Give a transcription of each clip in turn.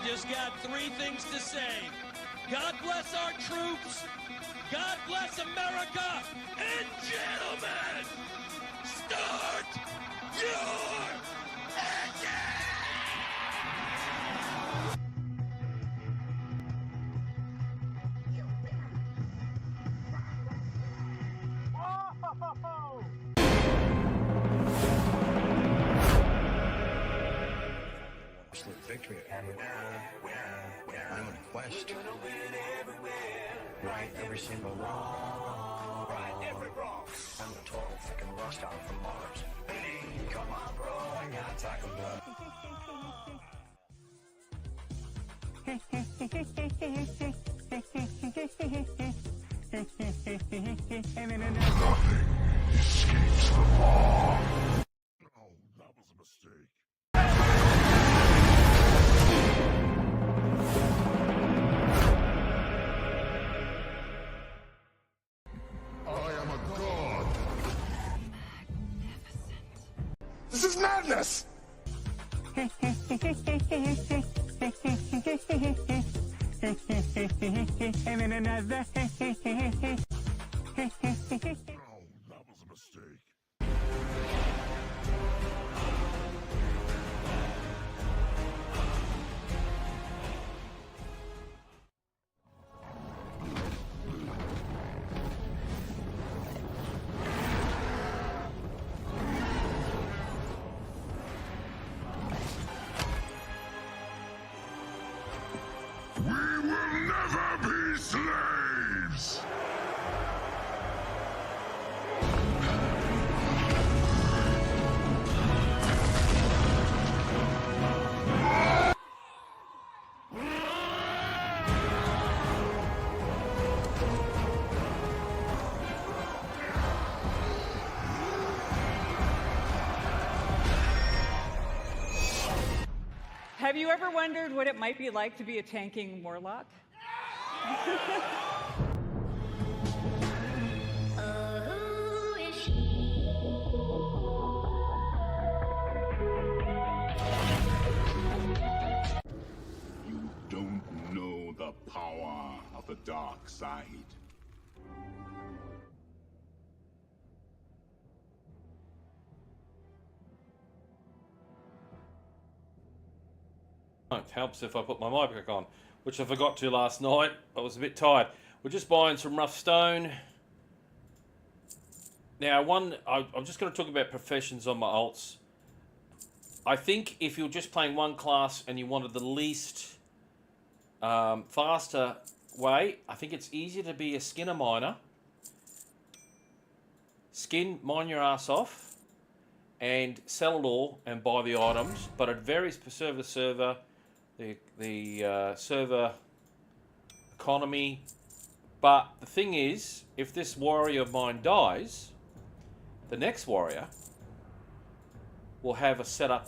just got three things to say. God bless our troops. God bless America. And gentlemen, start your engine! Victory. I'm on a quest. Right every single wrong. Right every wrong. I'm a total freaking rock star from Mars. Hey, come on, bro. I got taco blood. Nothing escapes the law. Oh, that was a mistake. This is madness! And then another. Oh, that was a mistake. We will never be slaves! Have you ever wondered what it might be like to be a tanking warlock? You don't know the power of the dark side. It helps if I put my mic back on, which I forgot to last night. I was a bit tired. We're just buying some rough stone. Now, I'm just going to talk about professions on my alts. I think if you're just playing one class and you wanted the least faster way, I think it's easier to be a skinner miner. Mine your ass off, and sell it all and buy the items. But it varies per server to server. The server economy. But the thing is, if this warrior of mine dies, the next warrior will have a setup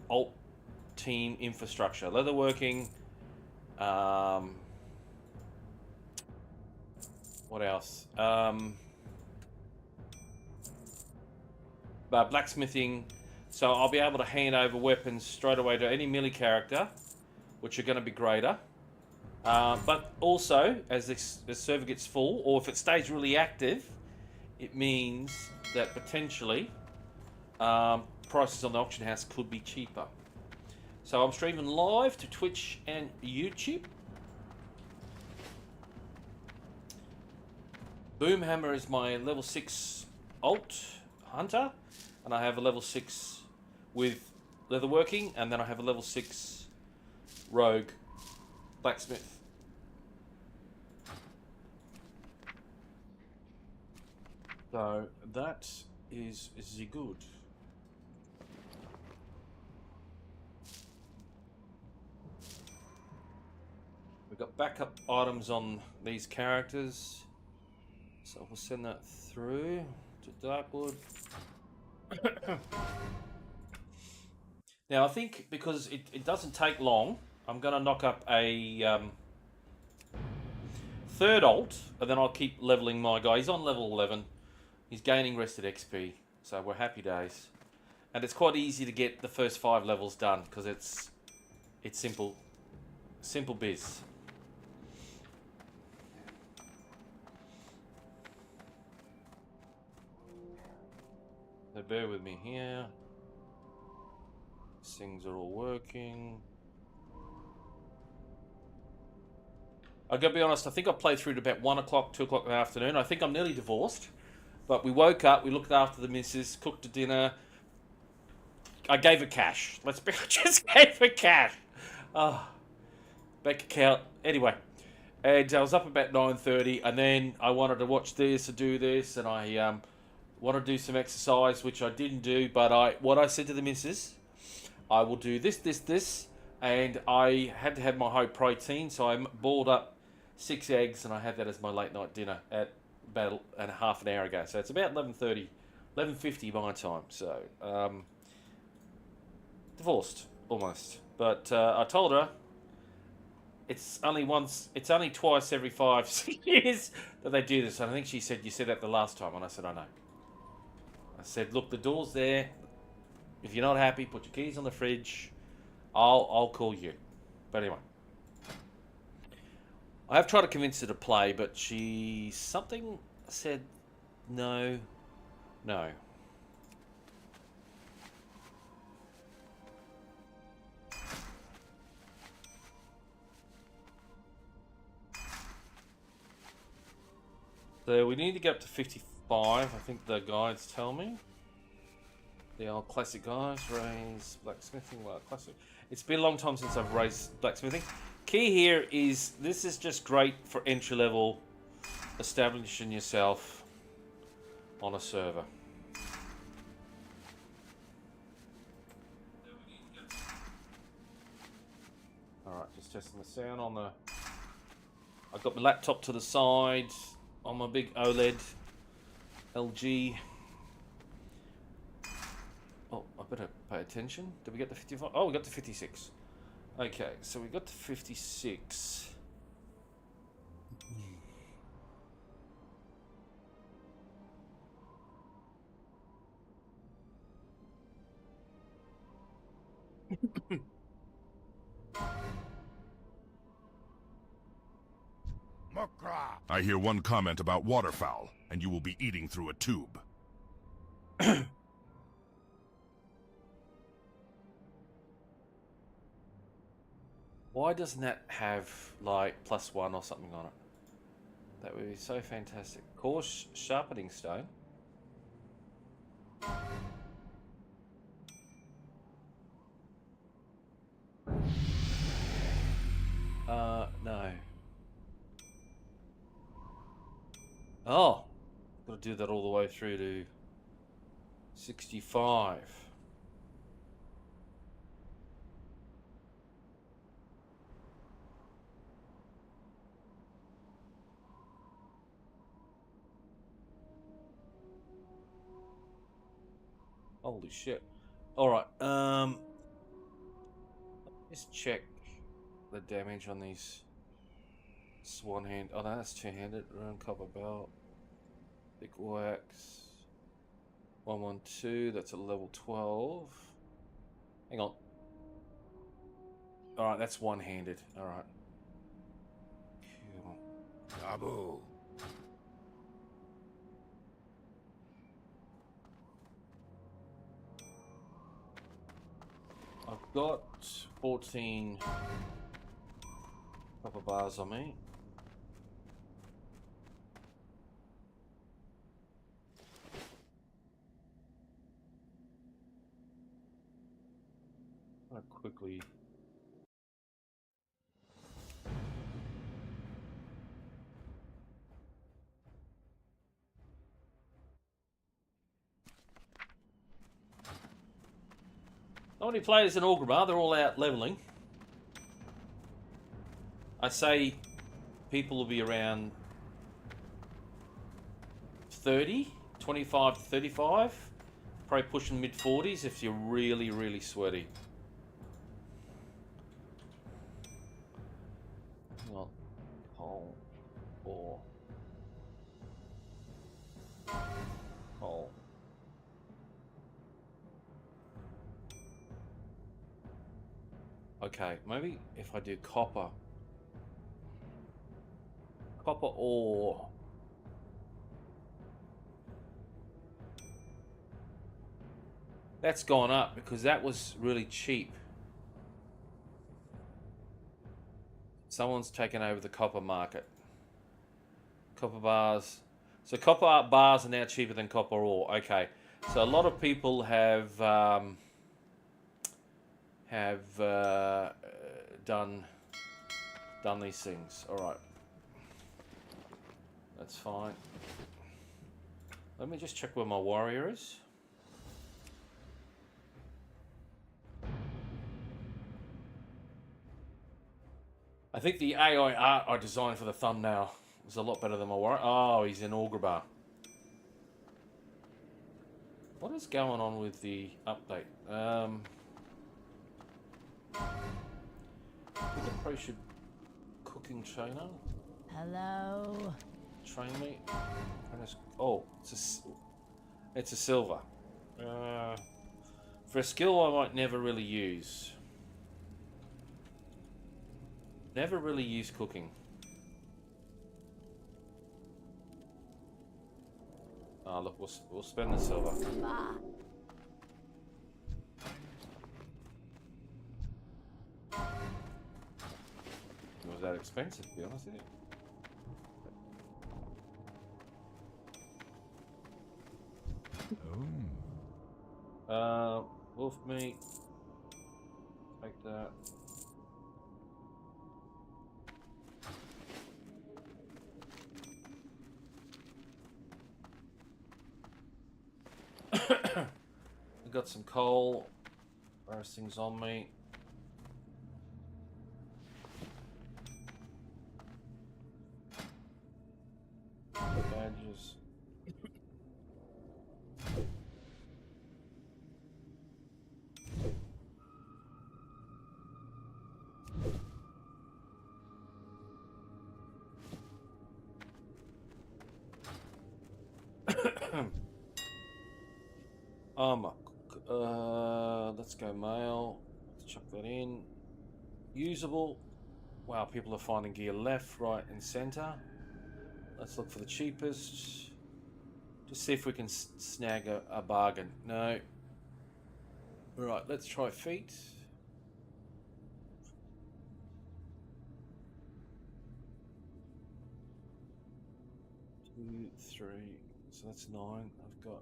alt team infrastructure. Leatherworking. What else? Blacksmithing. So I'll be able to hand over weapons straight away to any melee character, which are going to be greater. But also, as this server gets full, or if it stays really active, it means that potentially prices on the auction house could be cheaper. So I'm streaming live to Twitch and YouTube. Boomhammer is my level 6 alt hunter, and I have a level 6 with leatherworking, and then I have a level 6 rogue blacksmith. So that is the good. We've got backup items on these characters, so we'll send that through to Darkwood. Now I think because it doesn't take long, I'm going to knock up a third alt, and then I'll keep leveling my guy. He's on level 11. He's gaining rested XP, so we're happy days. And it's quite easy to get the first 5 levels done because it's simple. Simple biz. So bear with me here. These things are all working. I gotta be honest, I think I played through to about 1 o'clock, 2 o'clock in the afternoon. I think I'm nearly divorced. But we woke up, we looked after the missus, cooked a dinner. I gave her cash. I just gave her cash. Oh, bank account. Anyway. And I was up about 9:30, and then I wanted to watch this or do this, and I wanted to do some exercise, which I didn't do, but what I said to the missus, I will do this, and I had to have my high protein, so I boiled up 6 eggs, and I had that as my late night dinner at about half an hour ago. So it's about 11:30, 11:50 my time. So divorced almost, but I told her it's only twice every 5 years that they do this. And I think she said, "You said that the last time," and I said, "I know." I said, "Look, the door's there. If you're not happy, put your keys on the fridge. I'll call you." But anyway, I have tried to convince her to play, but she said no. So we need to get up to 55. I think the guides tell me. The old classic guys, raise blacksmithing, well, classic. It's been a long time since I've raised blacksmithing. Key here is, this is just great for entry level, establishing yourself on a server. Alright, just testing the sound on the... I've got my laptop to the side on my big OLED LG. Oh, I better pay attention. Did we get to 55? Oh, we got to 56. Okay, so we got to 56. I hear one comment about waterfowl, and you will be eating through a tube. Why doesn't that have, like, +1 or something on it? That would be so fantastic. Coarse sharpening stone. No. Oh! Gotta do that all the way through to 65. Holy shit. Alright, just check the damage on these swan hand. Oh no, that's two-handed. Round copper belt. Big wax. 112, that's a level 12. Hang on. Alright, that's one-handed. Alright. Abu. I've got 14 copper bars on me. I'll quickly... How many players in Orgrimmar? They're all out leveling. I say people will be around 30, 25 to 35. Probably pushing mid-40s if you're really, really sweaty. Not coal or coal. I Okay, maybe if I do copper. Copper ore. That's gone up because that was really cheap. Someone's taken over the copper market. Copper bars. So copper bars are now cheaper than copper ore. Okay. So a lot of people have done these things. All right. That's fine. Let me just check where my warrior is. I think the AI art I designed for the thumbnail is a lot better than my warrior. Oh, he's in Augrabar. What is going on with the update? I think I probably should cooking trainer. Hello. Train me. Oh, it's a silver. For a skill I might never really use. Never really use cooking. Oh, look, we'll spend the silver. It was that expensive, to be honest with you. Wolf meat. Take that. I got some coal. Various things on me. Badges. Armor. Let's go mail. Let's chuck that in. Usable. Wow, people are finding gear left, right, and center. Let's look for the cheapest. Just see if we can snag a bargain. No. Right, let's try feet. Two, three. So that's 9. I've got.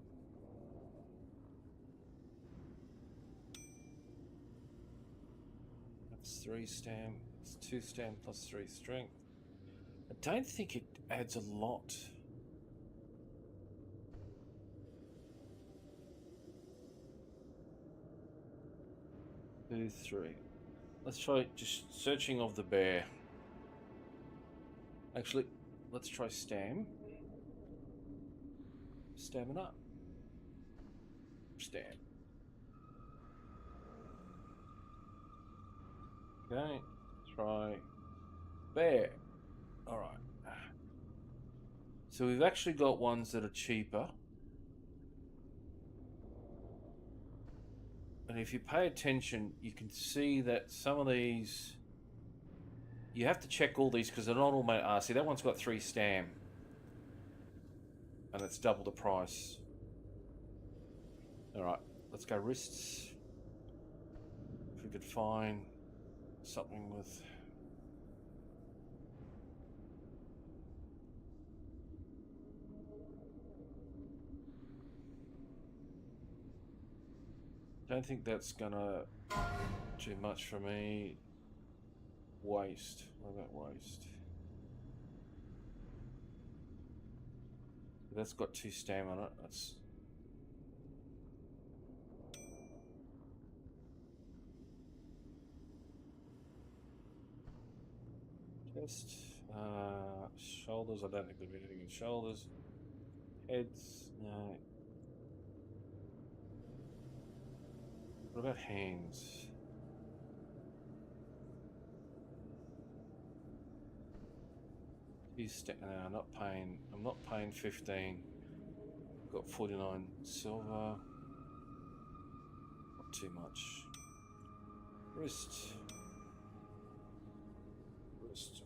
That's 3 stam. It's 2 stam plus 3 strength. I don't think it adds a lot. Two, 3. Let's try just searching of the bear. Actually, let's try stam. Stamina. Stam. Okay, try bear. Alright. So we've actually got ones that are cheaper. And if you pay attention, you can see that some of these... You have to check all these because they're not all made... see, that one's got 3 stam. And it's double the price. Alright, let's go wrists. If we could find something with... Don't think that's gonna do much for me. Waste. What about waste? That's got 2 stam on it. That's... Chest. Shoulders. I don't think there'll be anything in shoulders. Heads. No. What about hands? No, I'm not paying 15. Got 49 silver. Not too much. Wrist. Rest.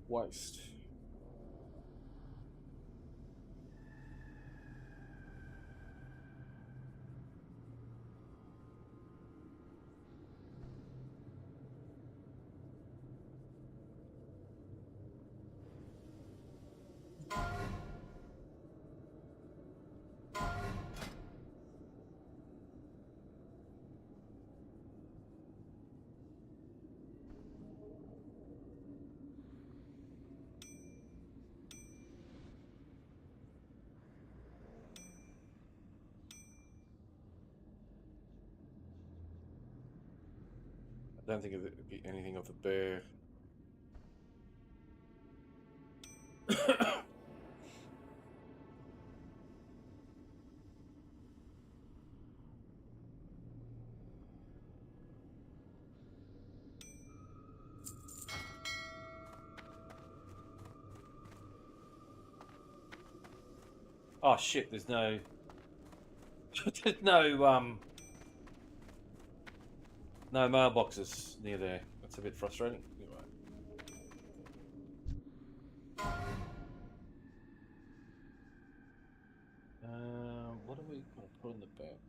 Waste. I don't think it'd be anything of the bear. Oh shit, there's no no mailboxes near there. That's a bit frustrating. Anyway. What are we gonna put in the bag?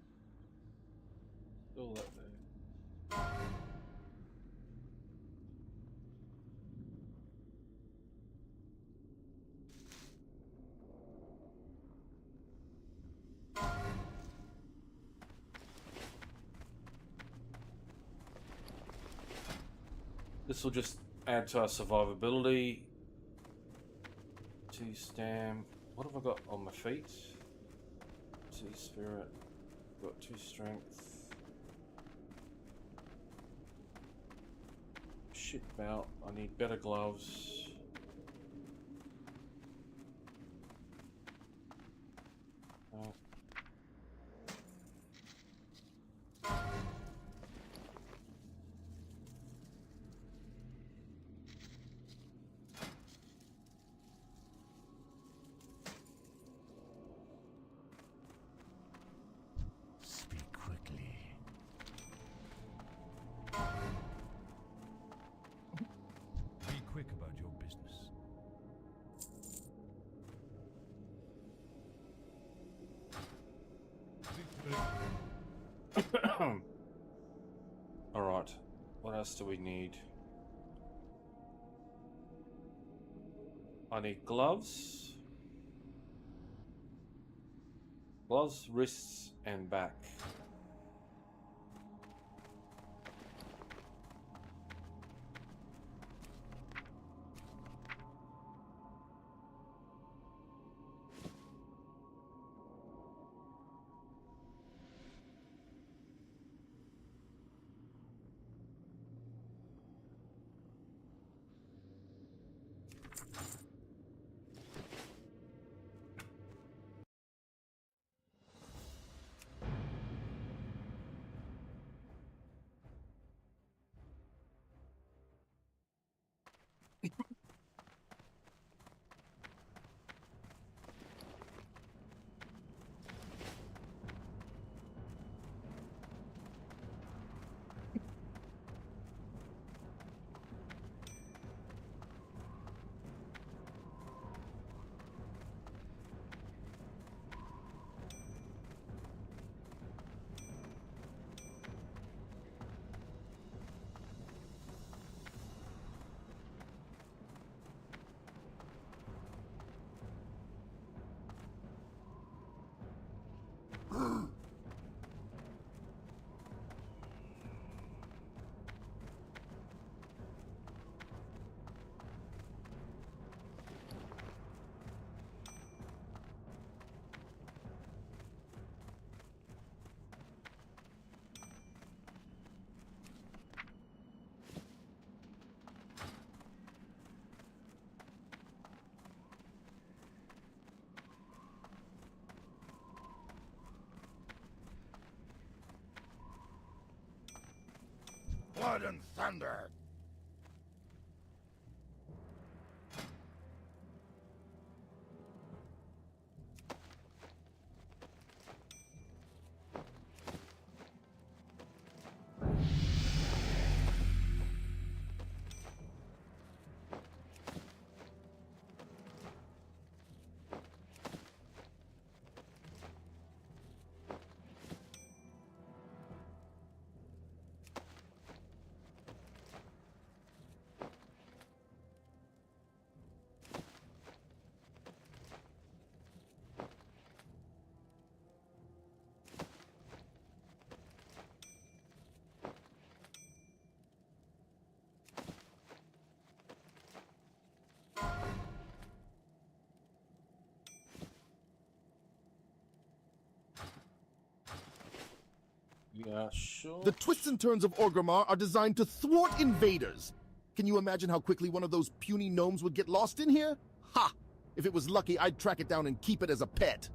All that there. This will just add to our survivability. 2 stam. What have I got on my feet? 2 spirit. Got 2 strength. Shit belt. I need better gloves. Oh. Speak quickly. Be quick about your business. Alright. What else do we need? I need gloves. Gloves, wrists, and back. Blood and thunder! Yeah, sure. The twists and turns of Orgrimmar are designed to thwart invaders. Can you imagine how quickly one of those puny gnomes would get lost in here? Ha! If it was lucky, I'd track it down and keep it as a pet.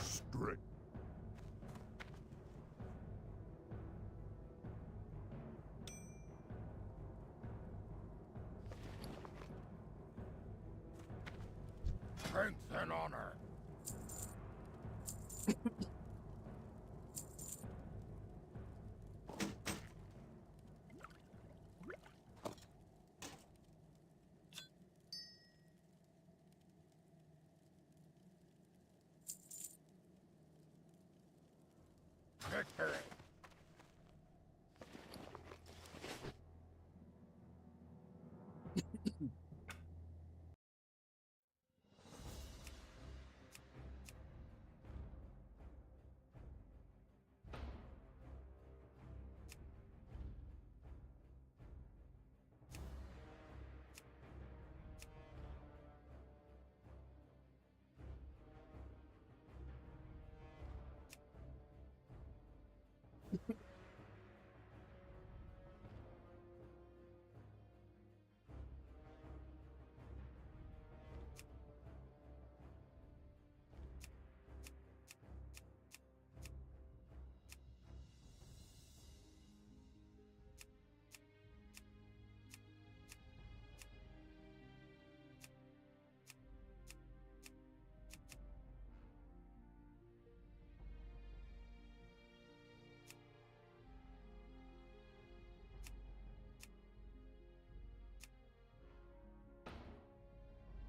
Strict. Strength and honor. Victory.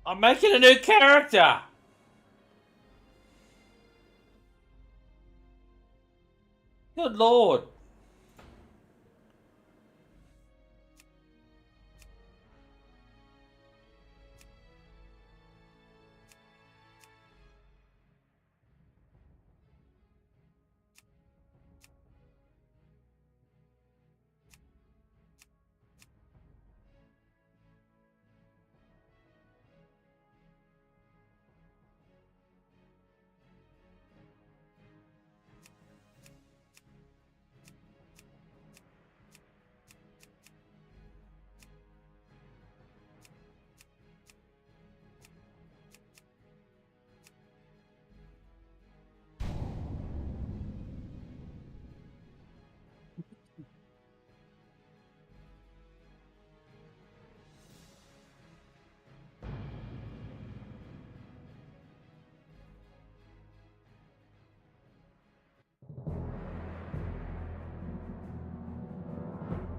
I'm making a new character. Good lord.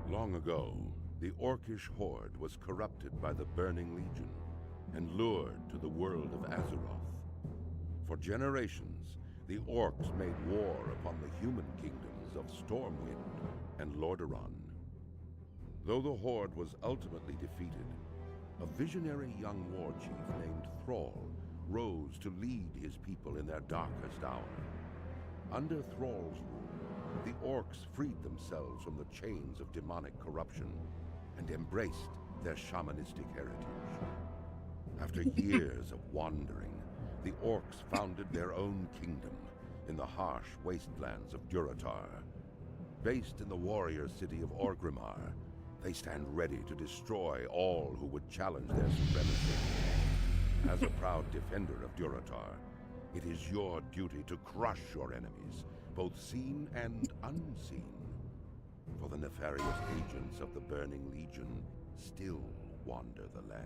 Long ago, the Orcish horde was corrupted by the Burning Legion and lured to the world of Azeroth. For generations, the Orcs made war upon the human kingdoms of Stormwind and Lordaeron. Though the horde was ultimately defeated, a visionary young war chief named Thrall rose to lead his people in their darkest hour. Under Thrall's rule, the Orcs freed themselves from the chains of demonic corruption and embraced their shamanistic heritage. After years of wandering, the Orcs founded their own kingdom in the harsh wastelands of Durotar. Based in the warrior city of Orgrimmar, they stand ready to destroy all who would challenge their supremacy. As a proud defender of Durotar, it is your duty to crush your enemies, both seen and unseen. For the nefarious agents of the Burning Legion still wander the land.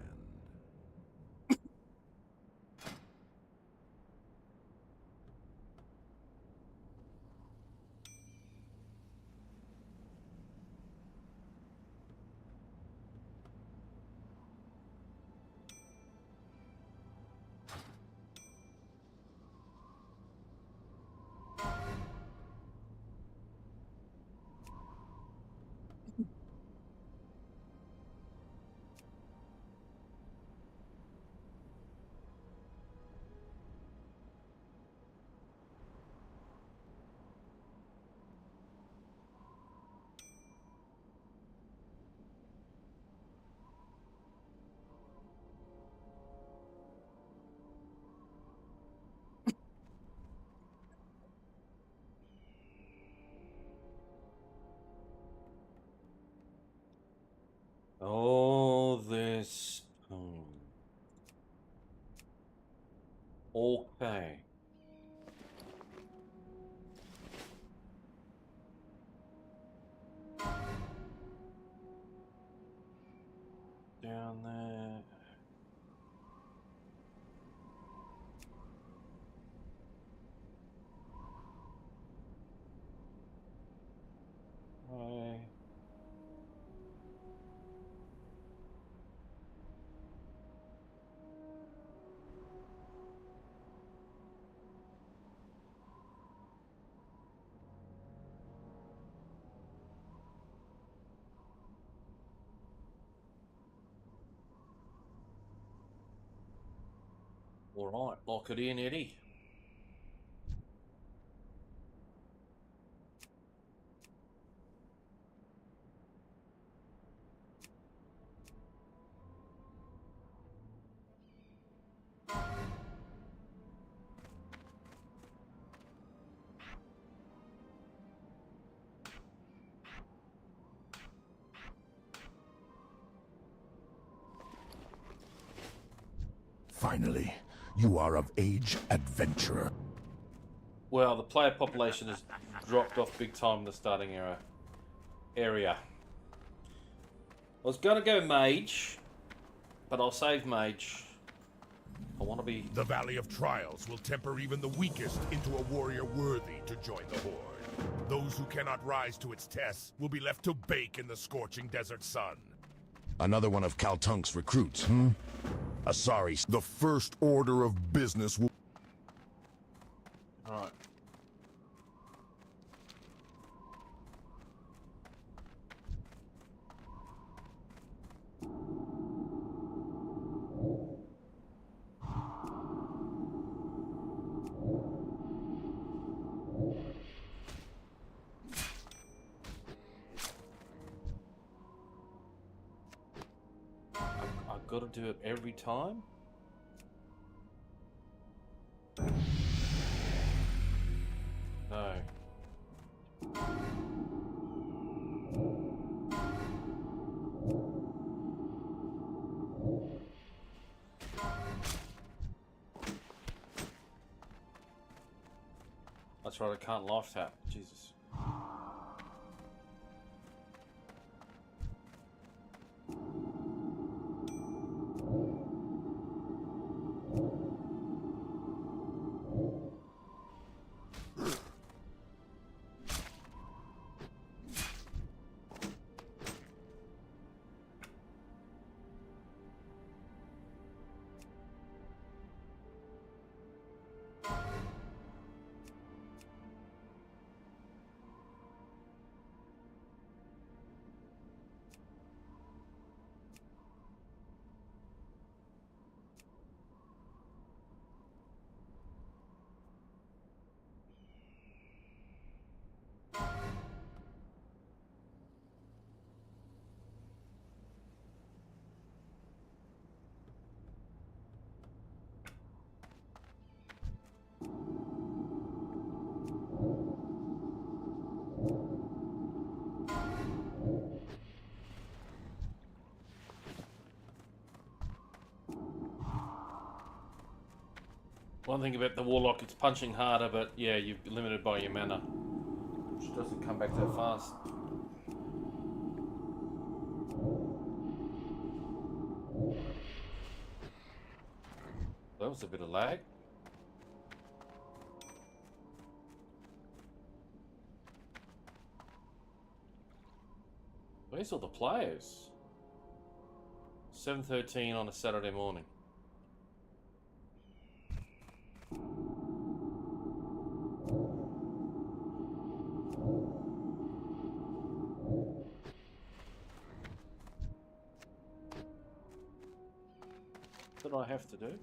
Okay. Down there. Right. All right, lock it in, Eddie. Finally, you are of age, adventurer. Well, the player population has dropped off big time in the starting area. I was going to go mage, but I'll save mage. I want to be... The Valley of Trials will temper even the weakest into a warrior worthy to join the Horde. Those who cannot rise to its tests will be left to bake in the scorching desert sun. Another one of Kaltunk's recruits, hmm? Sorry. The First Order of Business will... Alright. I've got to do it every time? No. That's right, I can't life tap. Jesus. One thing about the Warlock, it's punching harder, but yeah, you're limited by your mana, which doesn't come back that fast. That was a bit of lag. Where's all the players? 7:13 on a Saturday morning. What did I have to do?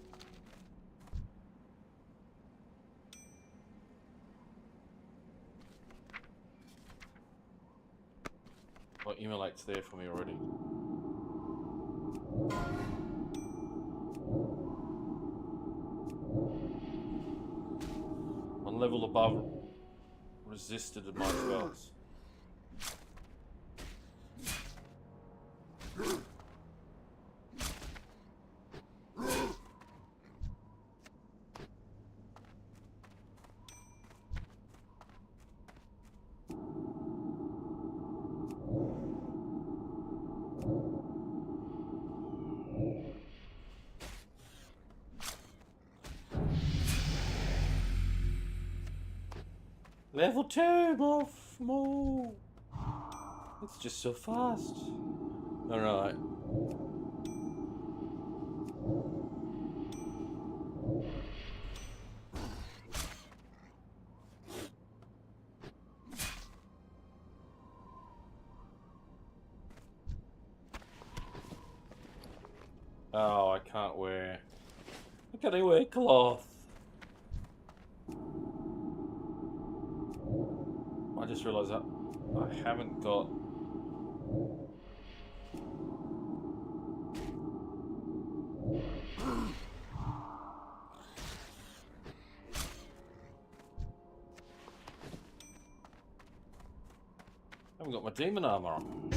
Oh, emulate's there for me already. One level above resisted my spells. Level 2, more. It's just so fast. Alright. Oh, I can't wear... I can't wear cloth. I just realised that I haven't got... I haven't got my demon armour on.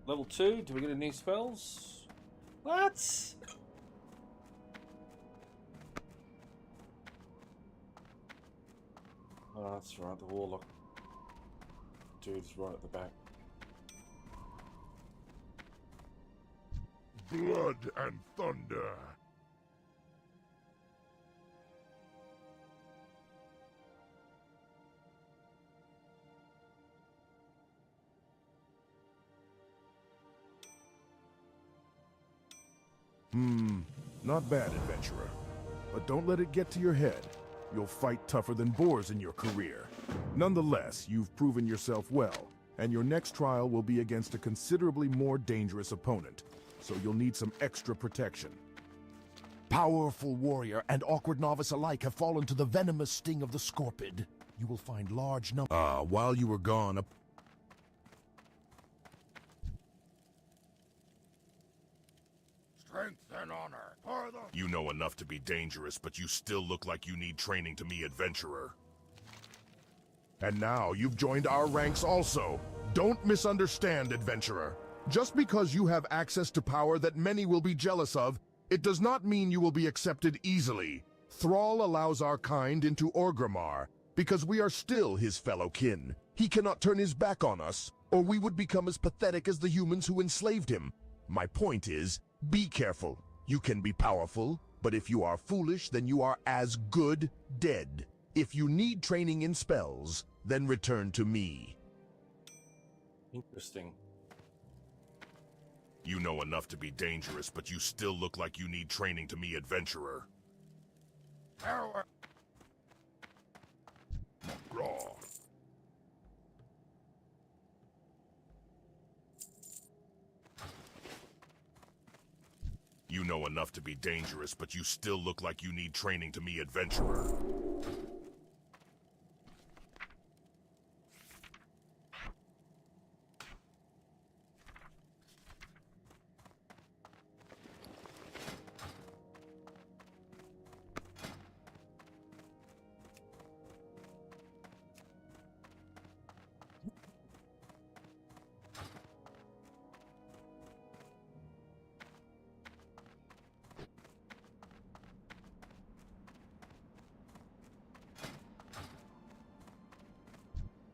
Level 2, do we get any new spells? What? Oh, that's right, the warlock dude's right at the back. Blood and thunder. Not bad, adventurer. But don't let it get to your head. You'll fight tougher than boars in your career. Nonetheless, you've proven yourself well, and your next trial will be against a considerably more dangerous opponent, so you'll need some extra protection. Powerful warrior and awkward novice alike have fallen to the venomous sting of the scorpid. You will find large numbers. While you were gone, Strength and honor. You know enough to be dangerous, but you still look like you need training to me, adventurer. And now you've joined our ranks also. Don't misunderstand, adventurer. Just because you have access to power that many will be jealous of, it does not mean you will be accepted easily. Thrall allows our kind into Orgrimmar, because we are still his fellow kin. He cannot turn his back on us, or we would become as pathetic as the humans who enslaved him. My point is, be careful. You can be powerful, but if you are foolish, then you are as good dead. If you need training in spells, then return to me. Interesting. You know enough to be dangerous, but you still look like you need training to me, adventurer. McGraw. You know enough to be dangerous, but you still look like you need training to me, adventurer.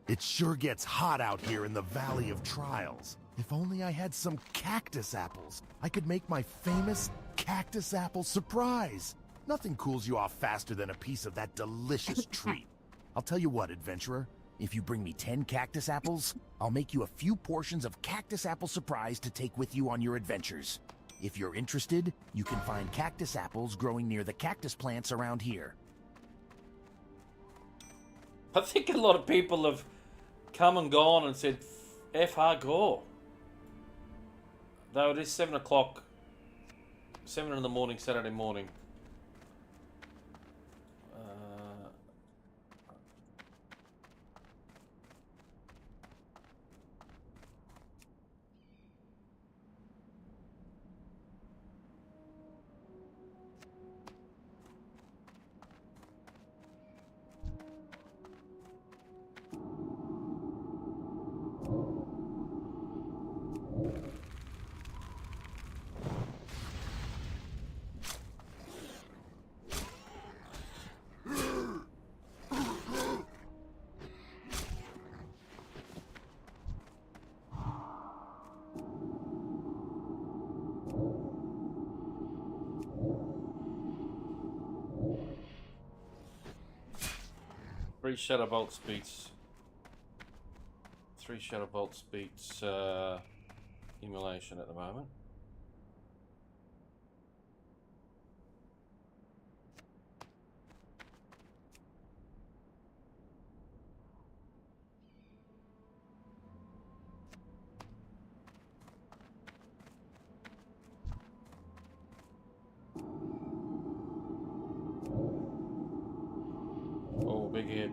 It sure gets hot out here in the Valley of Trials. If only I had some cactus apples, I could make my famous cactus apple surprise. Nothing cools you off faster than a piece of that delicious treat. I'll tell you what, adventurer. If you bring me 10 cactus apples, I'll make you a few portions of cactus apple surprise to take with you on your adventures. If you're interested, you can find cactus apples growing near the cactus plants around here. I think a lot of people have come and gone and said HardCore. Though it is 7 o'clock, 7 in the morning, Saturday morning. 3 Shadow Bolts beats. 3 Shadow Bolts beats Immolation at the moment. Oh, big hit.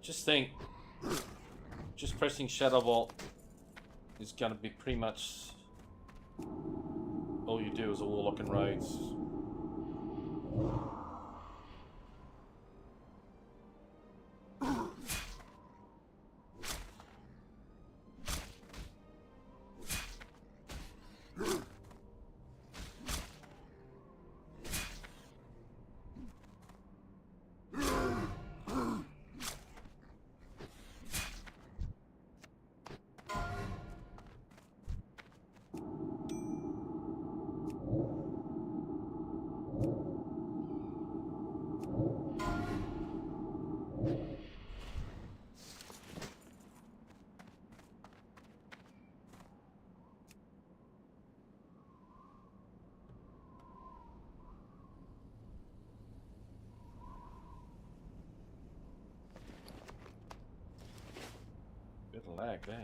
Just think, just pressing Shadow Bolt is going to be pretty much all you do as a Warlock and Raids. Bit of lag there.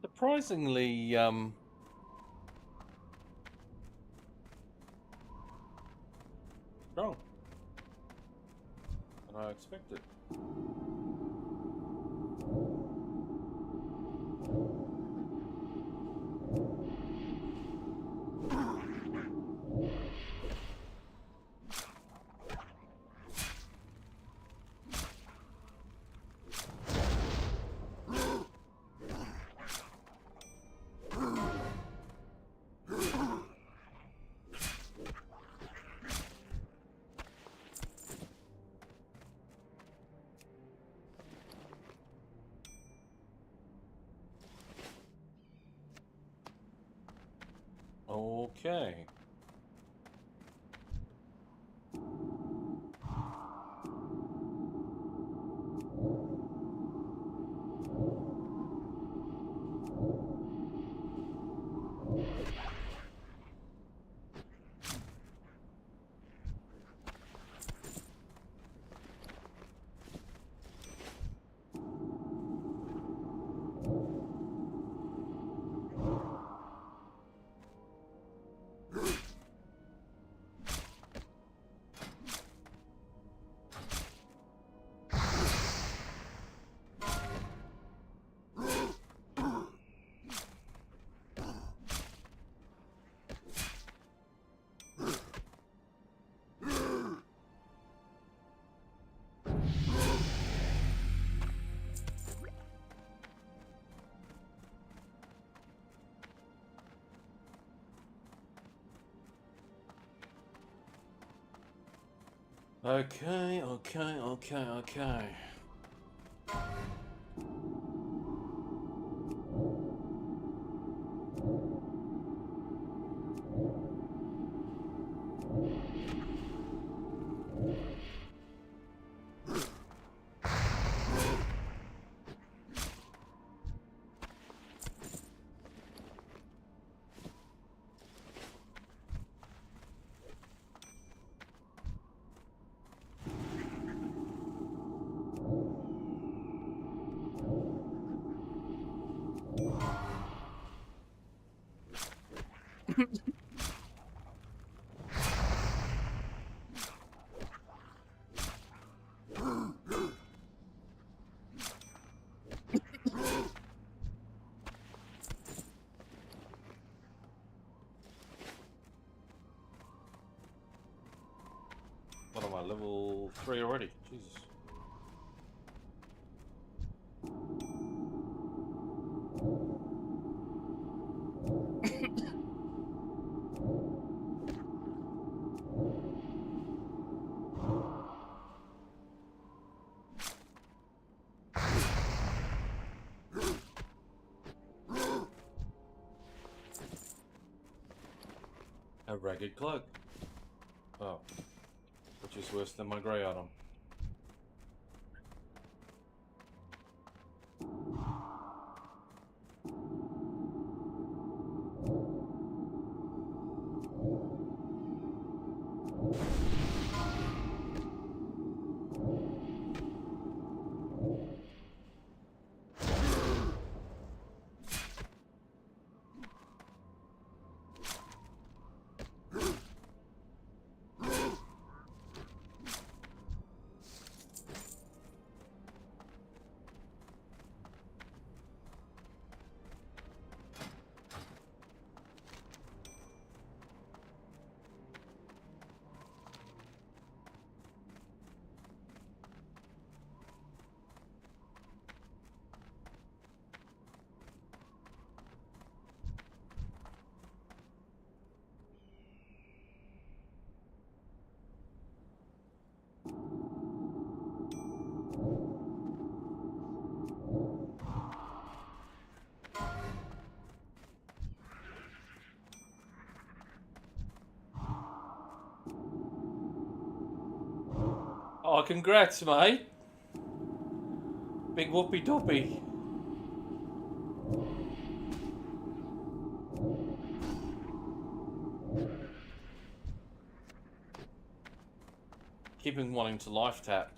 Surprisingly, strong than I expected. Okay. Okay, okay, okay, okay. What am I, level 3 already? Jesus. A ragged cloak. Oh. Which is worse than my grey item. Oh, congrats, mate. Big whoopee doopy. Keeping wanting to life tap.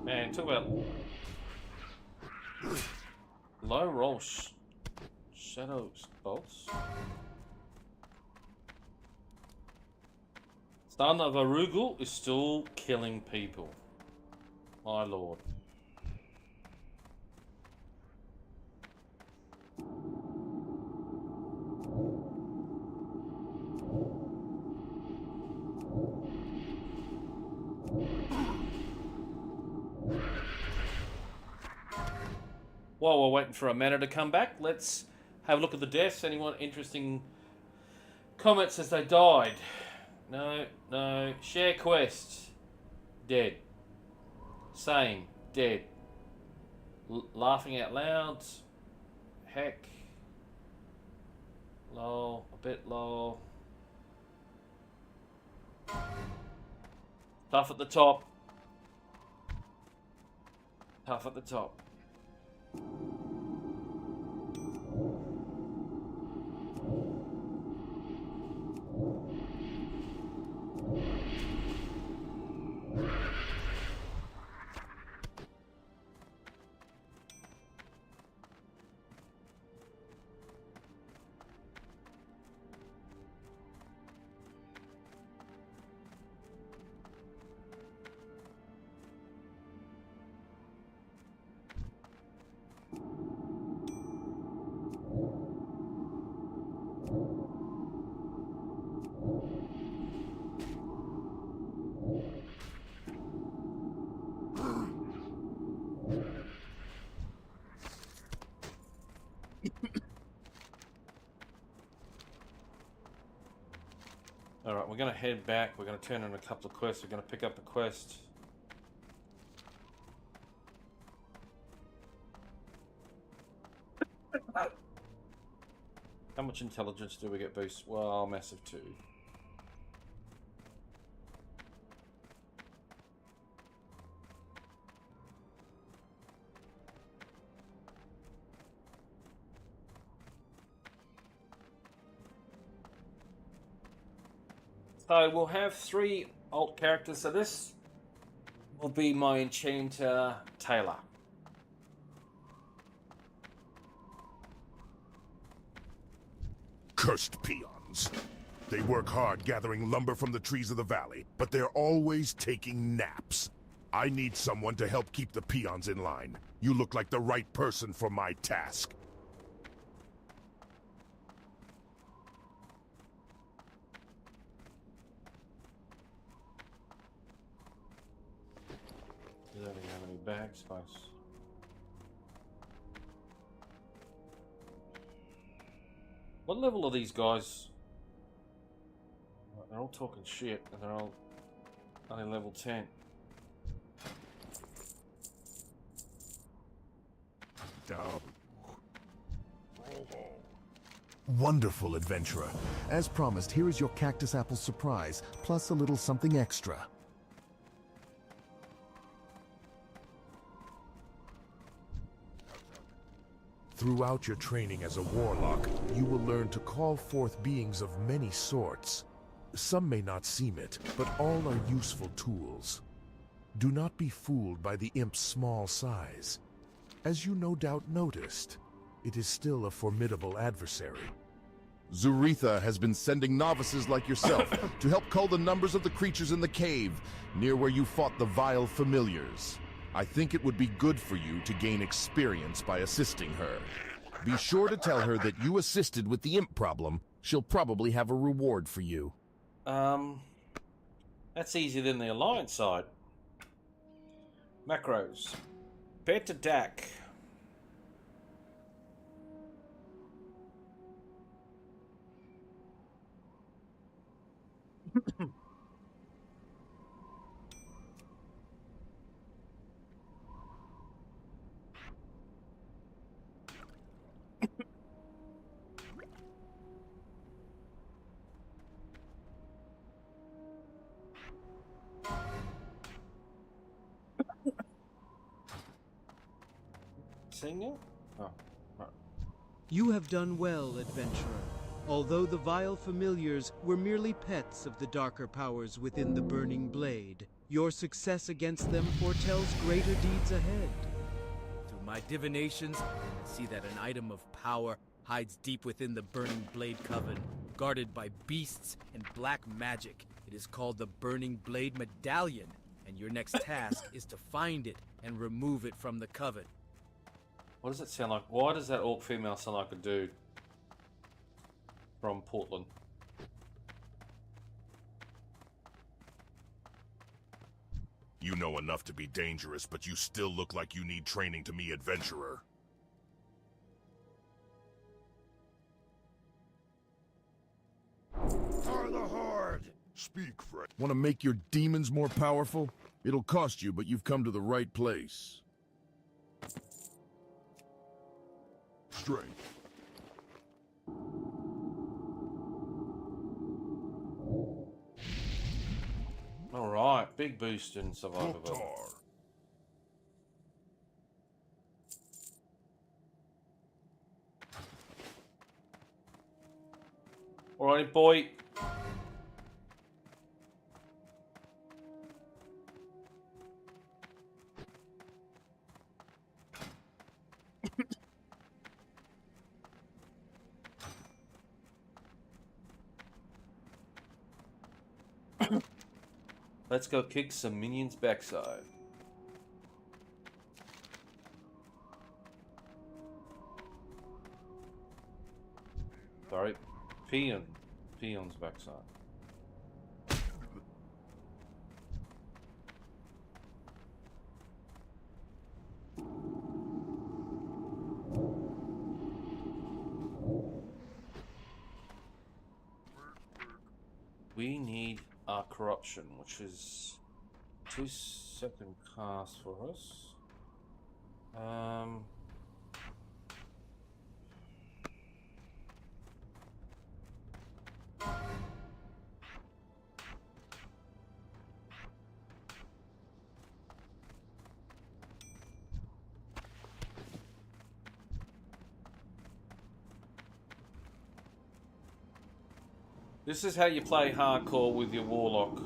Man, talk about low roll shadow bolts. Son of a Rugel is still killing people. My lord. While we're waiting for a mana to come back, let's have a look at the deaths. Anyone interesting comments as they died? No, no. Share quest. Dead. Same. Dead. Laughing out loud. Heck. Lol. A bit lol. Tough at the top. Tough at the top. Alright, we're going to head back. We're going to turn in a couple of quests. We're going to pick up a quest. How much intelligence do we get boost? Well, massive 2. So we'll have 3 alt characters. So this will be my enchanter, Taylor. Cursed peons. They work hard gathering lumber from the trees of the valley, but they're always taking naps. I need someone to help keep the peons in line. You look like the right person for my task. Does that have any bag space? What level are these guys? They're all talking shit, and they're all only level 10. Wonderful, adventurer. As promised, here is your cactus apple surprise, plus a little something extra. Throughout your training as a warlock, you will learn to call forth beings of many sorts. Some may not seem it, but all are useful tools. Do not be fooled by the imp's small size. As you no doubt noticed, it is still a formidable adversary. Zuretha has been sending novices like yourself to help cull the numbers of the creatures in the cave, near where you fought the vile familiars. I think it would be good for you to gain experience by assisting her. Be sure to tell her that you assisted with the imp problem. She'll probably have a reward for you. That's easier than the Alliance side. Macros. Beta Dak. Senior? Oh, right. You have done well, adventurer. Although the vile familiars were merely pets of the darker powers within the Burning Blade, your success against them foretells greater deeds ahead. Through my divinations, I see that an item of power hides deep within the Burning Blade Coven, guarded by beasts and black magic. It is called the Burning Blade Medallion, and your next task is to find it and remove it from the Coven. What does it sound like? Why does that orc female sound like a dude from Portland? You know enough to be dangerous, but you still look like you need training to me, adventurer. Are the Horde! Speak, friend. Want to make your demons more powerful? It'll cost you, but you've come to the right place. Strength. Alright, big boost in survivability. Alrighty, boy. Let's go kick some minions' backside. Sorry, peon's backside. We need our corruption, which is 2-second cast for us. This is how you play hardcore with your warlock.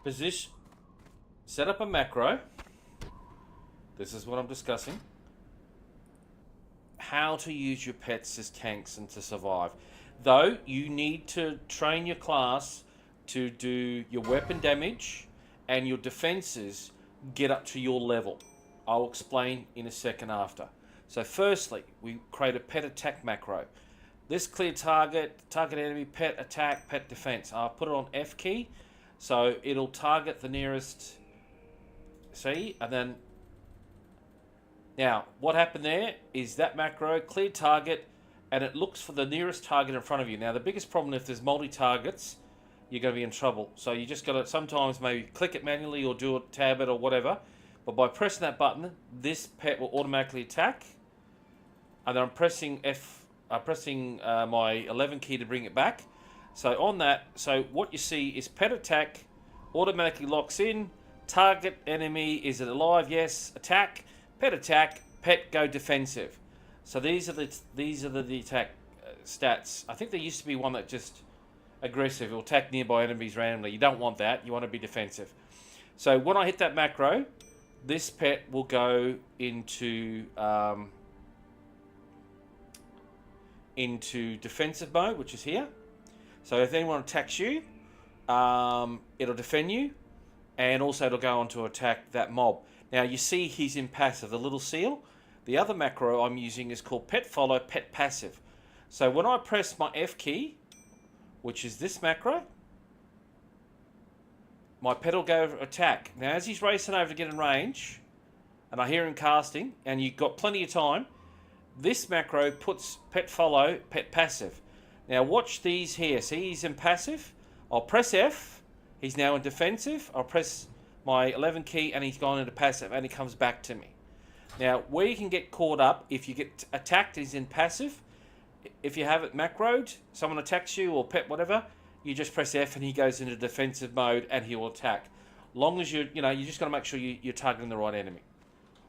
Position. Set up a macro. This is what I'm discussing. How to use your pets as tanks and to survive. Though, you need to train your class to do your weapon damage and your defenses get up to your level. I'll explain in a second after. So firstly, we create a pet attack macro. This clear target, target enemy, pet attack, pet defense. I'll put it on F key, so it'll target the nearest, see, and then, now, what happened there is that macro, clear target, and it looks for the nearest target in front of you. Now, the biggest problem if there's multi-targets, you're going to be in trouble. So you just got to sometimes maybe click it manually or do it, tab it or whatever. But by pressing that button, this pet will automatically attack. And then I'm pressing my 11 key to bring it back. So on that, so what you see is pet attack automatically locks in. Target enemy, is it alive? Yes. Attack. Pet go defensive. So these are the attack stats. I think there used to be one that just aggressive. It will attack nearby enemies randomly. You don't want that. You want to be defensive. So when I hit that macro, this pet will go into defensive mode, which is here. So if anyone attacks you, it'll defend you, and also it'll go on to attack that mob. Now you see he's in passive, the little seal. The other macro I'm using is called pet follow, pet passive. So when I press my F key, which is this macro, my pet will go attack. Now as he's racing over to get in range, and I hear him casting, and you've got plenty of time, this macro puts pet follow, pet passive. Now watch these here. See, he's in passive. I'll press F. He's now in defensive. I'll press my 11 key and he's gone into passive and he comes back to me. Now, where you can get caught up, if you get attacked, he's in passive. If you have it macroed, someone attacks you or pet whatever, you just press F and he goes into defensive mode and he will attack. Long as you just got to make sure you're targeting the right enemy.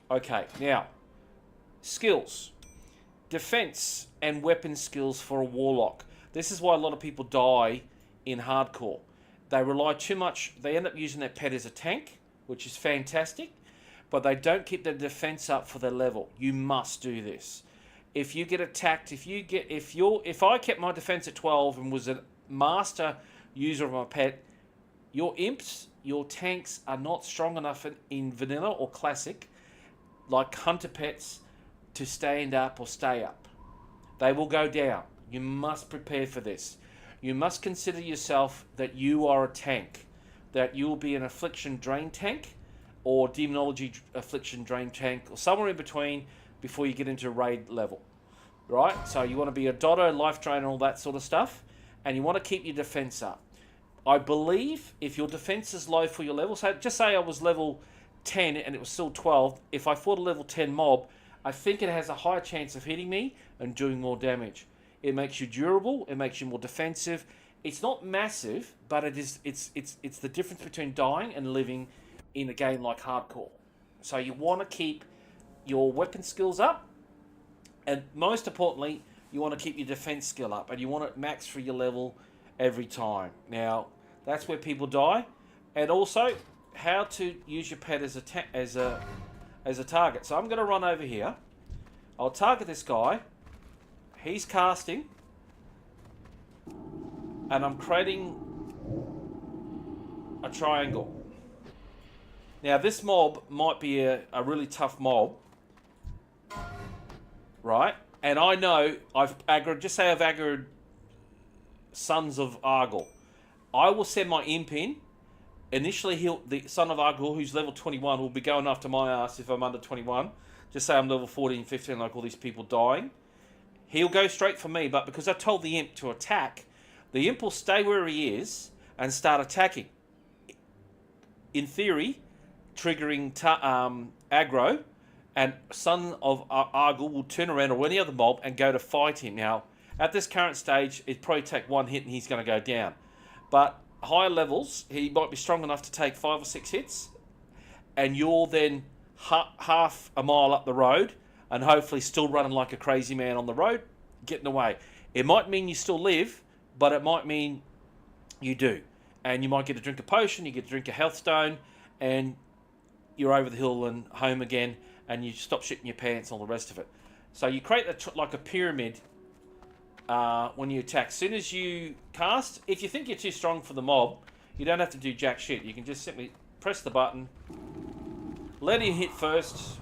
Okay, now, skills. Defense and weapon skills for a warlock. This is why a lot of people die in hardcore. They rely too much, they end up using their pet as a tank, which is fantastic, but they don't keep their defense up for their level. You must do this. If you get attacked, if I kept my defense at 12 and was a master user of my pet, your imps, your tanks are not strong enough in vanilla or classic, like hunter pets, to stand up or stay up. They will go down. You must prepare for this. You must consider yourself that you are a tank, that you will be an affliction drain tank or demonology affliction drain tank or somewhere in between before you get into raid level, right? So you want to be a dotto, life drain and all that sort of stuff, and you want to keep your defense up. I believe if your defense is low for your level, so just say I was level 10 and it was still 12, if I fought a level 10 mob, I think it has a higher chance of hitting me and doing more damage. It makes you durable, it makes you more defensive, It's not massive, but it is. It's the difference between dying and living in a game like hardcore. So you want to keep your weapon skills up, and most importantly, you want to keep your defense skill up, and you want it max for your level every time. Now, that's where people die, and also how to use your pet as a target. So I'm going to run over here. I'll target this guy. He's casting, and I'm creating a triangle. Now, this mob might be a really tough mob, right? And I know I've aggroed, just say I've aggroed Sons of Argol. I will send my imp in. Initially, the Son of Argol, who's level 21, will be going after my ass if I'm under 21. Just say I'm level 14, 15, like all these people dying. He'll go straight for me, but because I told the imp to attack, the imp will stay where he is and start attacking. In theory, triggering aggro, and Son of Argol will turn around, or any other mob, and go to fight him. Now, at this current stage, it'd probably take one hit and he's going to go down. But higher levels, he might be strong enough to take 5 or 6 hits, and you're then half a mile up the road, and hopefully still running like a crazy man on the road, getting away. It might mean you still live, but it might mean you do. And you might get to drink a potion, you get to drink a health stone, and you're over the hill and home again, and you stop shitting your pants and all the rest of it. So you create like a pyramid when you attack. As soon as you cast, if you think you're too strong for the mob, you don't have to do jack shit. You can just simply press the button, let him hit first.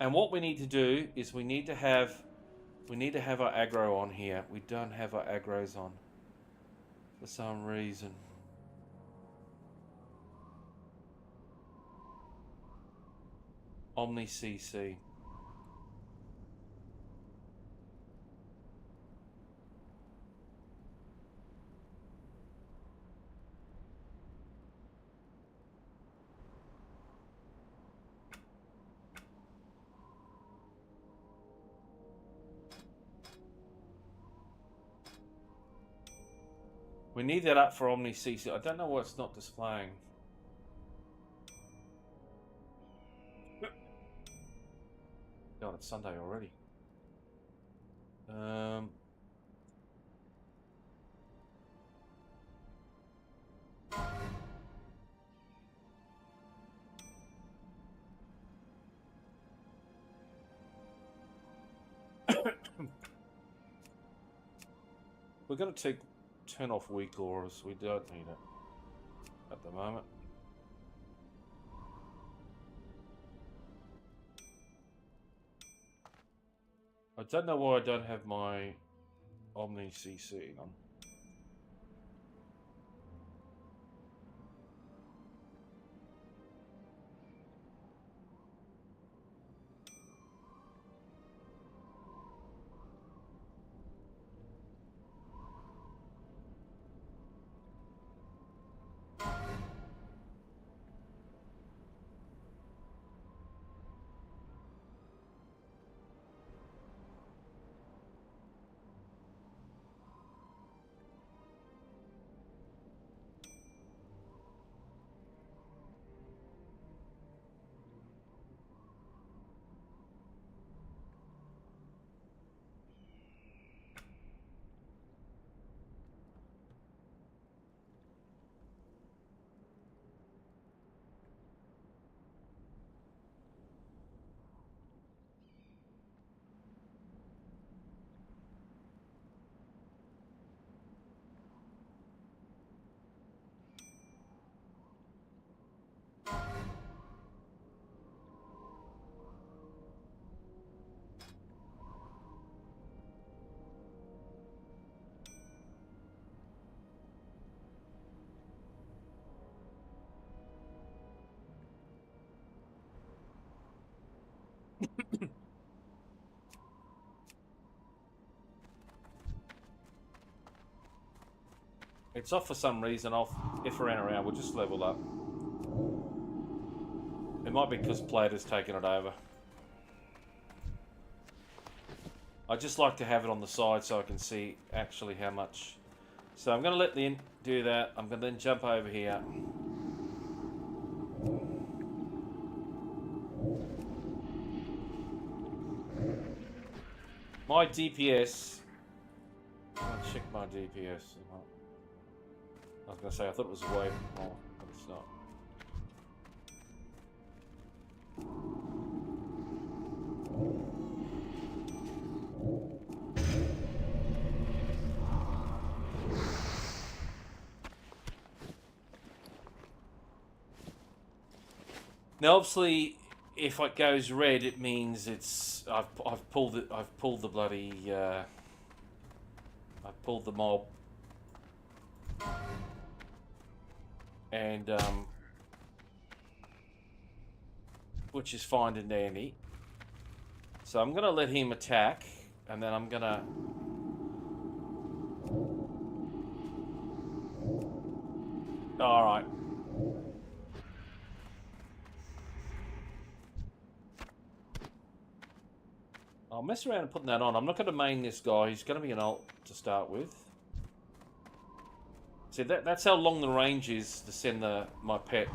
And what we need to do is we need to have our aggro on here. We don't have our aggros on for some reason. Omni CC. We need that up for Omni CC. I don't know why it's not displaying. God, it's Sunday already. We're going to turn off weak auras. We don't need it at the moment. I don't know why I don't have my Omni CC on. It's off for some reason. If around, we'll just level up. It might be because Plate has taken it over. I just like to have it on the side so I can see actually how much. So I'm going to let the do that. I'm going to then jump over here. My DPS. I'll check my DPS. I was going to say, I thought it was way more, but it's not. Now, obviously, if it goes red, it means it's I've pulled the bloody I've pulled the mob, and which is fine and dandy. So I'm gonna let him attack, and then I'm gonna. All right. I'll mess around and putting that on. I'm not going to main this guy. He's going to be an ult to start with. See, that's how long the range is to send my pet.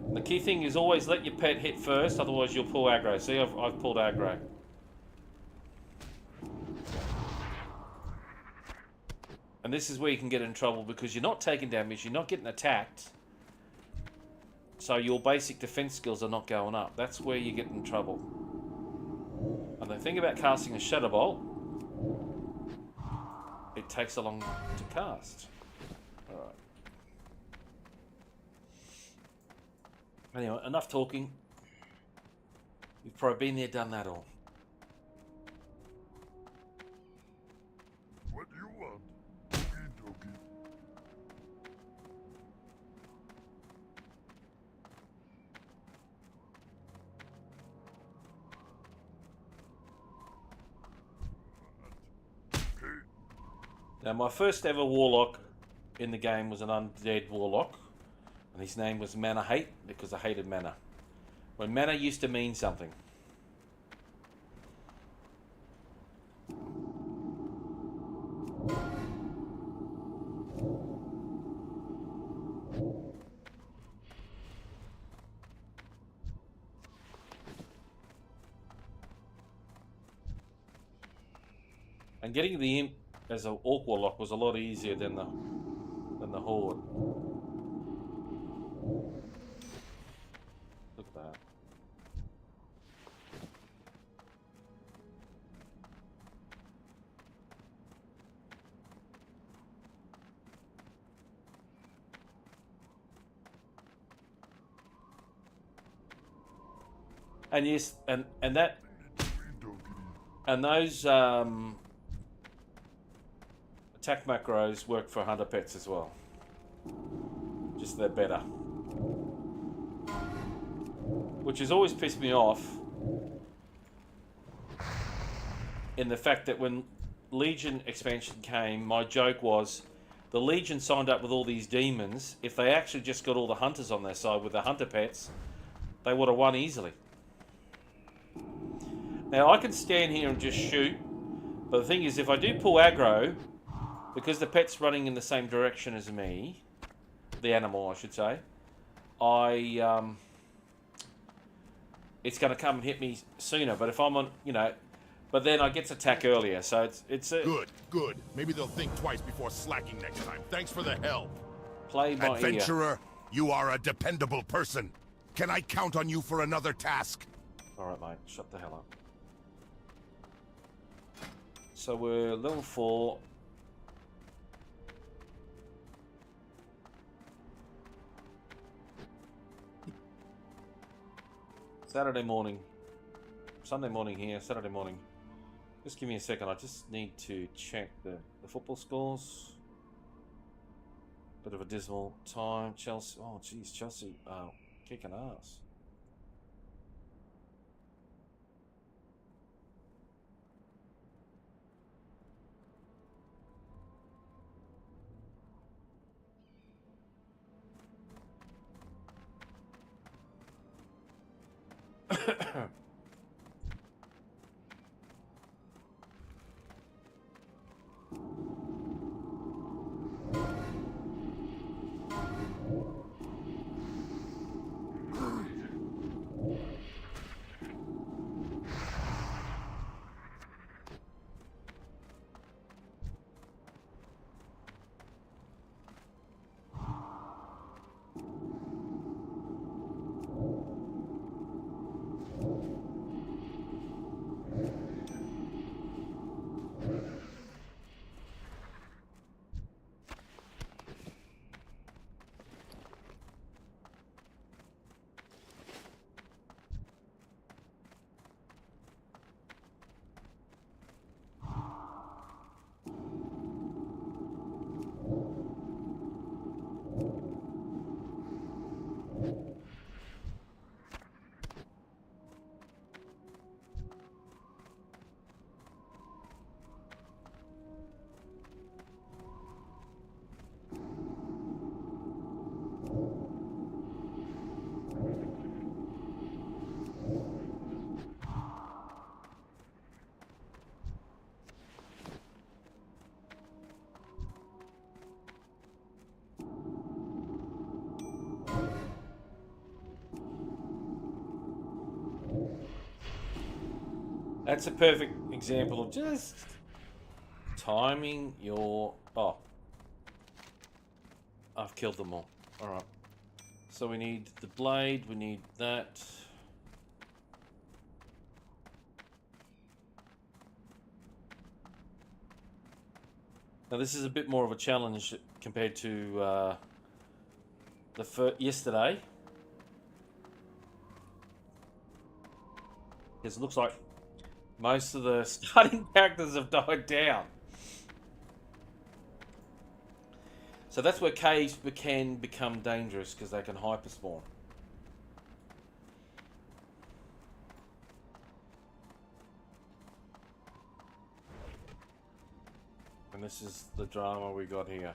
And the key thing is always let your pet hit first, otherwise you'll pull aggro. See, I've pulled aggro. And this is where you can get in trouble because you're not taking damage, you're not getting attacked. So your basic defense skills are not going up. That's where you get in trouble. And the thing about casting a Shadow Bolt, it takes a long to cast. Alright. Anyway, enough talking. You've probably been there, done that all. What do you want? Okie dokie. Now, my first ever warlock in the game was an undead warlock, and his name was Mana Hate because I hated mana. When mana used to mean something. And getting the imp as an orc warlock was a lot easier than the horde. Look at that. And yes, and that and those attack macros work for hunter pets as well. Just they're better. Which has always pissed me off in the fact that when Legion expansion came, my joke was the Legion signed up with all these demons. If they actually just got all the hunters on their side with the hunter pets, they would have won easily. Now I can stand here and just shoot, but the thing is if I do pull aggro, because the pet's running in the same direction as me, the animal I should say, it's going to come and hit me sooner. But if I'm on, you know, but then I get to attack earlier, so it's a Good. Maybe they'll think twice before slacking next time. Thanks for the help. Play by Adventurer, ear. you are a dependable person. Can I count on you for another task? All right, mate. Shut the hell up. So we're level 4. Saturday morning. Sunday morning here, Saturday morning. Just give me a second, I just need to check the football scores. Bit of a dismal time. Chelsea, oh geez, Chelsea kicking ass. That's a perfect example of just timing your... Oh. I've killed them all. Alright. So we need the blade, we need that. Now this is a bit more of a challenge compared to yesterday. Because it looks like most of the starting characters have died down. So that's where caves can become dangerous, because they can hyperspawn. And this is the drama we got here.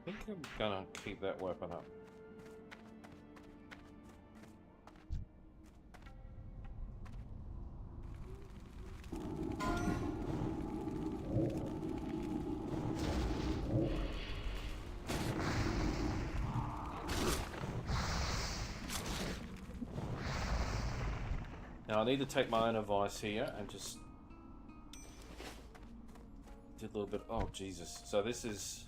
I think I'm gonna keep that weapon up. Now I need to take my own advice here and just do a little bit. Oh Jesus! So this is.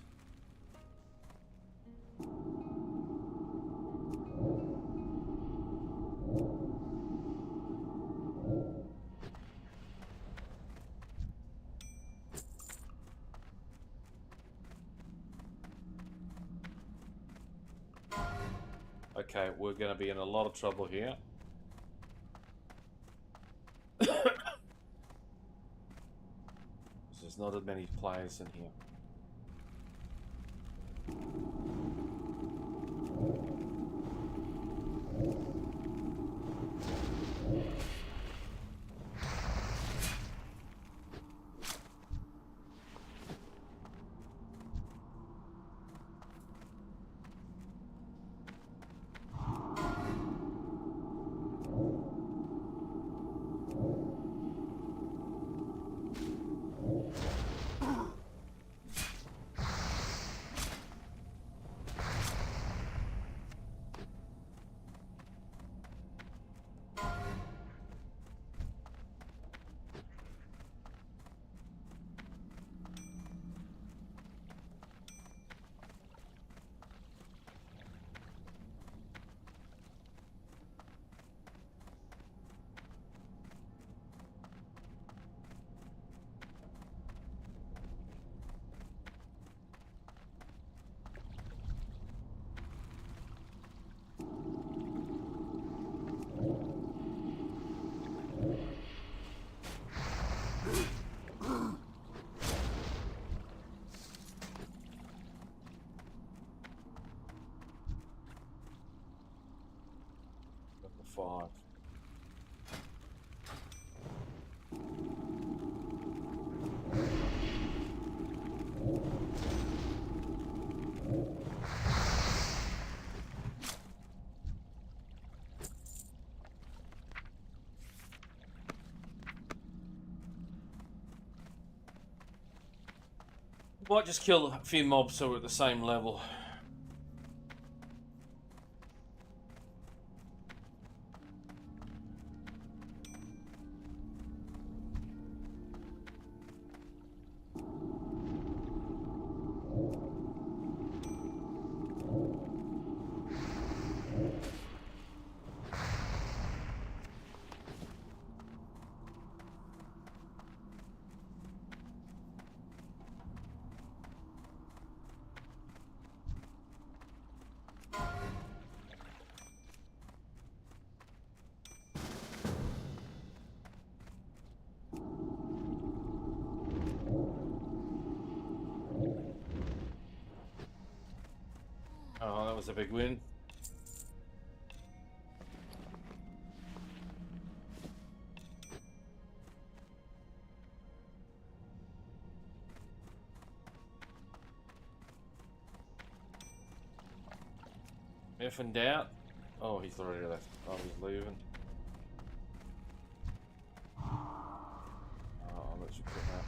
Okay, we're going to be in a lot of trouble here. There's not as many players in here. Five. Might just kill a few mobs so we're at the same level. Oh, that was a big win. If in doubt. Oh, he's already left. Oh, he's leaving. Oh, I'll let you put that.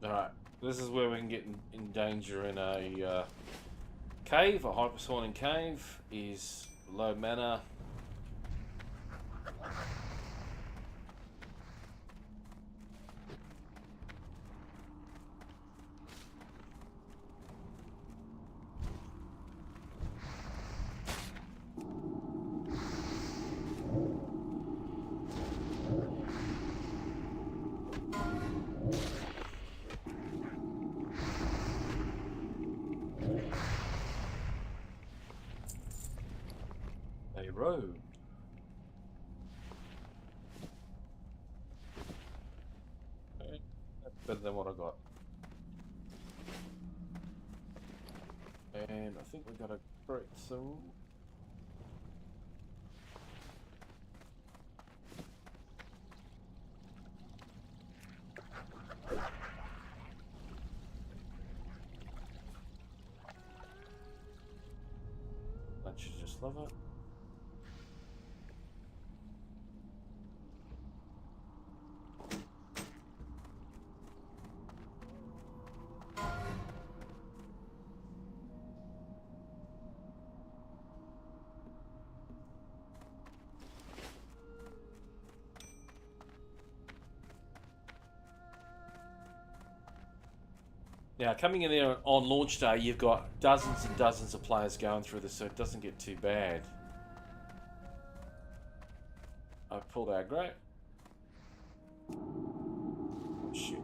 Alright, this is where we can get in danger in a cave. A hyperspawning cave is low mana. Road. Okay, that's better than what I got. And I think we gotta break some. That should just love it. Now, coming in there on launch day, you've got dozens and dozens of players going through this, so it doesn't get too bad. I pulled aggro. Oh, shit.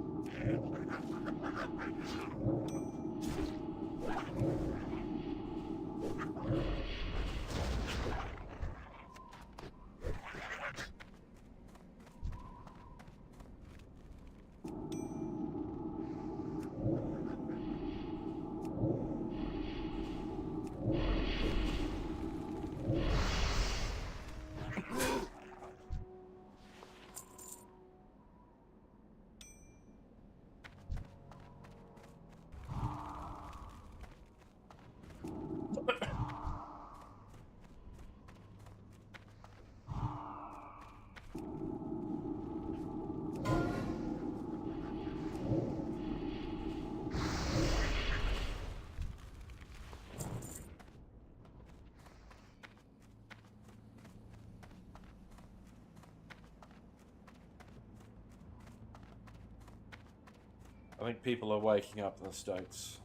I think people are waking up in the States.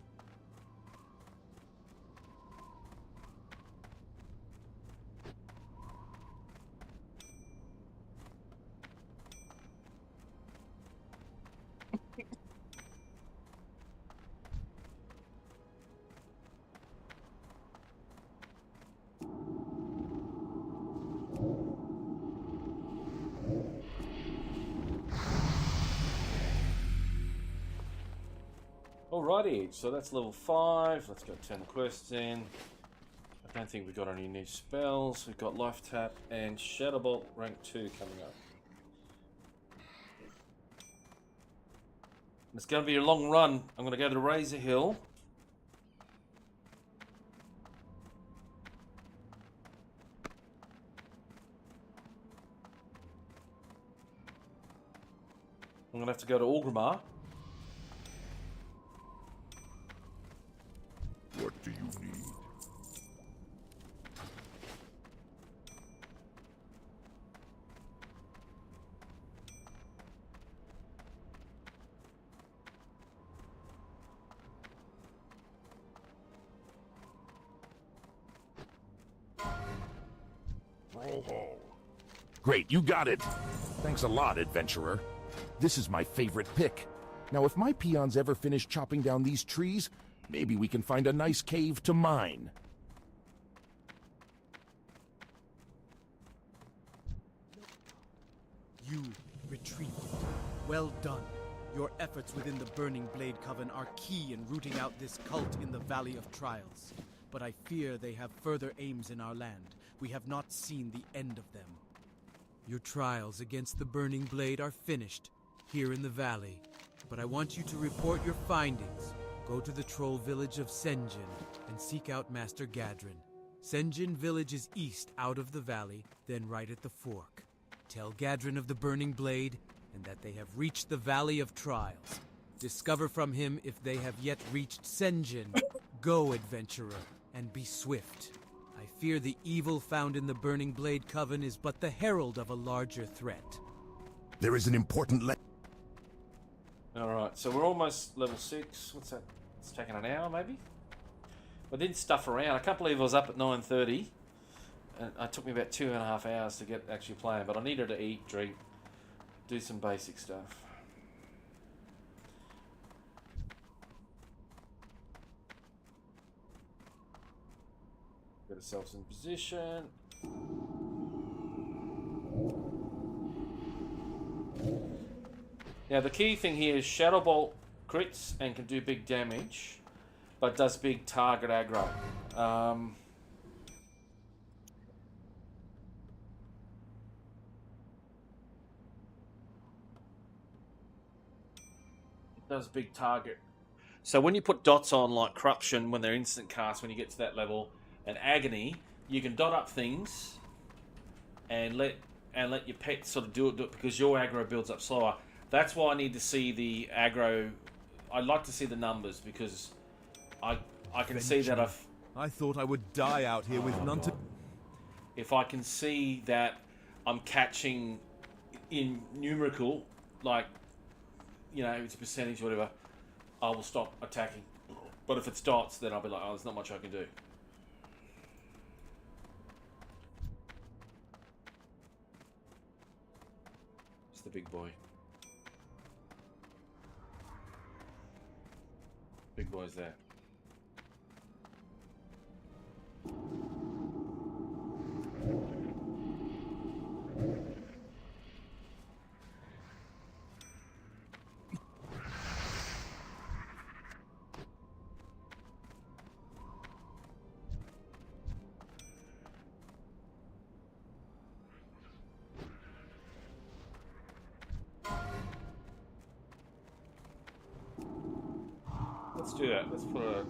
Alrighty, so that's level 5. Let's go 10 quests in. I don't think we've got any new spells. We've got Life Tap and Shadow Bolt rank 2 coming up. It's going to be a long run. I'm going to go to Razor Hill. I'm going to have to go to Orgrimmar. What do you need? Scroll Hall. Great, you got it. Thanks a lot, adventurer. This is my favorite pick. Now, if my peons ever finish chopping down these trees, maybe we can find a nice cave to mine. You retreated. Well done. Your efforts within the Burning Blade Coven are key in rooting out this cult in the Valley of Trials. But I fear they have further aims in our land. We have not seen the end of them. Your trials against the Burning Blade are finished, here in the valley. But I want you to report your findings. Go to the troll village of Senjin and seek out Master Gadrin. Senjin village is east out of the valley, then right at the fork. Tell Gadrin of the Burning Blade, and that they have reached the Valley of Trials. Discover from him if they have yet reached Senjin. Go, adventurer, and be swift. I fear the evil found in the Burning Blade Coven is but the herald of a larger threat. There is an important Alright, so we're almost level 6. What's that? It's taken an hour, maybe? I didn't stuff around. I can't believe I was up at 9:30. And it took me about 2.5 hours to get actually playing, but I needed to eat, drink, do some basic stuff. Get ourselves in position. Now the key thing here is Shadow Bolt crits and can do big damage, but does big target aggro. Does big target. So when you put dots on like Corruption when they're instant cast, when you get to that level, and Agony, you can dot up things and let your pet sort of do it because your aggro builds up slower. That's why I need to see the aggro. I'd like to see the numbers because I can see that I thought I would die out here with none to. If I can see that I'm catching in numerical, like, you know, it's a percentage, whatever, I will stop attacking. But if it's dots, then I'll be like, oh, there's not much I can do. It's the big boy. Big boy's there. Let's do that. Let's put a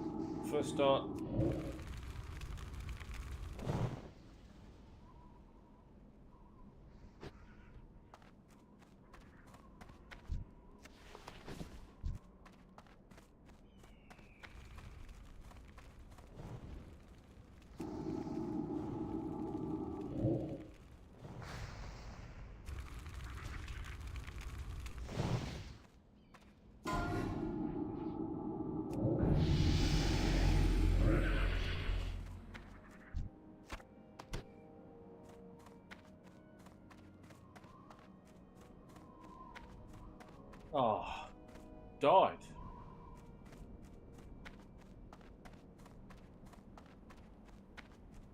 first dot. Oh, died.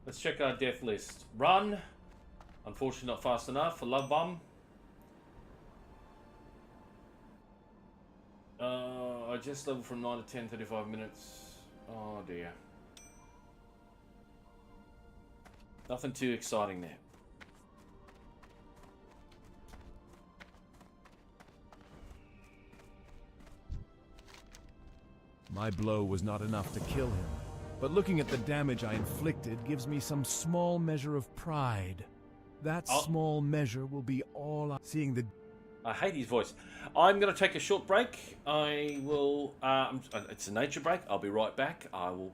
Let's check our death list. Run. Unfortunately not fast enough for Love Bum. I just leveled from 9 to 10, 35 minutes. Oh dear. Nothing too exciting there. My blow was not enough to kill him, but looking at the damage I inflicted gives me some small measure of pride. That small measure will be all seeing the... I hate his voice. I'm going to take a short break. I will... it's a nature break. I'll be right back. I will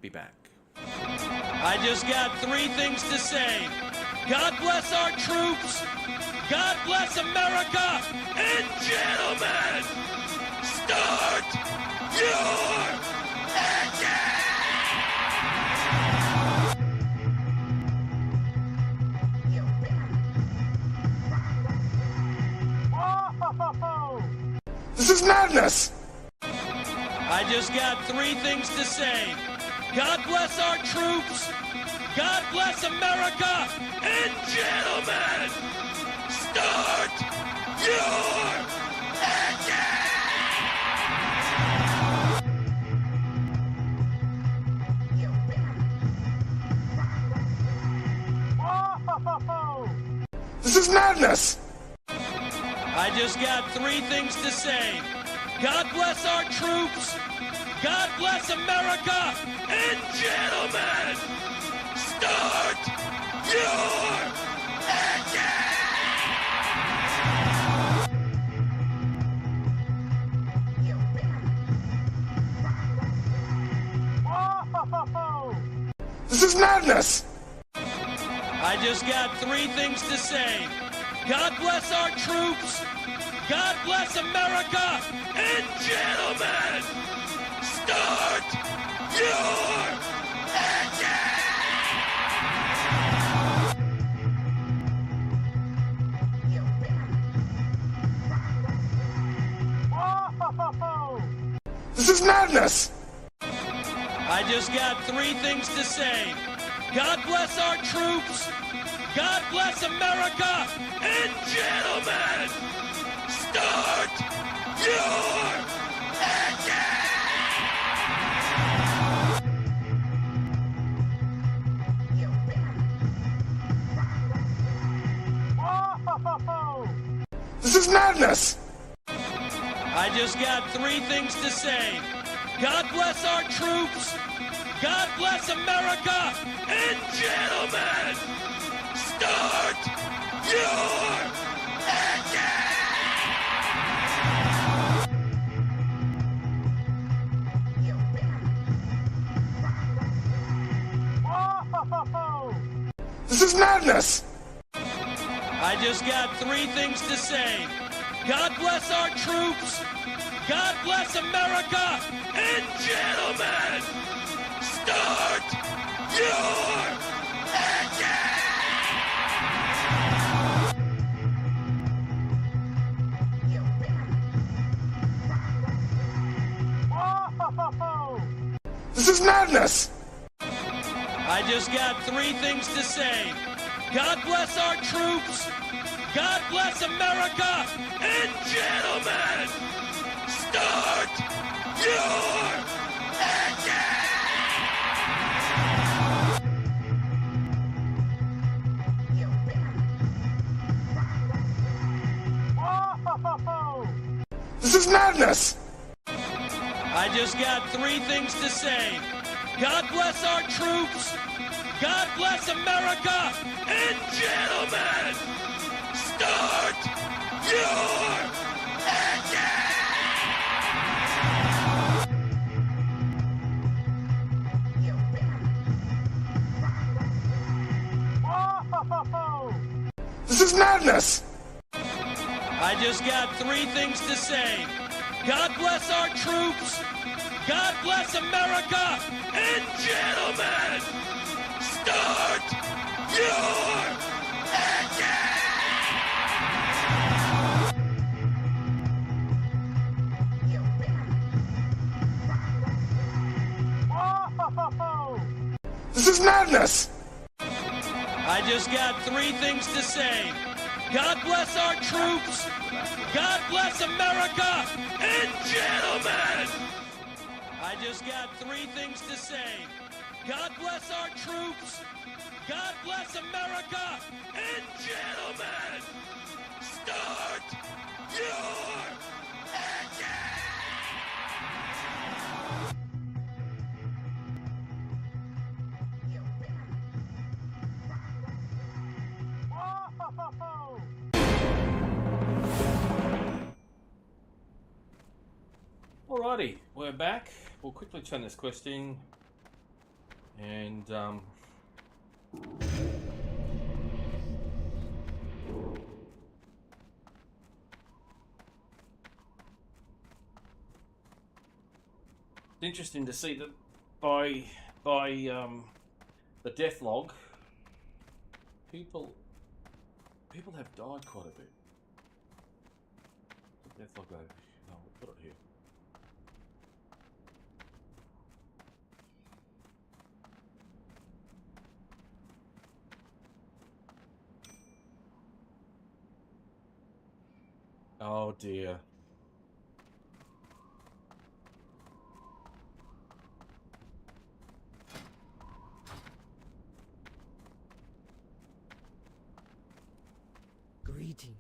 be back. I just got 3 things to say. God bless our troops. God bless America. And gentlemen, start your engine! is madness! I just got 3 things to say. God bless our troops. God bless America. And gentlemen, start your engine! This is madness! I just got 3 things to say. God bless our troops. God bless America. And gentlemen, start your engine! This is madness! I just got 3 things to say. God bless our troops. God bless America. And gentlemen, start your engine! This is madness! I just got 3 things to say. God bless our troops. God bless America. And gentlemen, start your engine! This is madness! I just got 3 things to say. God bless our troops. God bless America. And gentlemen, start your engine! This is madness! I just got 3 things to say. God bless our troops. God bless America. And gentlemen, start your engine! This is madness! I just got 3 things to say. God bless our troops. God bless America. And gentlemen, start your engine! This is madness! I just got 3 things to say. God bless our troops. God bless America. And gentlemen, start your engine! This is madness! I just got 3 things to say. God bless our troops. God bless America. And gentlemen, start your engine! This is madness! I just got 3 things to say. God bless our troops. God bless America. And gentlemen, I just got 3 things to say. God bless our troops. God bless America. And gentlemen, start your engine! Alrighty, we're back. We'll quickly turn this quest in. And, it's interesting to see that by the death log, people have died quite a bit. The death log over. Oh, we'll put it Oh dear. Greetings.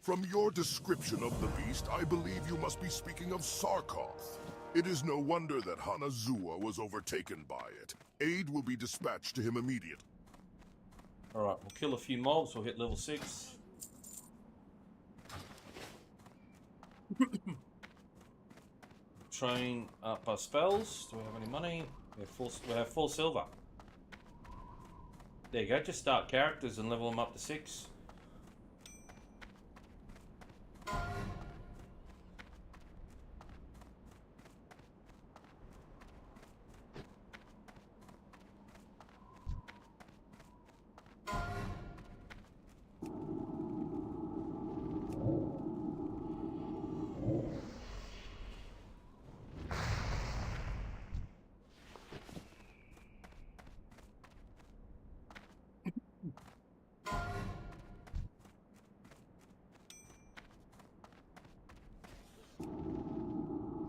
From your description of the beast, I believe you must be speaking of Sarkoth. It is no wonder that Hanazuwa was overtaken by it. Aid will be dispatched to him immediately. Alright, we'll kill a few mobs, we'll hit level 6. Train up our spells. Do we have any money? We have full silver. There you go, just start characters and level them up to 6.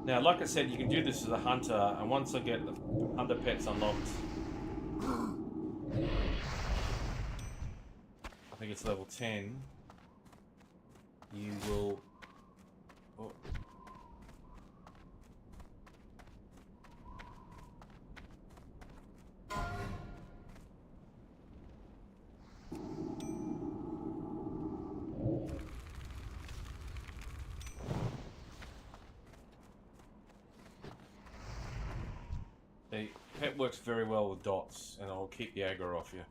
Now, like I said, you can do this as a hunter, and once I get the hunter pets unlocked, I think it's level 10, you will... Oh. The pet works very well with dots, and I'll keep the aggro off you.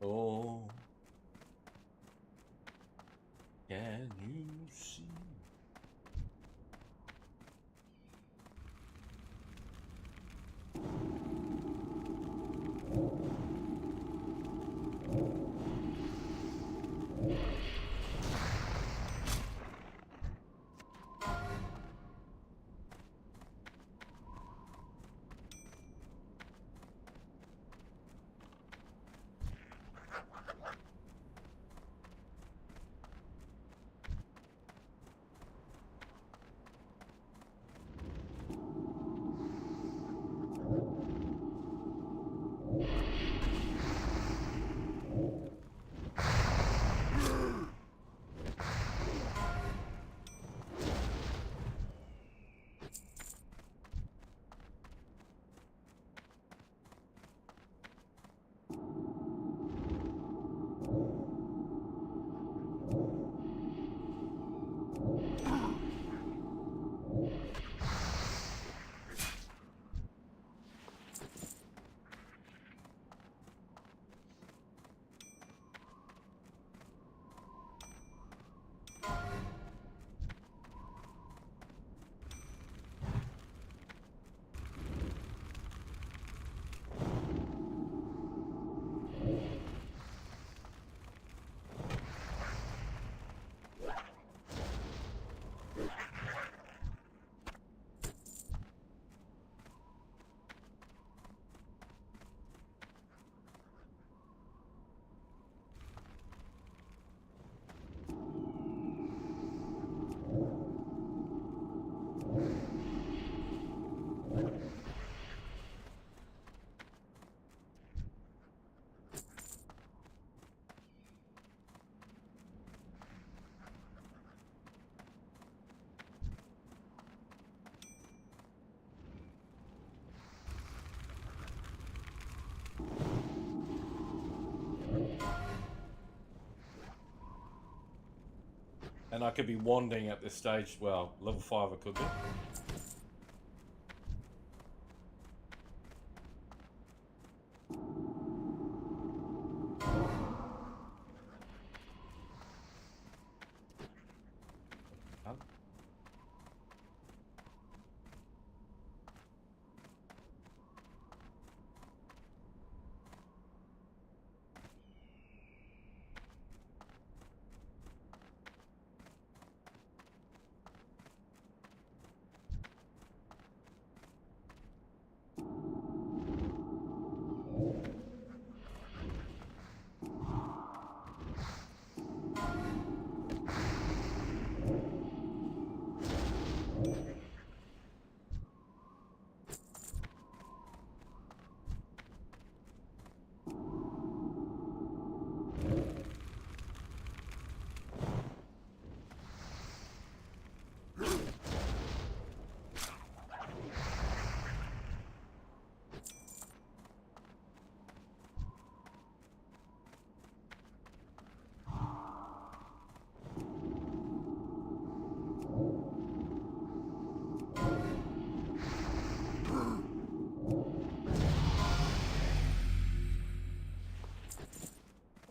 Oh, can you see? And I could be wanding at this stage. Well, level 5 I could be.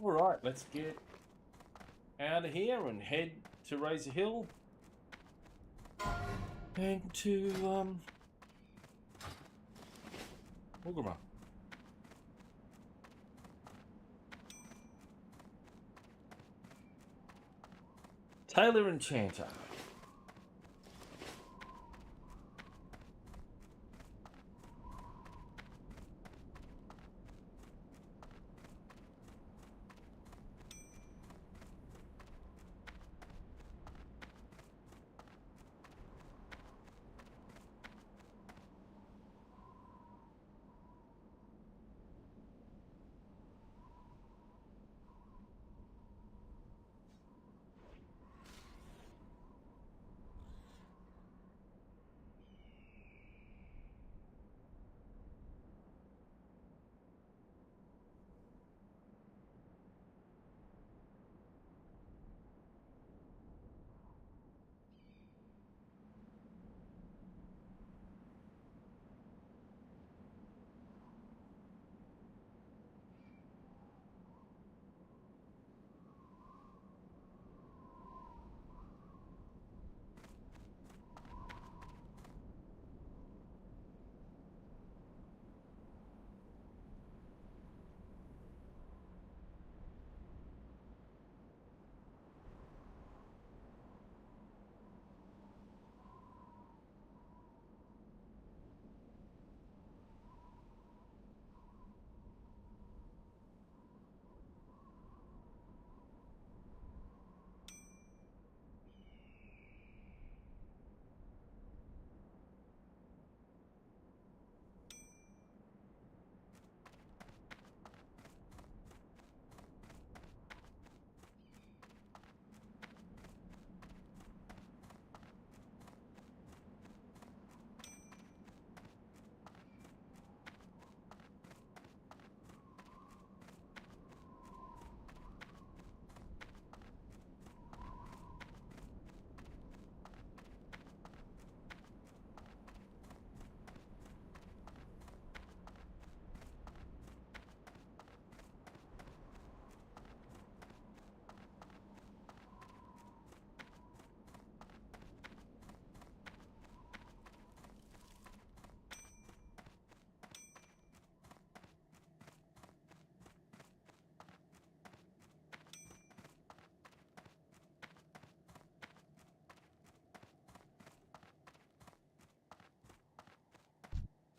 Alright, let's get out of here and head to Razor Hill. And to, Ulgrimmar. Taylor Enchanter.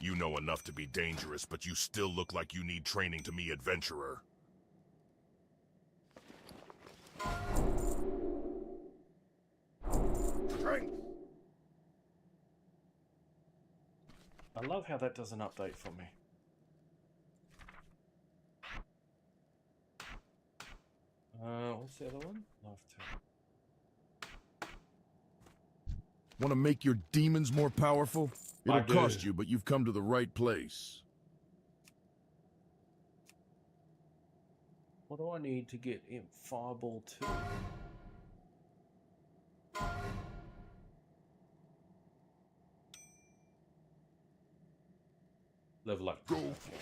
You know enough to be dangerous, but you still look like you need training to me, adventurer. Strength! I love how that does an update for me. What's the other one? Love to. Want to make your demons more powerful? It'll cost you, but you've come to the right place. What do I need to get in Fireball 2? Level up. Go for it.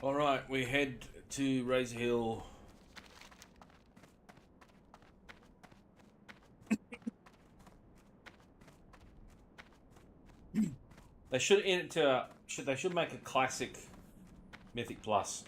All right, we head to Razor Hill. They should they should make a classic Mythic Plus.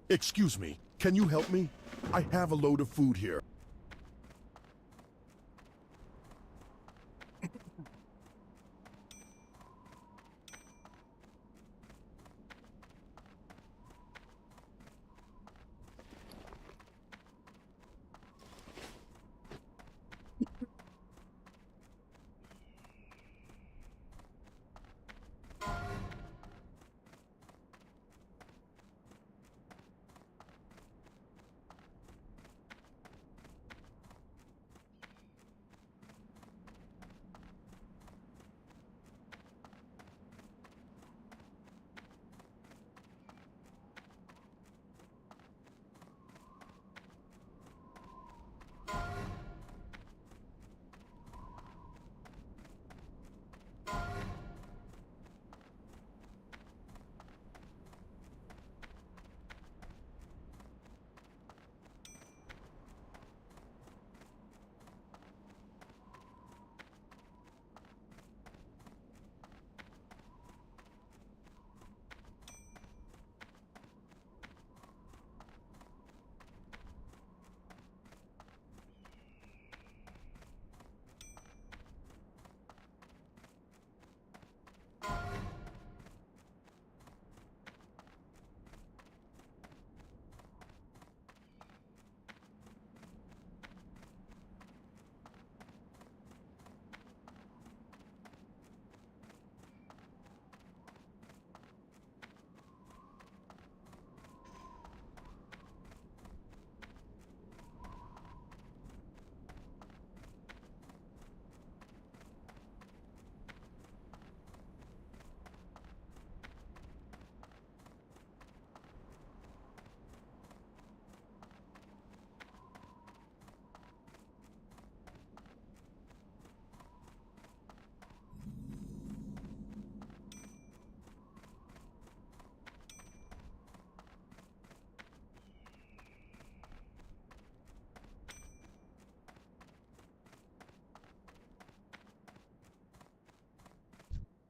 Excuse me, can you help me? I have a load of food here.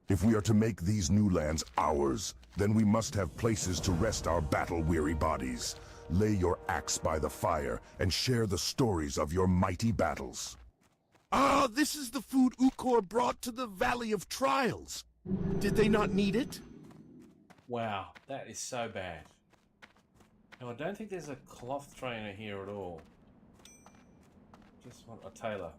If we are to make these new lands ours, then we must have places to rest our battle-weary bodies. Lay your axe by the fire and share the stories of your mighty battles. Ah, this is the food Ukor brought to the Valley of Trials. Did they not need it? Wow, that is so bad. No, I don't think there's a cloth trainer here at all. Just want a tailor.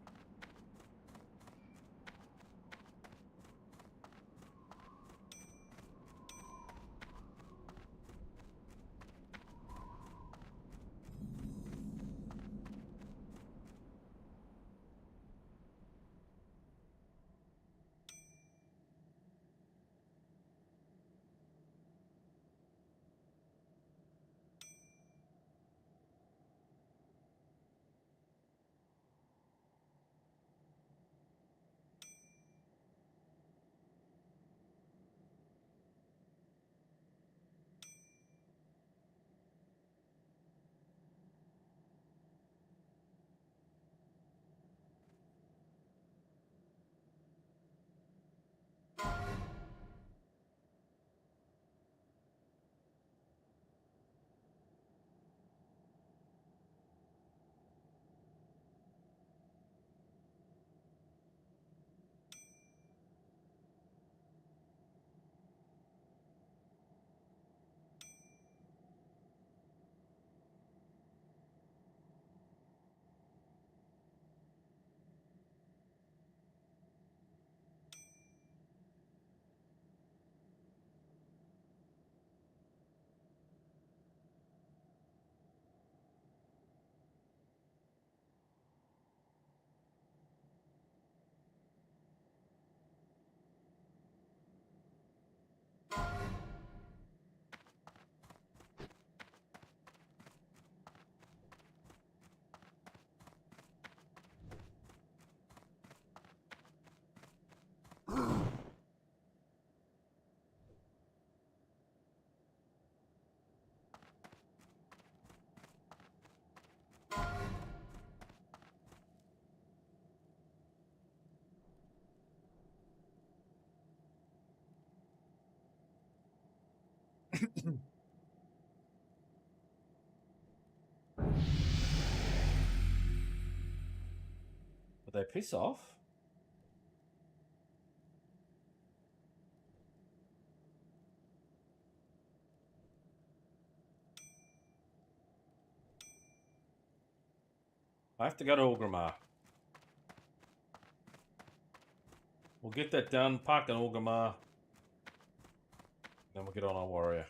they piss off? I have to go to Orgrimmar. We'll get that done, park in Orgrimmar. Then we'll get on our warrior.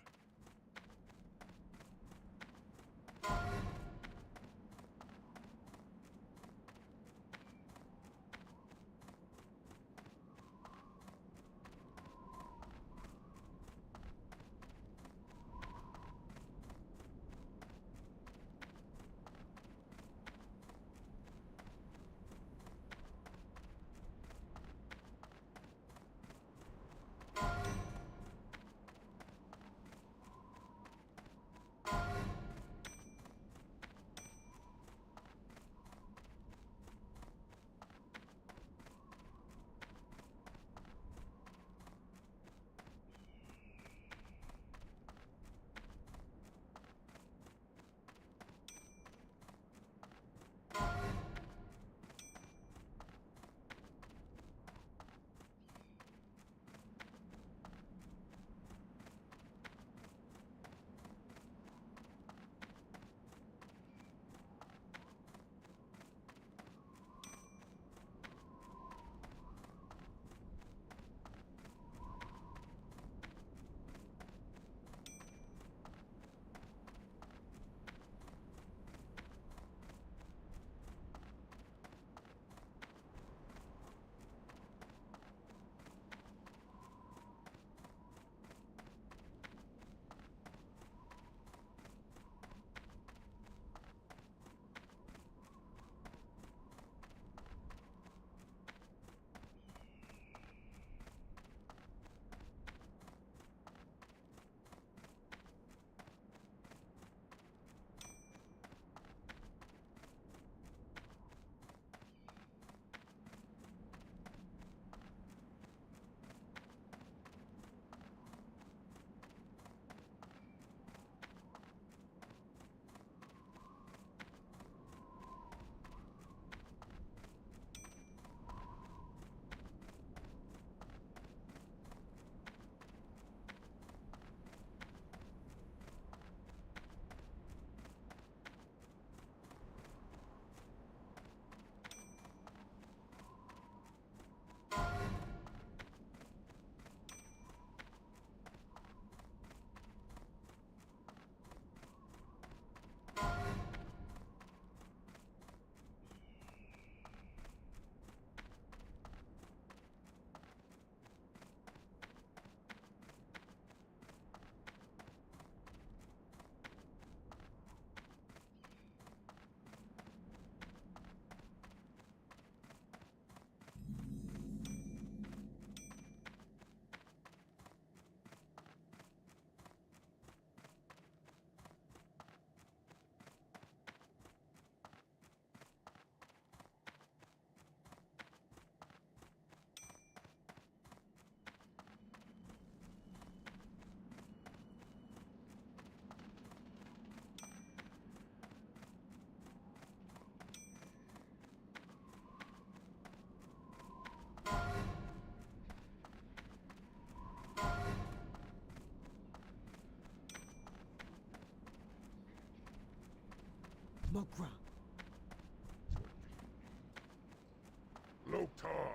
Mokra. Loktar.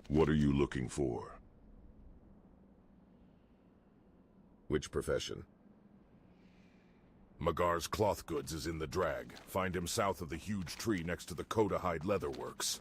What are you looking for? Which profession? Magar's cloth goods is in the drag. Find him south of the huge tree next to the Kodahide Leather Works.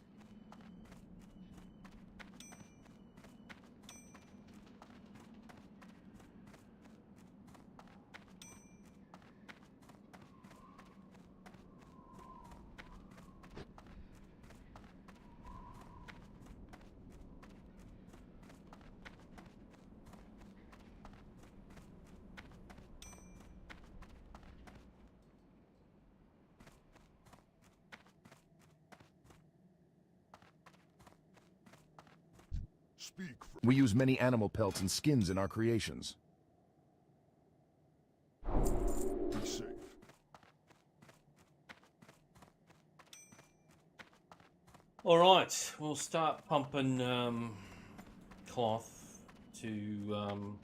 We use many animal pelts and skins in our creations. Be safe. All right, we'll start pumping cloth to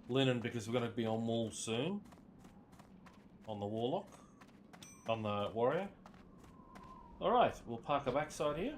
linen because we're going to be on wool soon. On the warlock, on the warrior. All right, we'll park our backside here.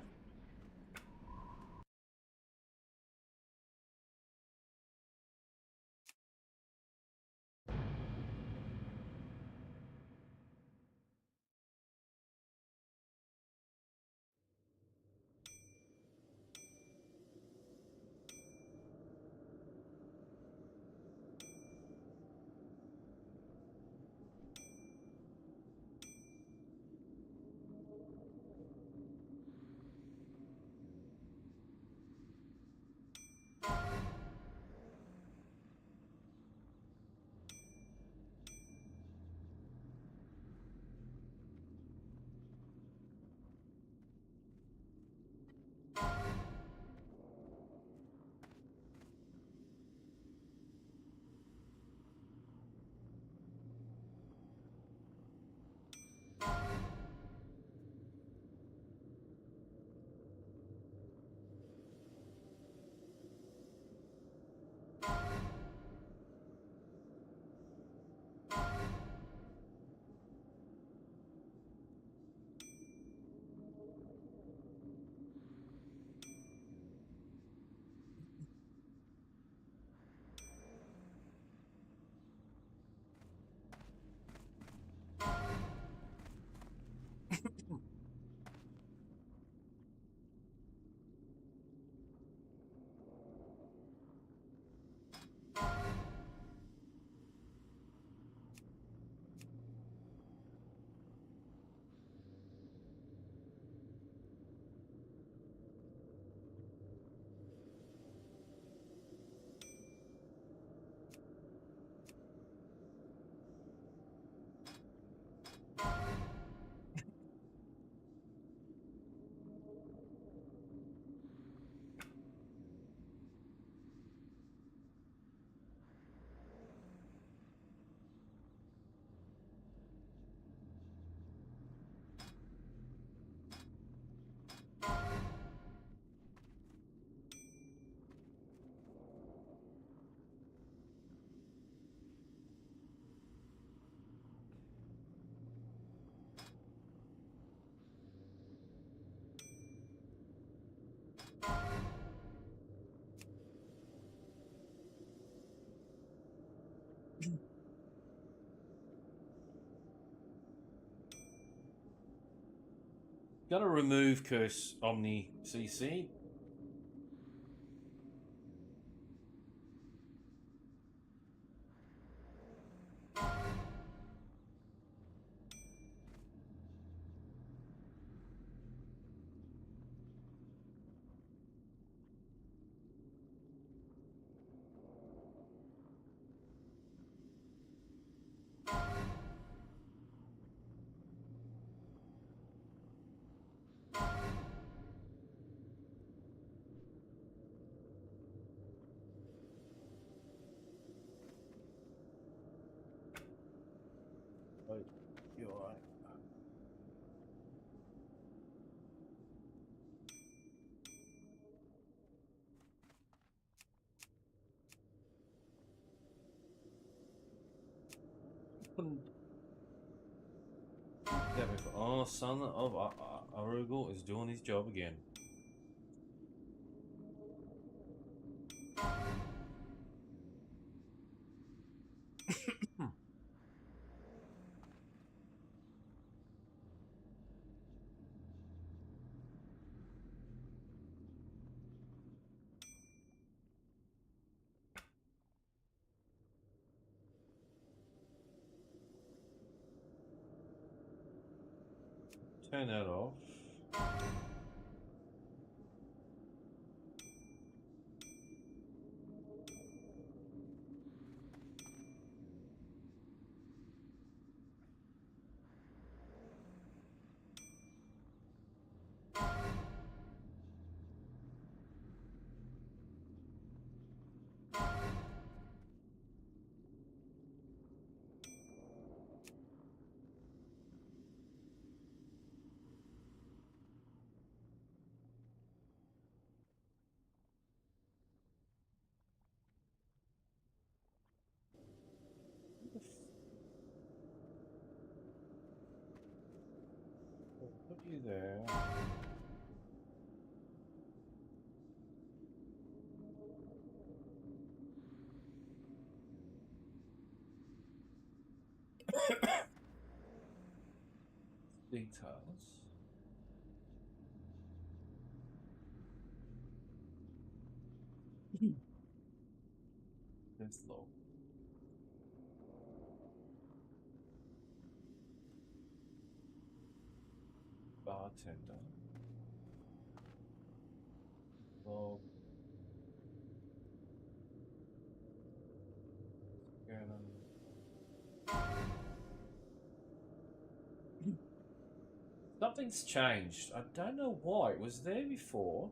Gonna remove Curse Omni CC. Wait, you alright? Oh, son of Arugul is doing his job again. Turn that off. You there. Details. This log. Bartender. Log. Something's changed. I don't know why. It was there before.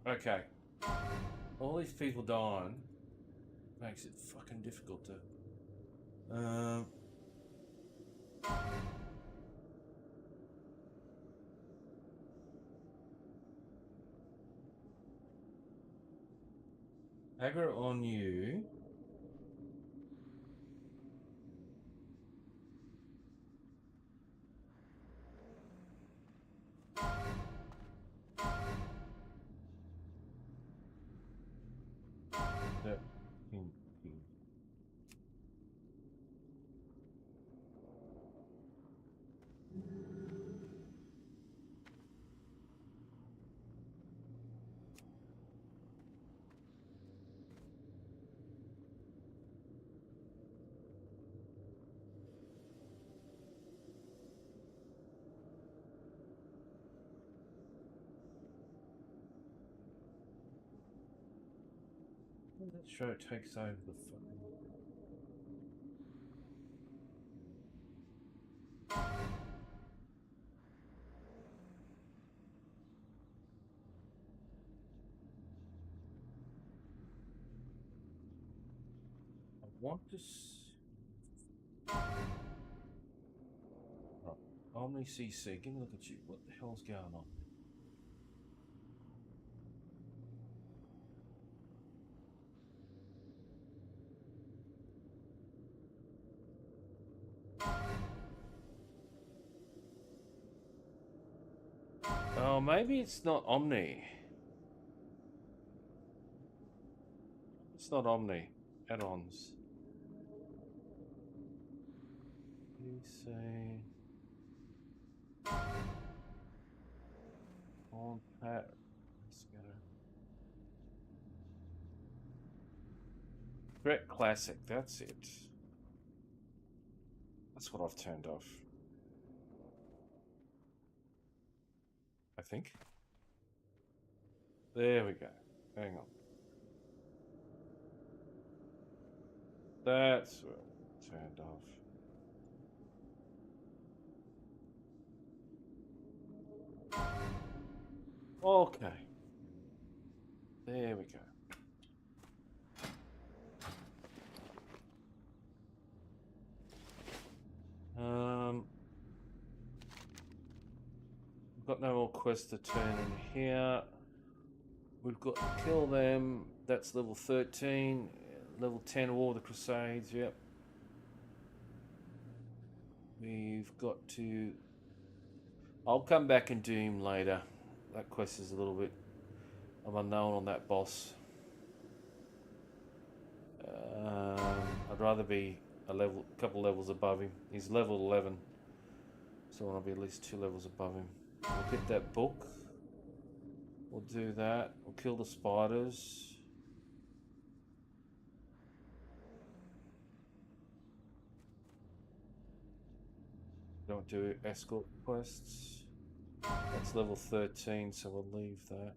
Okay. All these people dying makes it fucking difficult to... Aggro on you. Let's show it takes over the fucking... I want to... Right. Omni CC, give me a look at you. What the hell's going on? Oh, maybe it's not Omni. It's not Omni. Add-ons. You say... On pat. Let's go. Threat Classic, that's it. That's what I've turned off. I think. There we go. Hang on. That's what I turned off. Okay. There we go. We've got no more quests to turn in here. We've got to kill them. That's level 13. Level 10 War of the Crusades, yep. We've got to... I'll come back and do him later. That quest is a little bit of unknown on that boss. I'd rather be a couple levels above him. He's level 11, so I want to be at least 2 levels above him. We'll get that book. We'll do that. We'll kill the spiders. Don't do escort quests. That's level 13, so we'll leave that.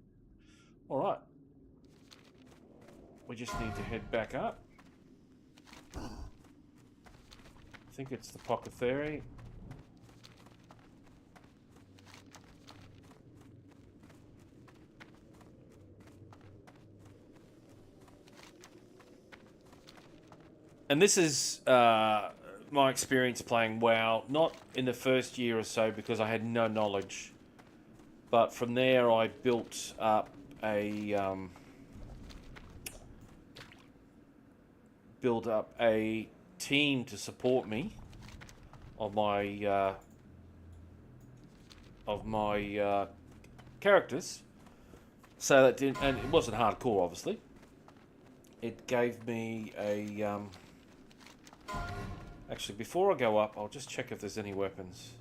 Alright. We just need to head back up. I think it's the Pocket Theory. And this is my experience playing WoW, not in the first year or so because I had no knowledge, but from there I built up a team to support me of my characters. So that didn't, and it wasn't hardcore, obviously. It gave me a actually, before I go up, I'll just check if there's any weapons.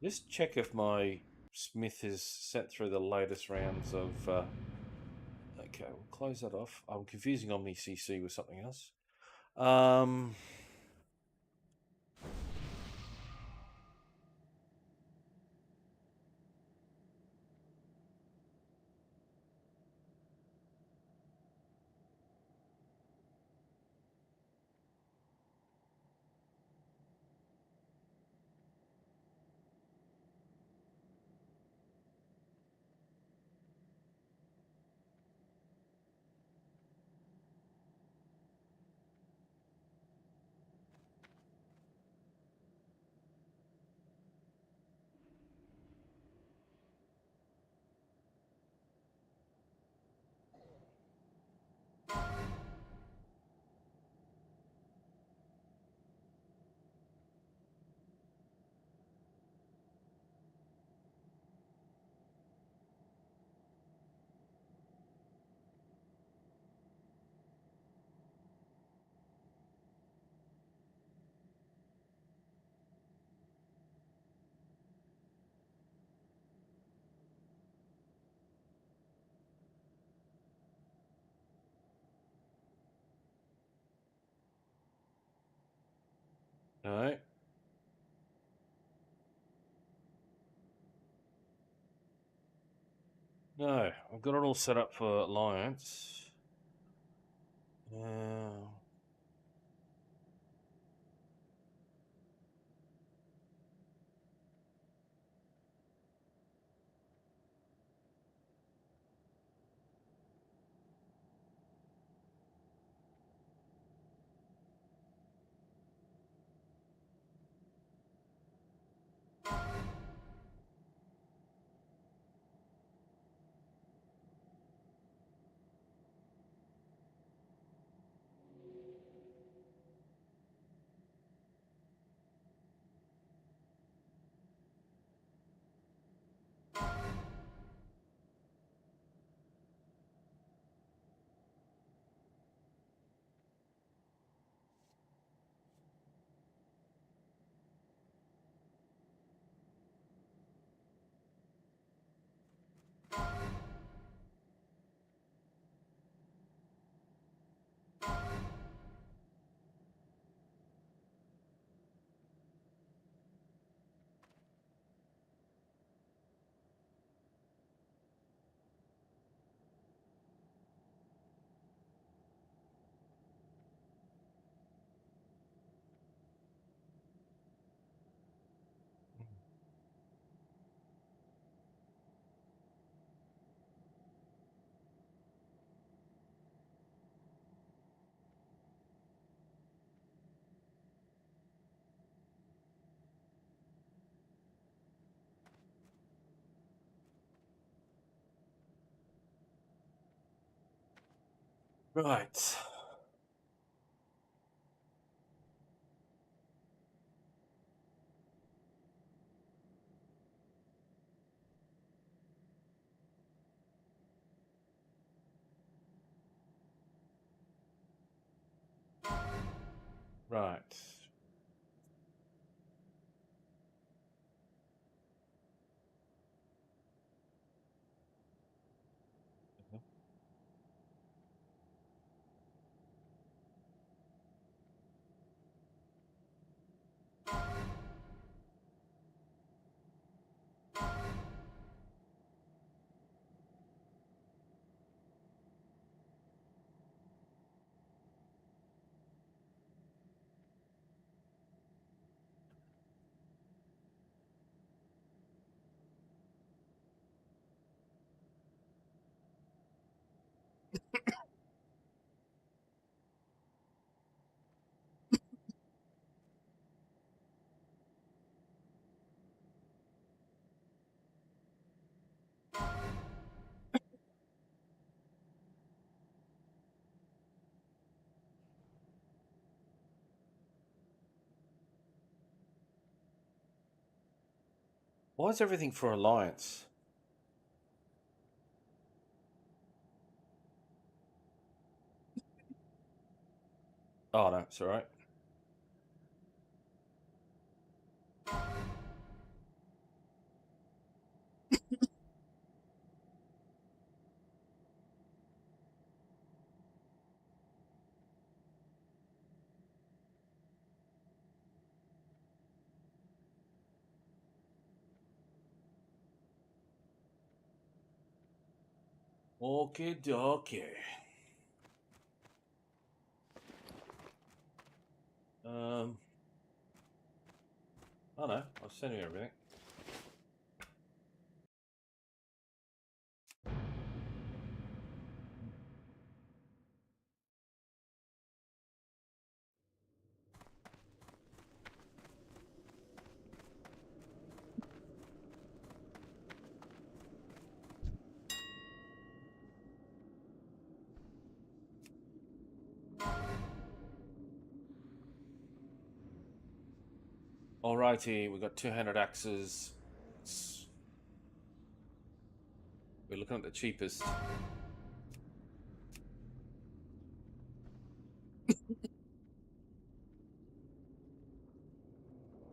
Just check if my Smith has sent through the latest rounds of... okay, we'll close that off. I'm confusing OmniCC with something else. No. No, I've got it all set up for Alliance. Right. Right. Why is everything for Alliance? Oh no, it's alright. Okay, dokie. Oh no, I'll send you everything. Alrighty, we've got 200 axes. We're looking at the cheapest.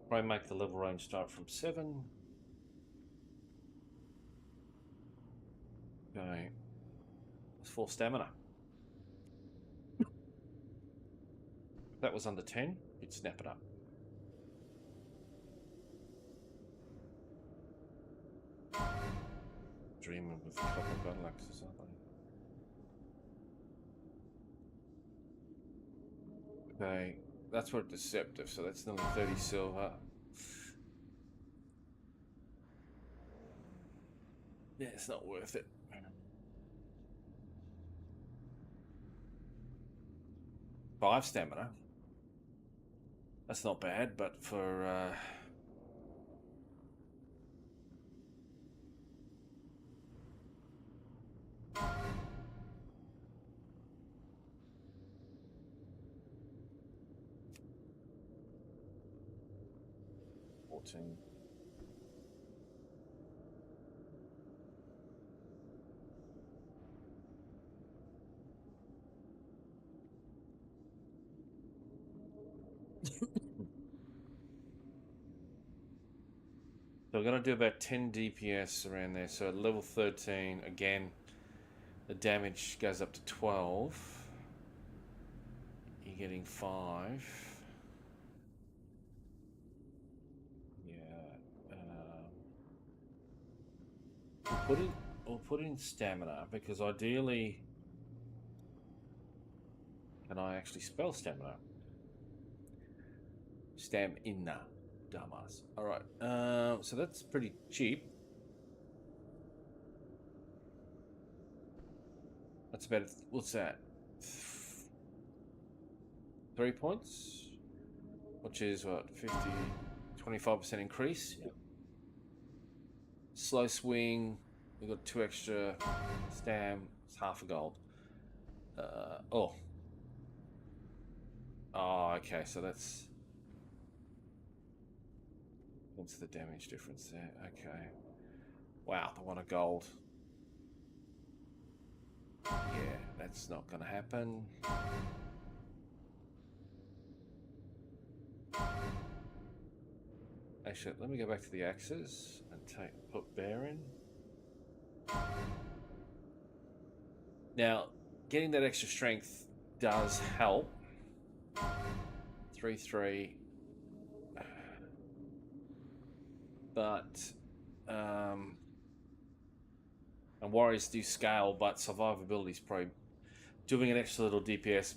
Probably make the level range start from 7. Okay. That's 4 stamina. If that was under 10, you'd snap it up. Dreaming with a couple of battle axes, aren't they? Okay, that's what deceptive, so that's nearly 30 silver. Yeah, it's not worth it. Five stamina. That's not bad, but for 14. So we're going to do about 10 DPS around there. So at level 13, again, the damage goes up to 12. You're getting 5. Yeah. We'll put in stamina, because ideally... Can I actually spell stamina? Stamina. Dumbass. Alright, so that's pretty cheap. That's about, what's that? 3 points? Which is what, 50, 25% increase? Yep. Slow swing, we've got 2 extra stam, it's half a gold. Oh, okay, so that's... What's the damage difference there? Okay. Wow, I want a gold. Yeah, that's not going to happen. Actually, let me go back to the axes and put bear in. Now, getting that extra strength does help. 3-3. But and warriors do scale, but survivability is probably doing an extra little DPS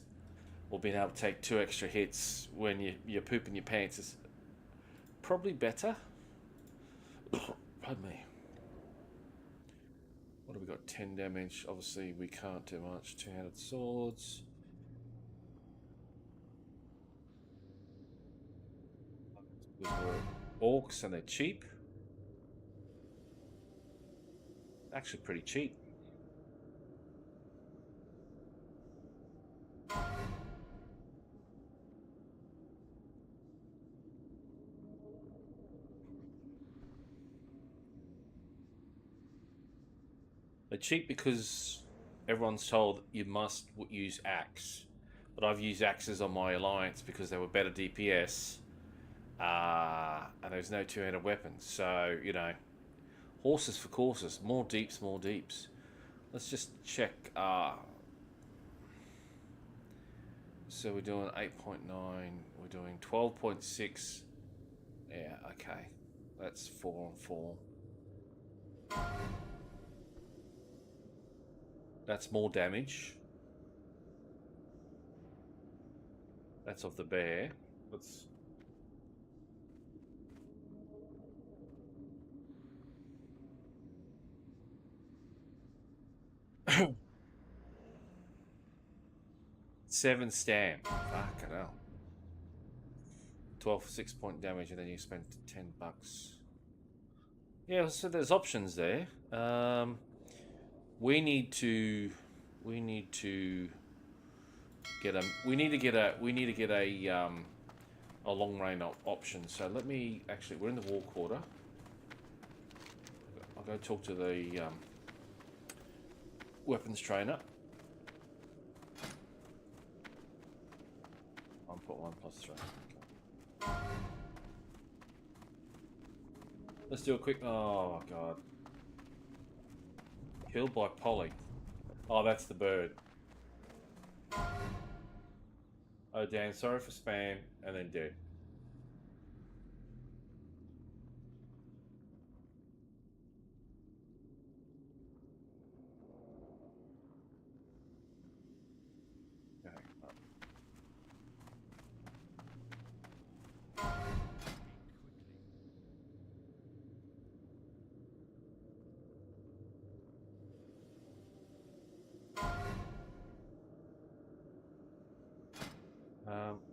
or being able to take 2 extra hits when you're pooping your pants is probably better. Pardon me. What have we got? 10 damage. Obviously, we can't do much. 2-handed swords. We're orcs and they're cheap. Actually, pretty cheap. They're cheap because everyone's told you must use axe. But I've used axes on my alliance because they were better DPS. And there's no two-handed weapons. So, you know, horses for courses. More deeps, more deeps. Let's just check. So we're doing 8.9. We're doing 12.6. Yeah, okay. That's 4 on 4. That's more damage. That's of the bear. Let's... 7 stamp. Fucking hell. 12 6-point damage, and then you spend $10. Yeah, so there's options there. We need to get a long range option. So let me actually, we're in the war quarter. I'll go talk to the weapons trainer. I'll put 1+3. Okay. Let's do a quick. Oh god. Killed by Polly. Oh, that's the bird. Oh damn, sorry for spam, and then dead.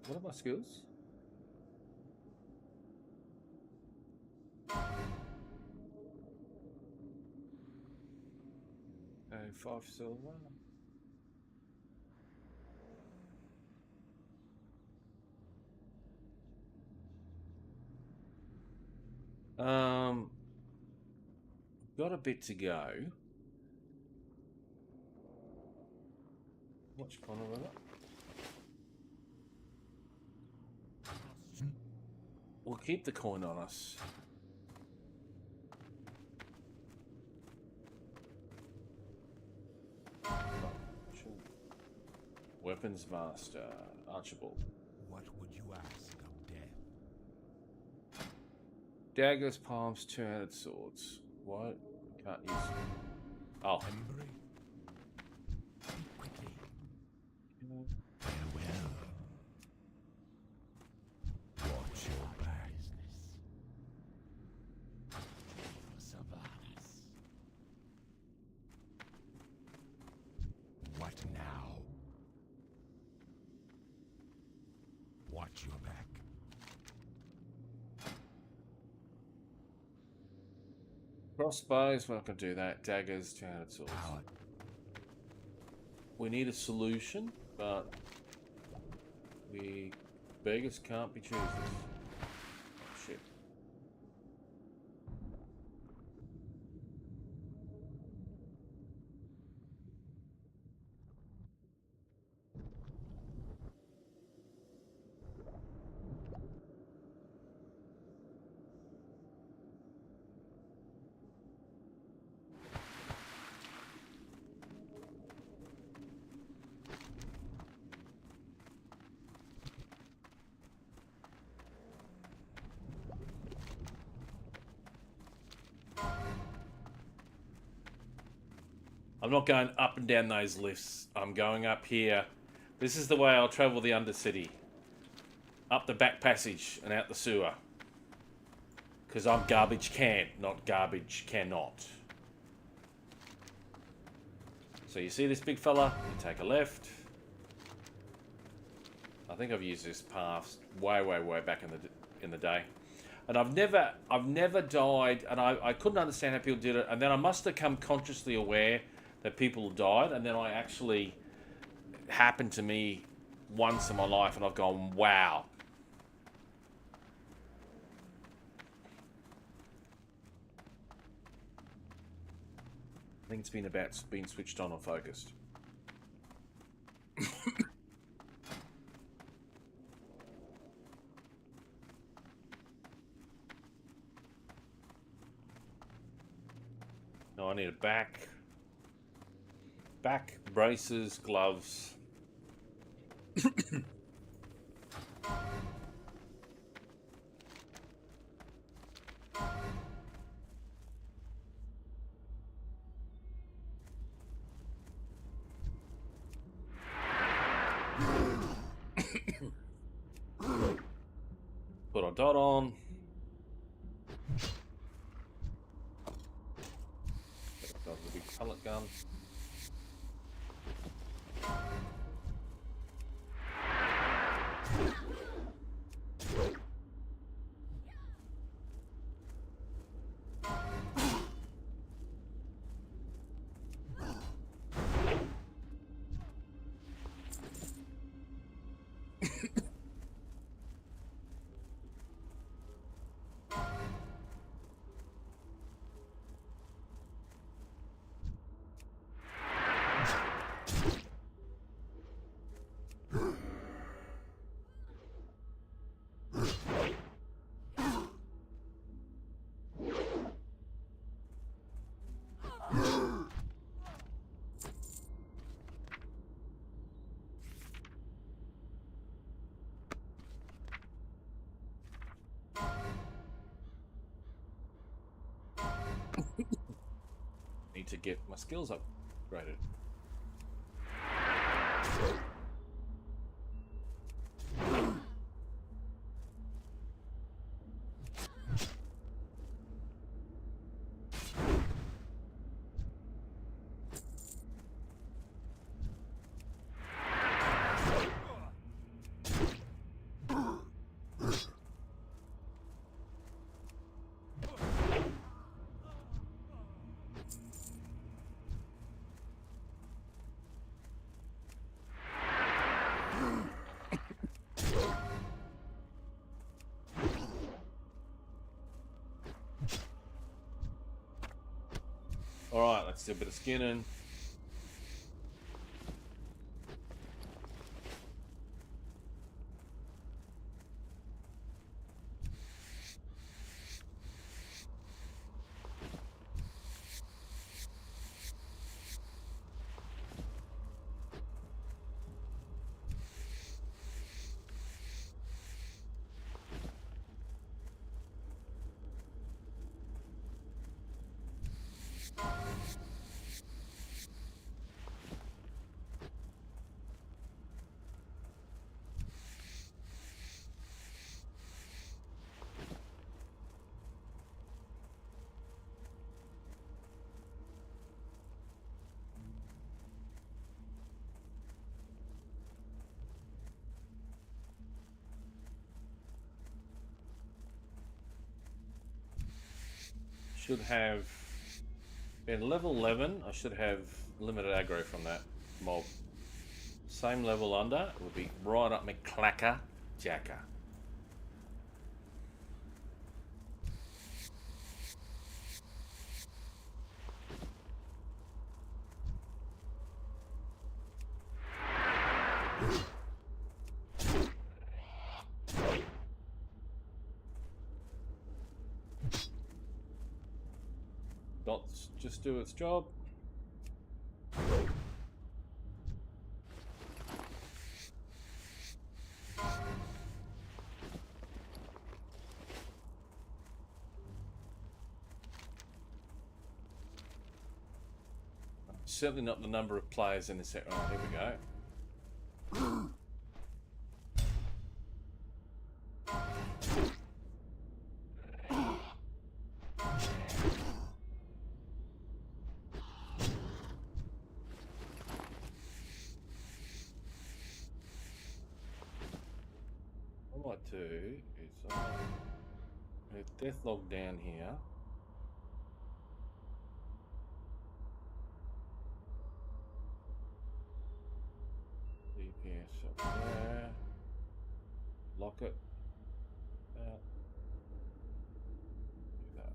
What are my skills? Okay, 5 silver. Got a bit to go. Much Connor with it. We'll keep the coin on us. Weapons Master, Archibald. What would you ask of death? Daggers, palms, two-handed swords. What? Can't use. Oh. Quickly. Farewell. Watch your back. What now? Watch your back. Crossbows, we're not going to do that. Daggers, two-handed swords. We need a solution, but we beggars can't be choosers. Oh, shit. I'm not going up and down those lifts. I'm going up here. This is the way I'll travel the Undercity. Up the back passage and out the sewer. Because I'm garbage can, not garbage cannot. So you see this big fella? You take a left. I think I've used this path way back in the day. And I've never died, and I couldn't understand how people did it. And then I must have come consciously aware that people died, and then I actually happened to me once in my life, and I've gone, wow. think it's been about being switched on or focused. No, I need a back braces, gloves. Put a dot on. Got the big pellet gun. Need to get my skills upgraded. Alright, let's do a bit of skinning. Should have been level 11. I should have limited aggro from that mob. Same level under would be right up my clacker jacker. Dots just do its job. Certainly not the number of players in this set. Oh, here we go. What I might do is a deathlog down here. DPS up there. Lock it. Do that.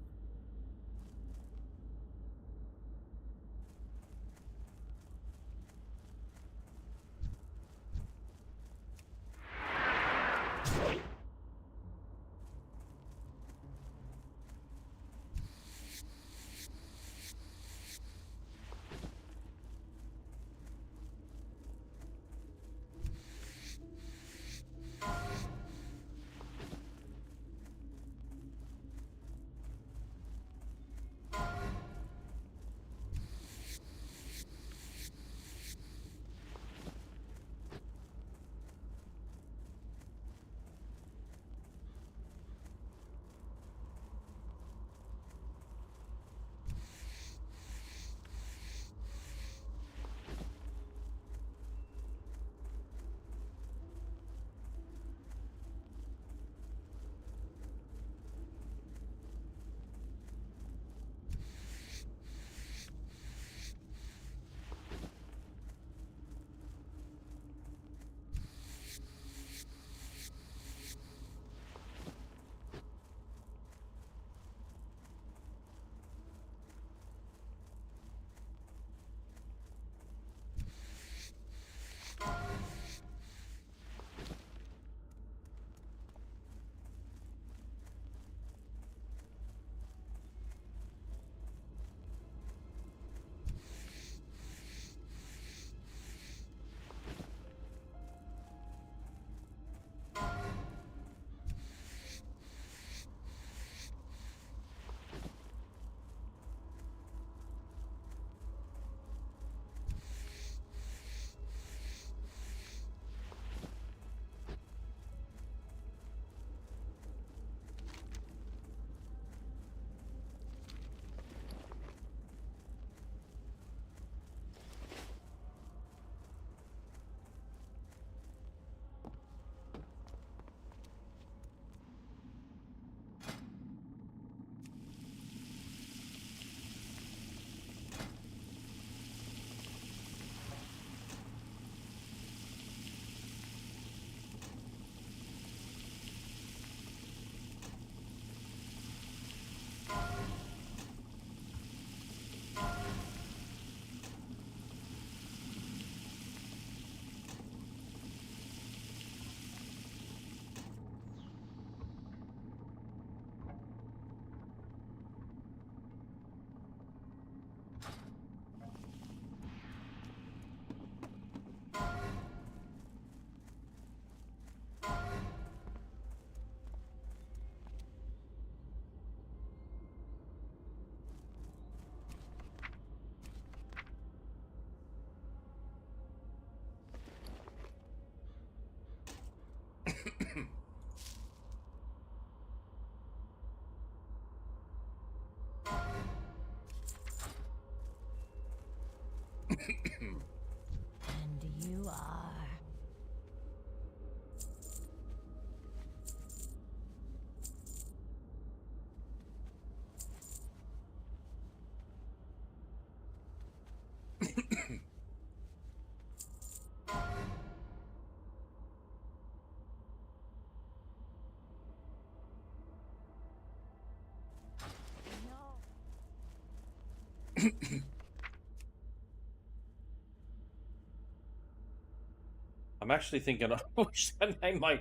I'm actually thinking I wish I named my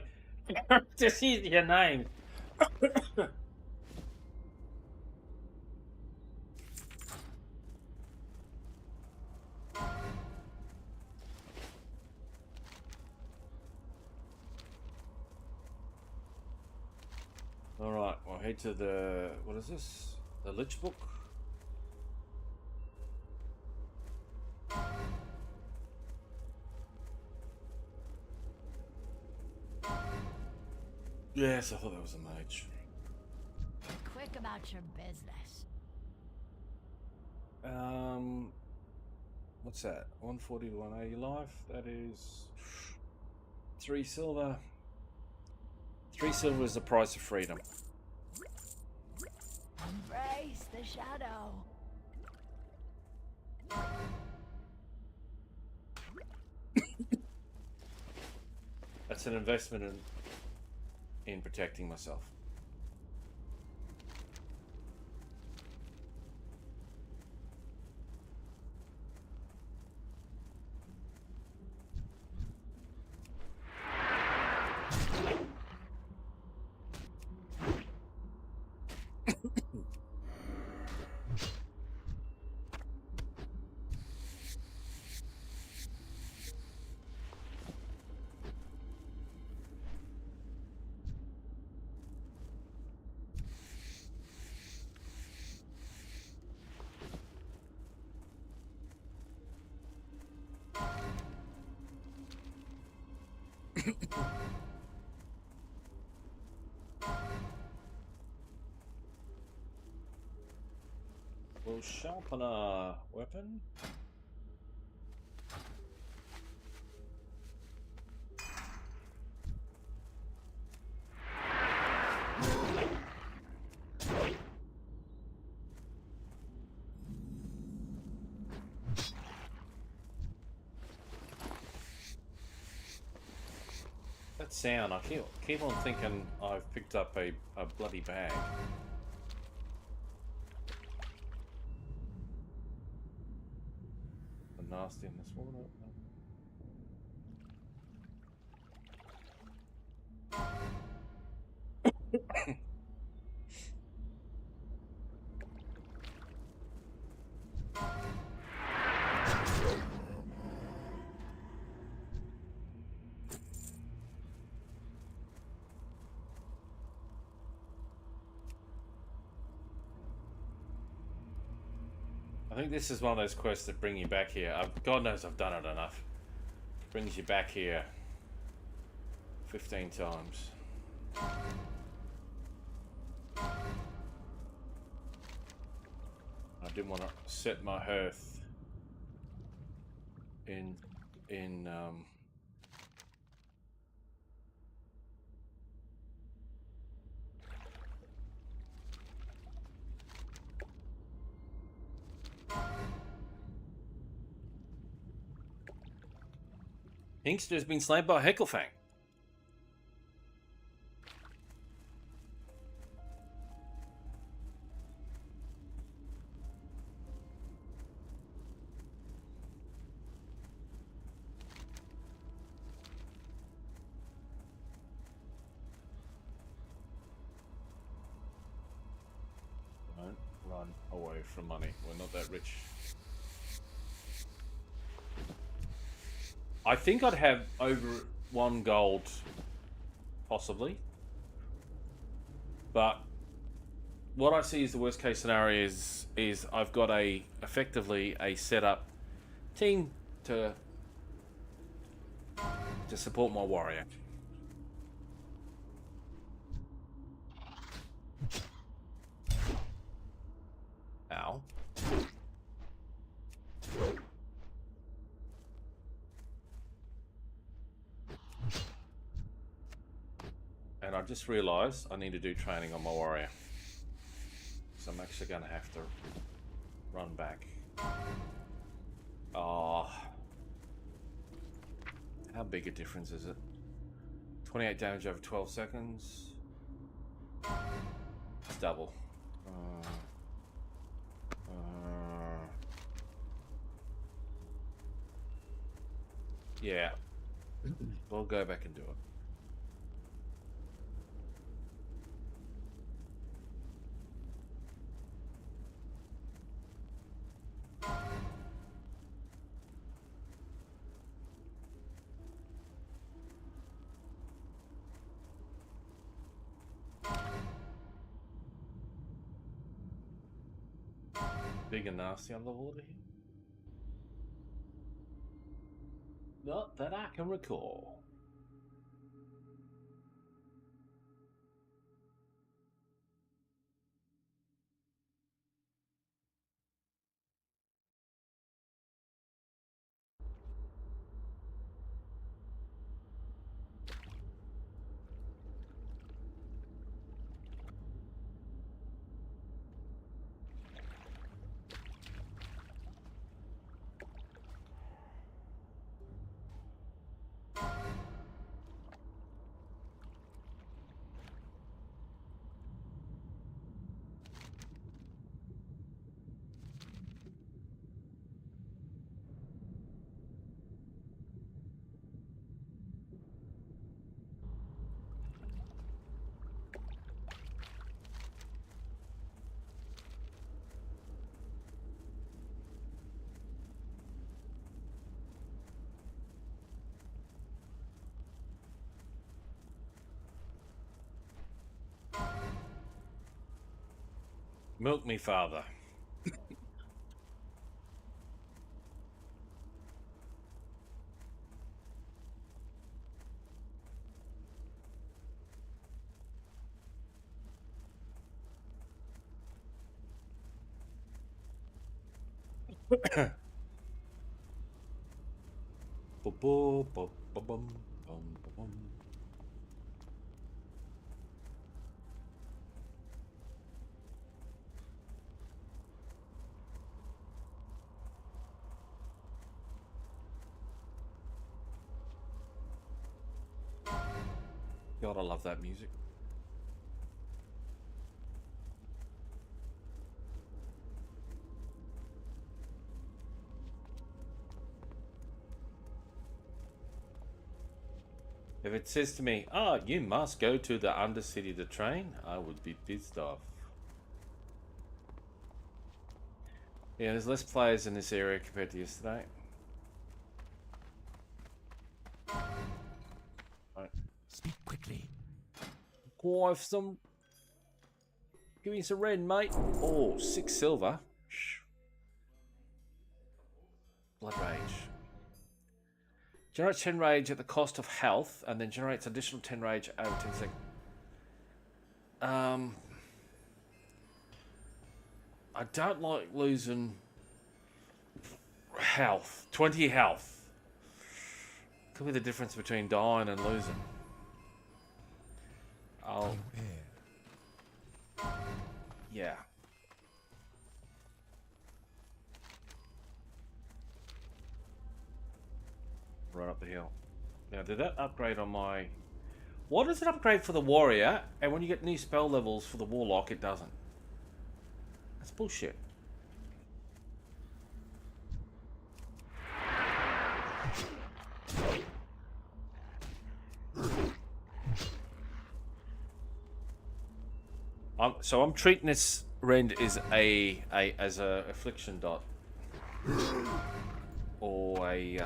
characters easier name. Alright, we'll head to the... what is this? The Lich Book? Yes, I thought that was a mage. Be quick about your business. What's that? 140 to 180 life? That is 3 silver. 3 silver is the price of freedom. Embrace the shadow. That's an investment in protecting myself. We'll sharpen our weapon. That sound, I keep on thinking I've picked up a bloody bag. The nasty in this water. I think this is one of those quests that bring you back here. God knows I've done it enough. Brings you back here 15 times. I didn't want to set my hearth in Inkster's been slain by Hecklefang. Don't run away from money. We're not that rich. I think I'd have over 1 gold, possibly. But what I see as the worst case scenario is I've got effectively a setup team to support my warrior. Ow. And I just realised I need to do training on my warrior. So I'm actually going to have to run back. Oh. How big a difference is it? 28 damage over 12 seconds. It's double. Yeah. We'll go back and do it. Big and nasty underwater here? Not that I can recall. Milk me, father. God, I love that music. If it says to me, "Oh, you must go to the Undercity to train," I would be pissed off. Yeah, there's less players in this area compared to yesterday. Right. Speak quickly. Go have some. Give me some red, mate. Oh, 6 silver. Blood Rage. Generates 10 rage at the cost of health, and then generates additional 10 rage over 10 seconds. I don't like losing health. 20 health. Could be the difference between dying and losing. Oh. Yeah. Right up the hill. Now, did that upgrade on my... Why does it upgrade for the warrior, and when you get new spell levels for the warlock, it doesn't? That's bullshit. So I'm treating this rend as a affliction dot, or a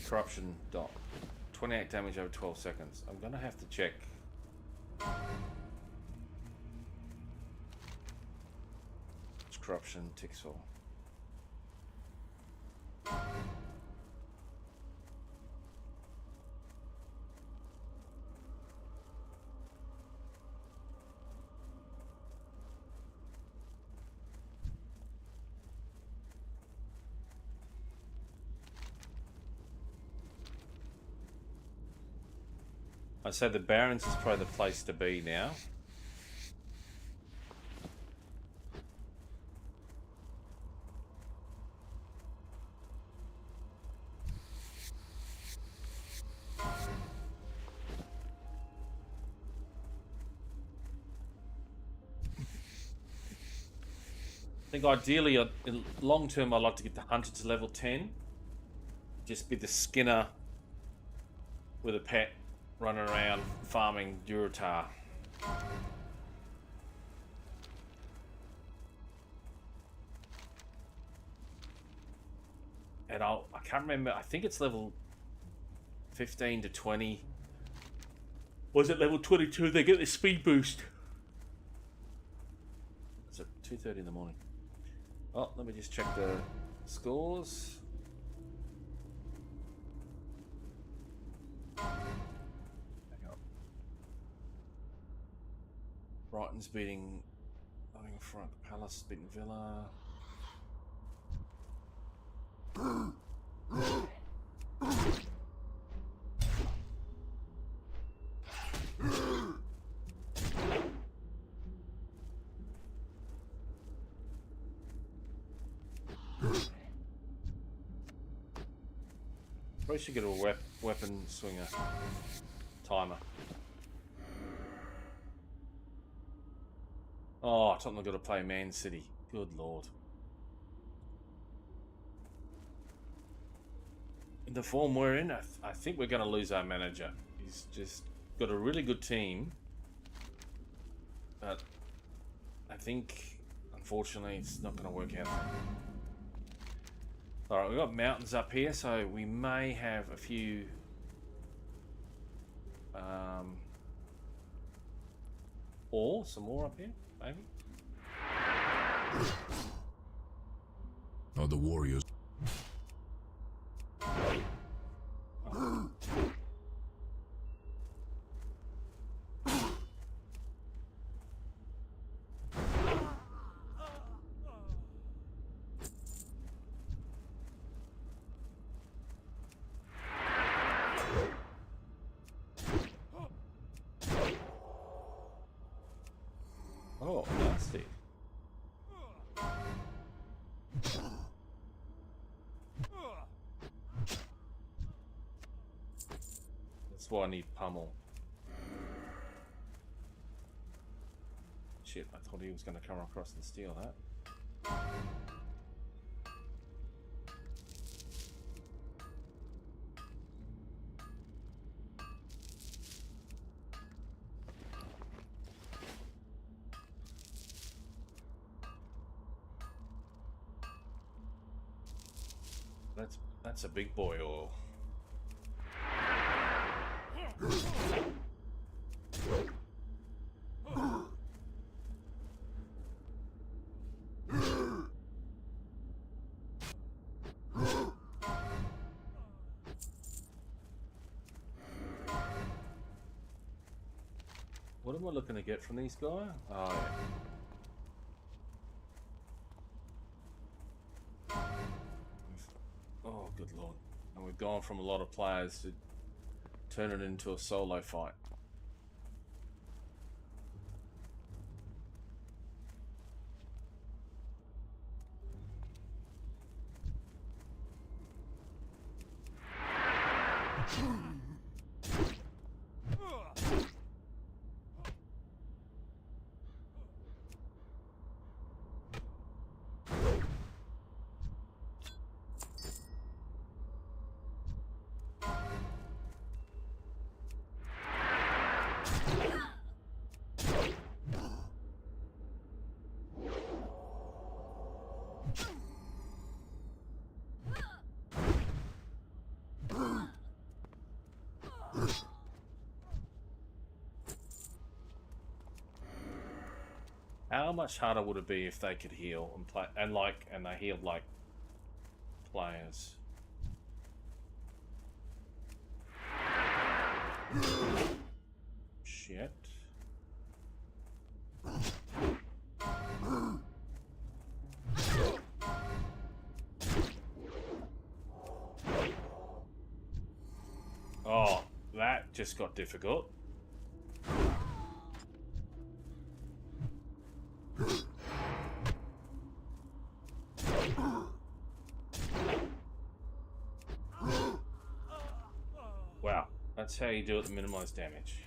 corruption dot. 28 damage over 12 seconds. I'm gonna have to check. It's corruption ticks for. I'd say the Barrens is probably the place to be now. I think ideally, in long term, I'd like to get the Hunter to level 10 just be the Skinner with a pet running around farming Durotar. And I can't remember, I think it's level 15 to 20. Was it level 22? They get the speed boost. It's at 2:30 in the morning. Oh, let me just check the scores. Hang on. Brighton's beating Nottingham Front. Palace beating Villa. Probably should get a weapon swinger timer. Oh, Tottenham got to play Man City. Good lord. The form we're in, I think we're going to lose our manager. He's just got a really good team, but I think, unfortunately, it's not going to work out. Alright, we've got mountains up here, so we may have a few some more up here, maybe? Oh, the warriors. Oh, nasty. That's why I need pummel. Shit, I thought he was going to come across and steal that. That's a big boy oil. What am I looking to get from these guys? Oh, yeah. Oh, good lord. And we've gone from a lot of players to turn it into a solo fight. How much harder would it be if they could heal and play and they healed like players? Shit. Oh, that just got difficult. Wow, that's how you do it to minimize damage.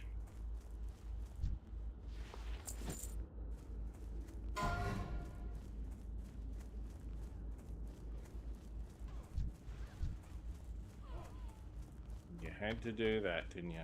meant to do that, didn't you?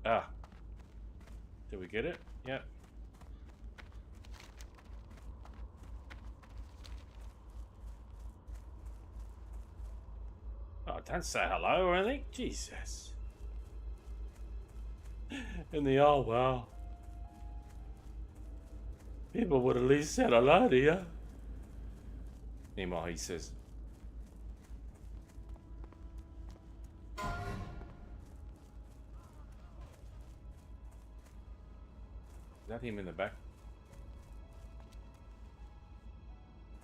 Ah. Did we get it? Yep. Oh, don't say hello or anything. Jesus. In the old well. People would at least said hello to you. Meanwhile, he says, is that him in the back?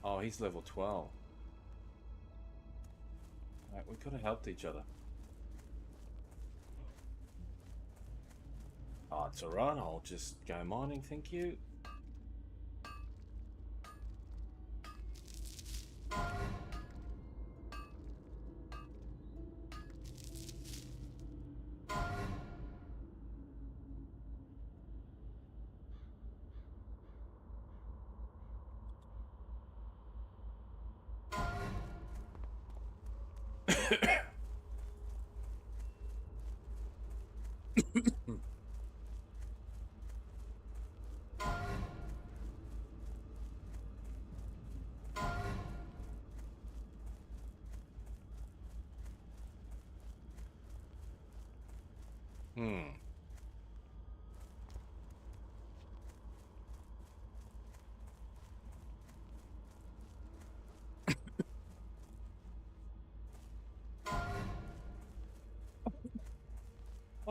Oh, he's level 12. Right, we could have helped each other. Oh, it's alright, I'll just go mining, thank you.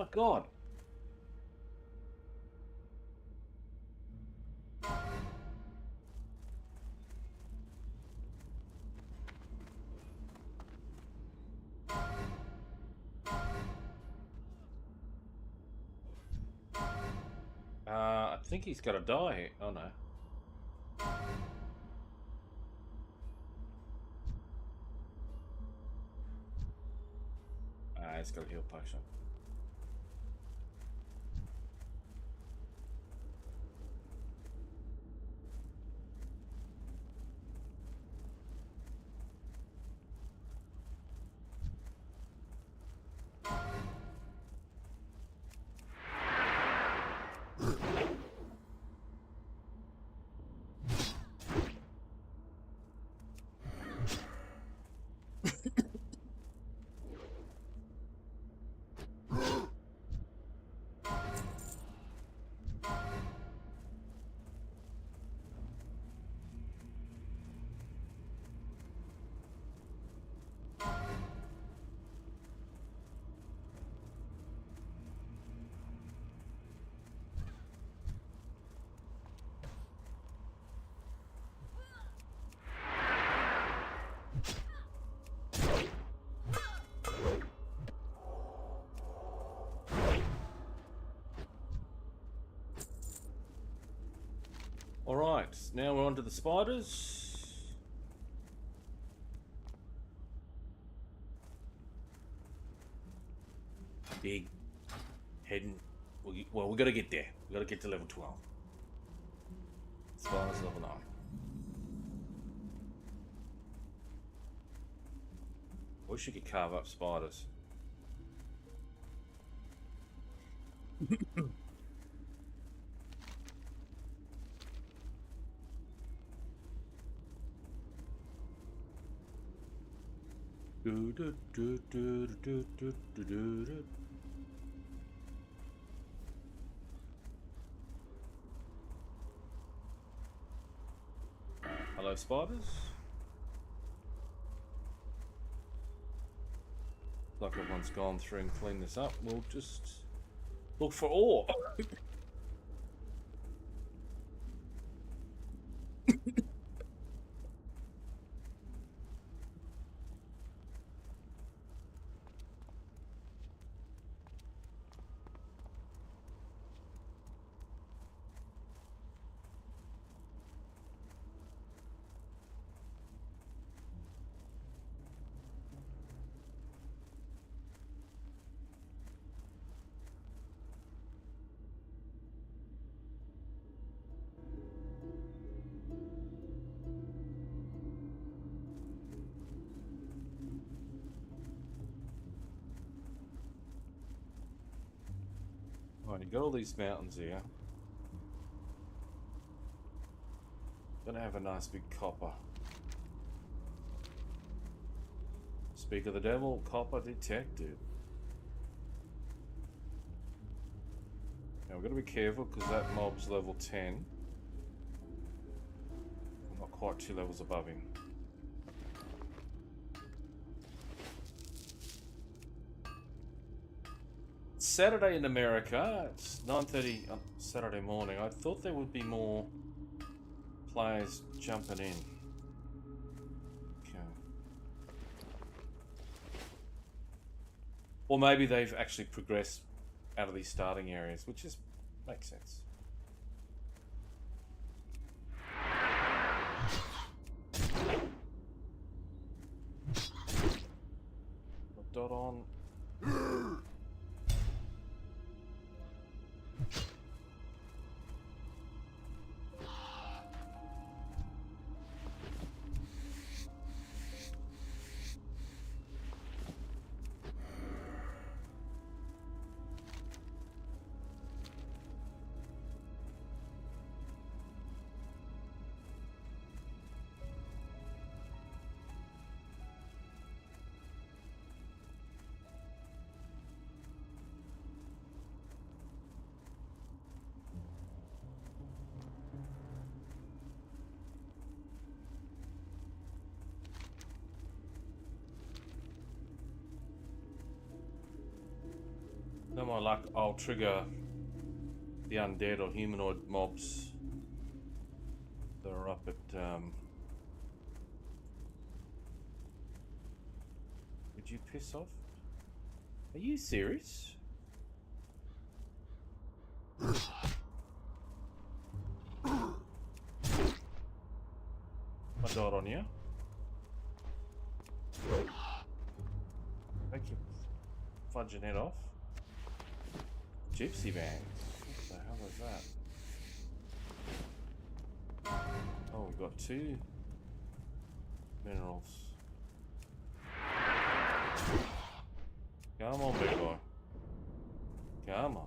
Oh God. I think he's got to die. Oh no. He's got a heal potion. Alright, now we're on to the spiders. Big. Heading. Well, we gotta get there. We gotta get to level 12. Spiders level 9. Wish you could carve up spiders. Hello, spiders. Like everyone's gone through and cleaned this up. We'll just look for ore. When you got all these mountains here, gonna have a nice big copper. Speak of the devil, copper detected. Now we've got to be careful because that mob's level 10. I'm not quite 2 levels above him. Saturday in America, it's 9:30 on Saturday morning. I thought there would be more players jumping in. Okay. Or maybe they've actually progressed out of these starting areas, which is makes sense. Dot on. No more luck, I'll trigger the undead or humanoid mobs that are up at would you piss off? Are you serious? A dot on you. Thank you. Fudge your head off. Gypsy band. What the hell is that? Oh, we've got 2 minerals. Come on, big boy. Come on.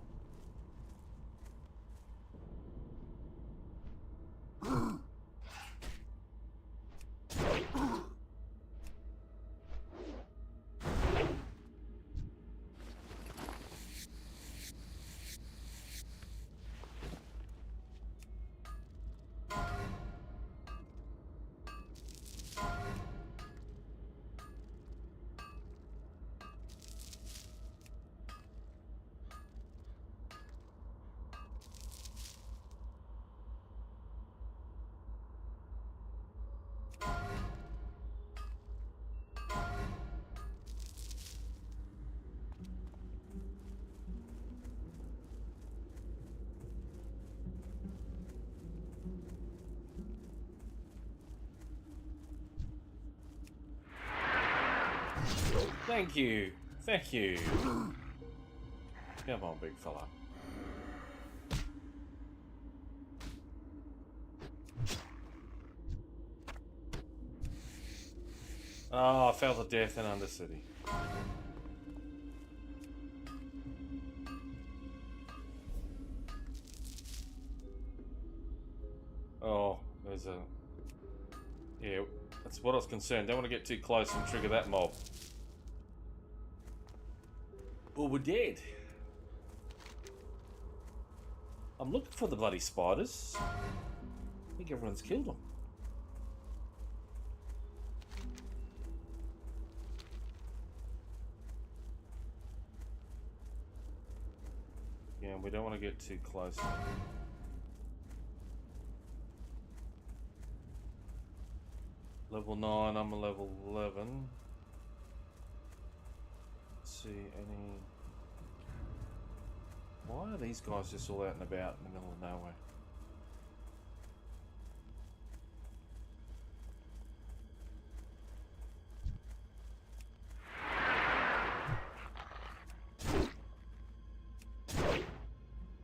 Thank you. Thank you. Come on, big fella. Oh, I fell to death in Undercity. Oh, there's a... Yeah, that's what I was concerned. Don't want to get too close and trigger that mob. Well, we're dead. I'm looking for the bloody spiders. I think everyone's killed them. Yeah, we don't want to get too close. Level 9, I'm a level 11. Let's see, any... Why are these guys just all out and about in the middle of nowhere?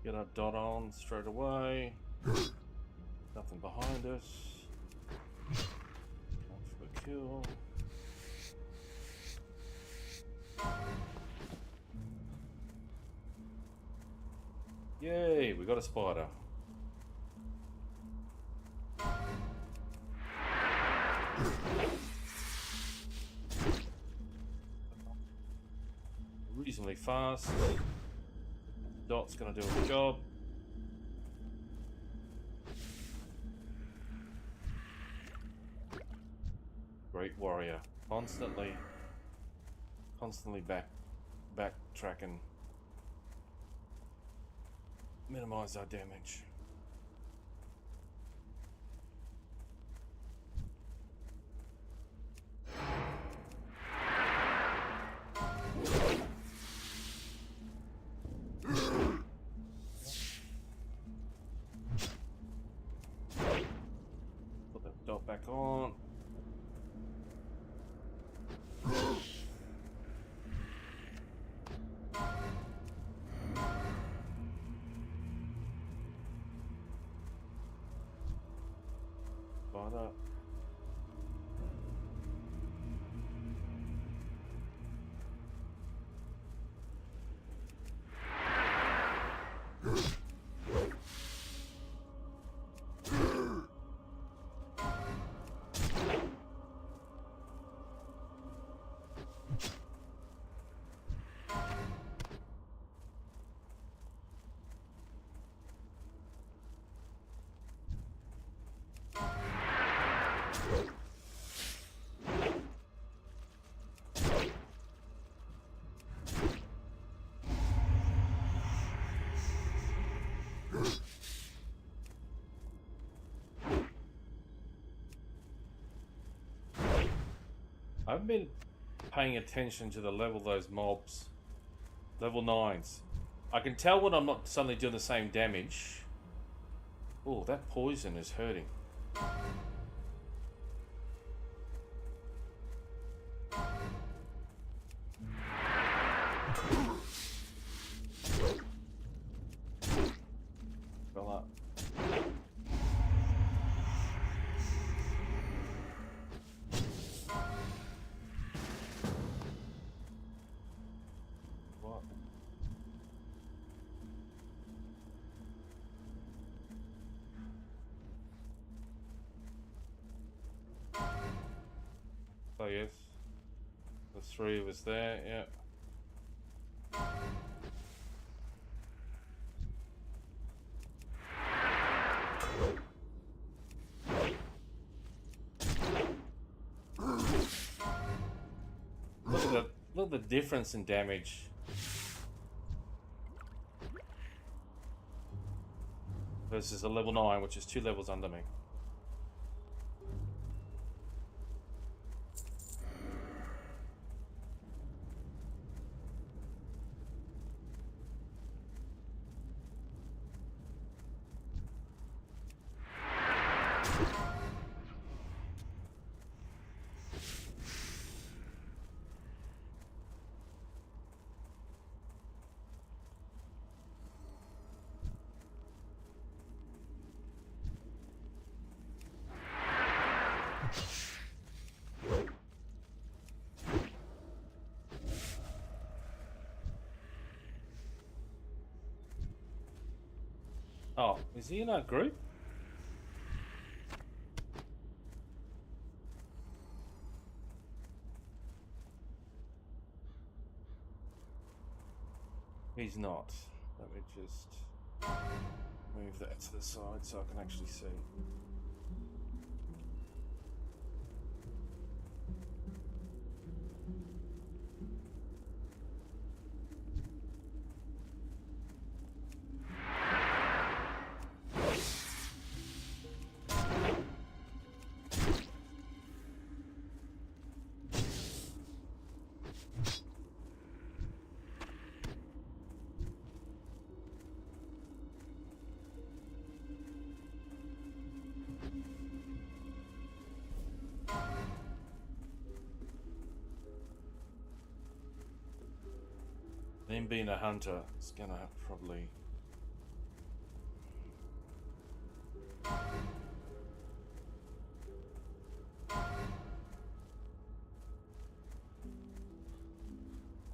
Get our dot on straight away. Nothing behind us. Time for the kill. Yay, we got a spider. Reasonably fast. Dot's gonna do a job. Great warrior. Constantly backtracking. Minimize our damage. Put that dot back on. Spider. I've been paying attention to the level of those mobs. Level 9s. I can tell when I'm not suddenly doing the same damage. Oh, that poison is hurting. Fell up. What? Oh yes, the three of us there, yeah. Look at the difference in damage. Versus a level 9, which is 2 levels under me. Oh, is he in our group? He's not. Let me just move that to the side so I can actually see. Him being a hunter, it's gonna probably...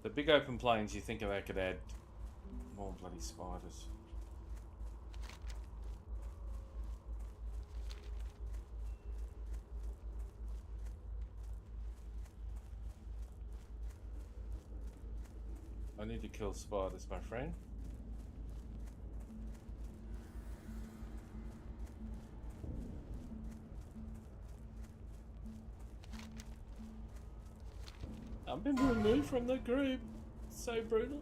The big open plains, you think they could add more bloody spiders. I need to kill spiders, my friend. I've been removed from the group. So brutal.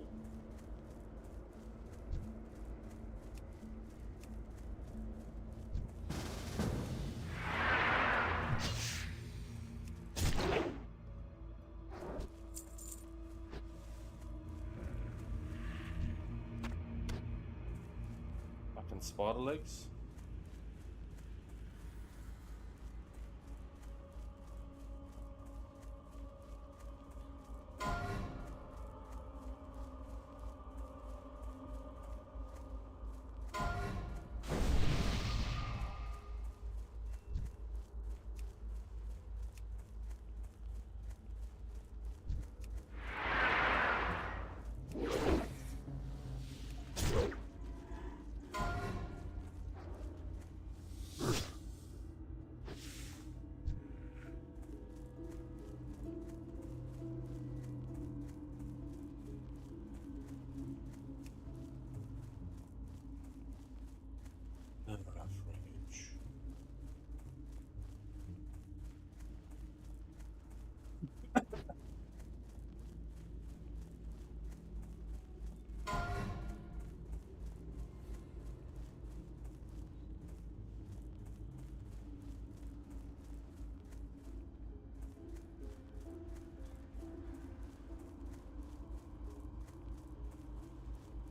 Fucking spider legs.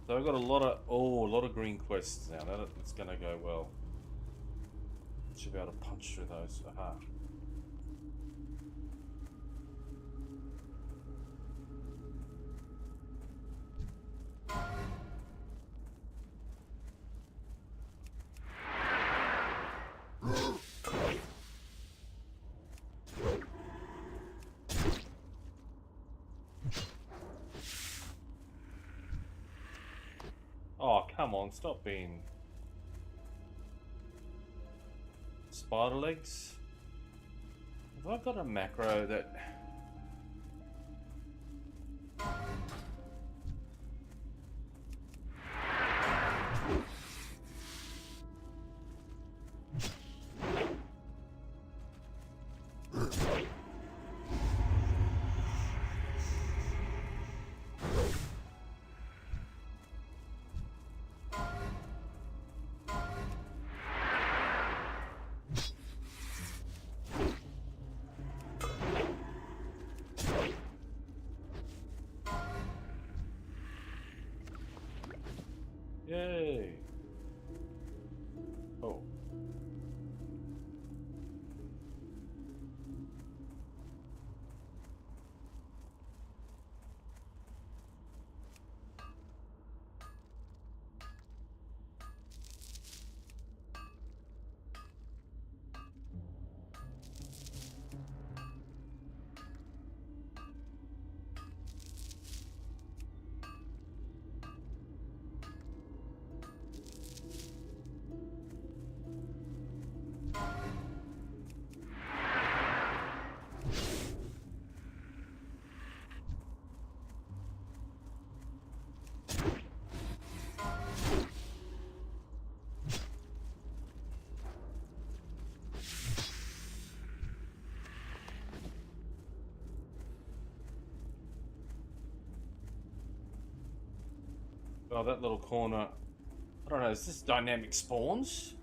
So I've got a lot of green quests now. That's gonna go well. Should be able to punch through those. Aha. Oh, come on, stop being spider legs. Have I got a macro that Yay! Oh. Oh, that little corner. I don't know, is this dynamic spawns?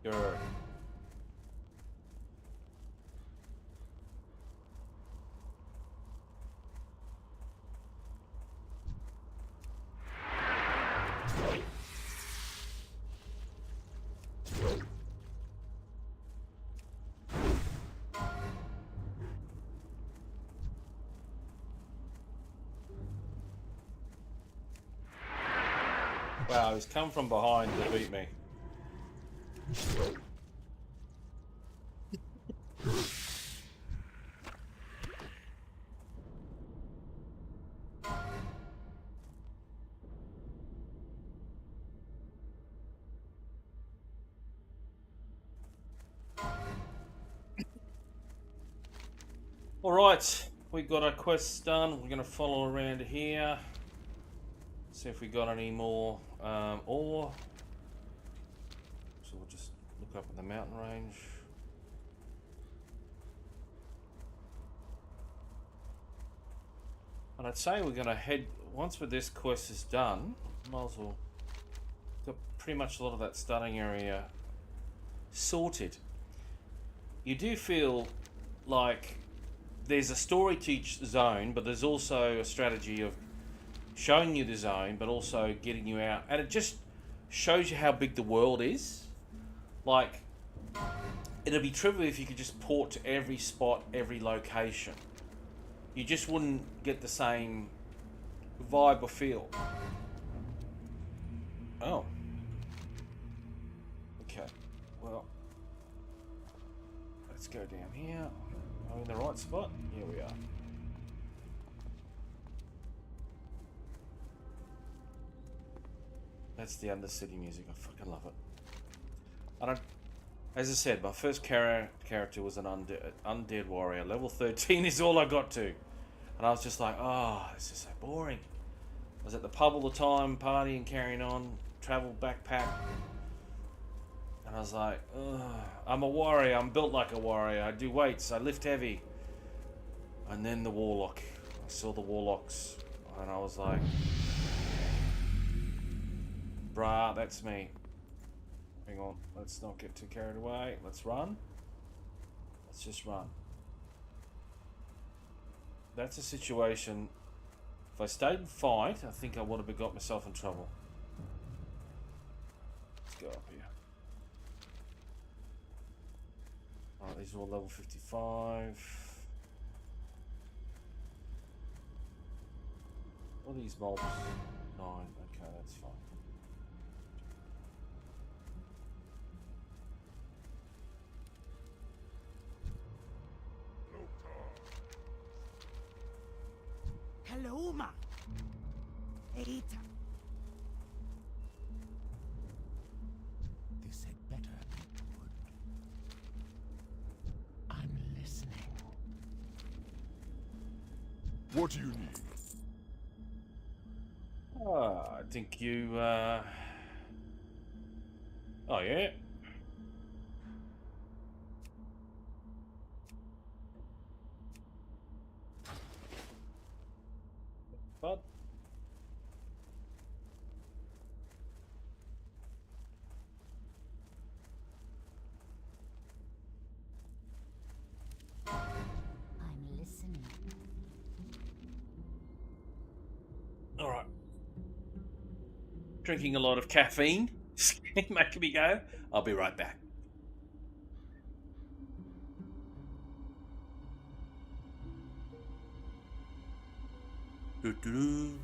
Grr. Wow, he's come from behind to beat me. Alright, we got our quests done. We're going to follow around here. See if we got any more ore. So we'll just look up at the mountain range. And I'd say we're going to head, once this quest is done, might as well got pretty much a lot of that starting area sorted. You do feel like there's a story to each zone, but there's also a strategy of showing you the zone, but also getting you out. And it just shows you how big the world is. Like, it'd be trivial if you could just port to every spot, every location. You just wouldn't get the same vibe or feel. Oh. Okay, well, let's go down here. Are we in the right spot? Here we are. That's the Undercity music. I fucking love it. I don't. As I said, my first character was an undead warrior. Level 13 is all I got to, and I was just like, oh, this is so boring. I was at the pub all the time, partying, carrying on, travel backpack, and I was like, ugh, I'm a warrior. I'm built like a warrior. I do weights. I lift heavy. And then the warlock. I saw the warlocks, and I was like, bruh, that's me. Hang on, let's not get too carried away. Let's run. Let's just run. That's a situation. If I stayed and fight, I think I would have got myself in trouble. Let's go up here. Alright, these are all level 55. What are these mobs? 9. Okay, that's fine. Hello, ma. Eita. This had better be good. I'm listening. What do you need? I think you, Oh, yeah. But I'm listening. all right. Drinking a lot of caffeine, making me go. I'll be right back. Doo-doo-doo.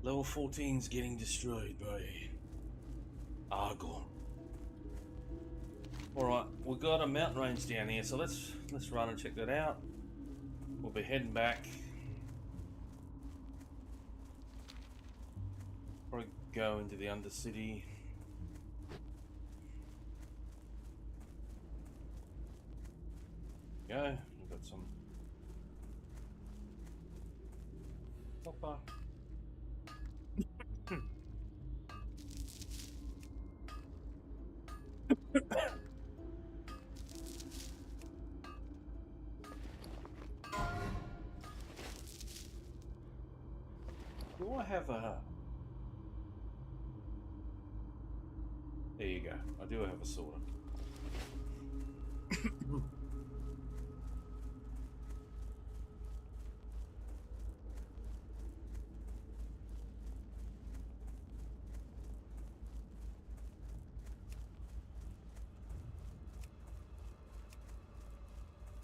Level 14's getting destroyed by Argon. Alright, we've got a mountain range down here, so let's run and check that out. We'll be heading back. Probably go into the Undercity. Go, we've got some copper. Do I have a... There you go. I do have a sword.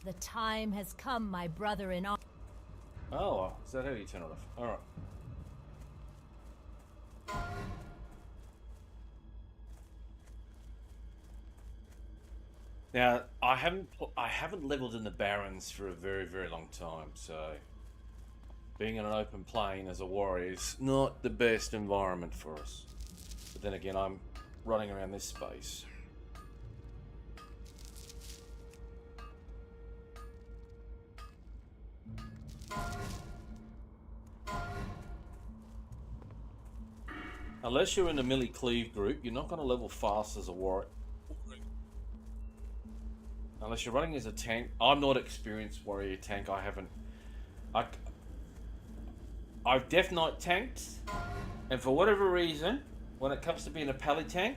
The time has come, my brother in arms. Oh, is that how you turn it off? Alright. Now, I haven't leveled in the Barrens for a very, very long time, so being in an open plain as a warrior is not the best environment for us. But then again, I'm running around this space. Unless you're in the melee cleave group, you're not going to level fast as a warrior. Unless you're running as a tank. I'm not experienced warrior tank. I've Death Knight tanked, and for whatever reason, when it comes to being a pally tank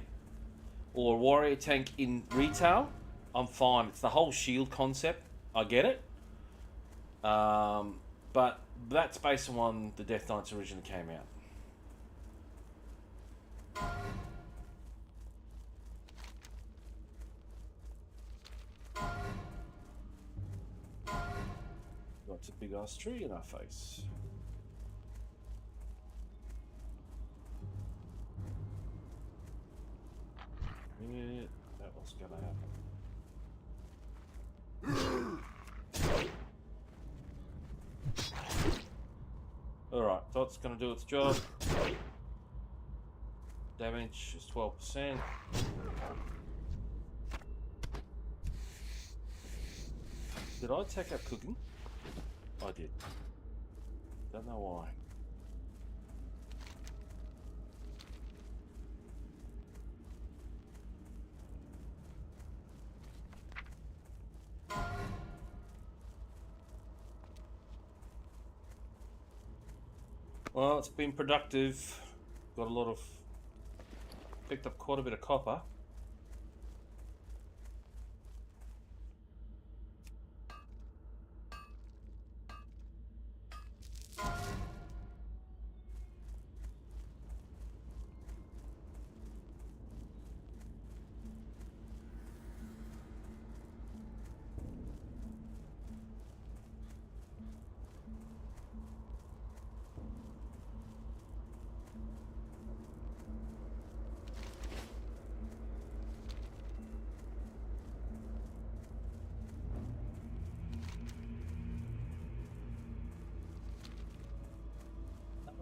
or a warrior tank in retail, I'm fine. It's the whole shield concept. I get it. But that's based on when the Death Knights originally came out. Got a big ass tree in our face. Yeah, that was gonna happen. Alright, that's gonna do its job. Damage is 12%. Did I take up cooking? I did. Don't know why. Well, it's been productive. Got a lot of... Picked up quite a bit of copper.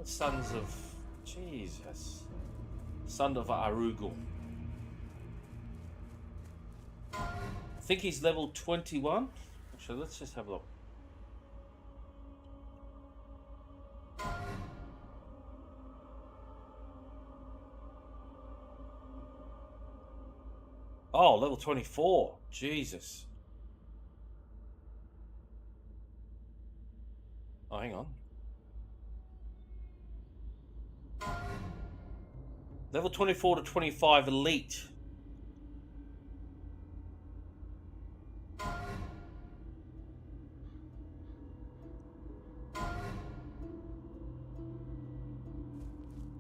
Sons of... Jesus. Son of Arugul. I think he's level 21. Actually, let's just have a look. Oh, level 24. Jesus. Oh, hang on. Level 24 to 25 elite.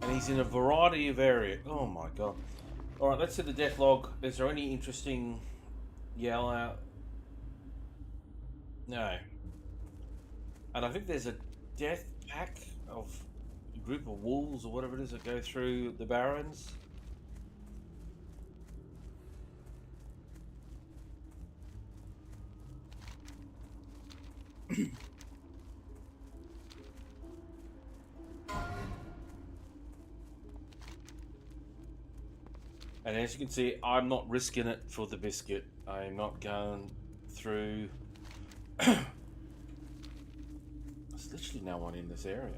And he's in a variety of areas. Oh my god. Alright, let's see the death log. Is there any interesting yell out? No. And I think there's a death pack of group of wolves or whatever it is that go through the barrens. And as you can see, I'm not risking it for the biscuit. I'm not going through. There's literally no one in this area.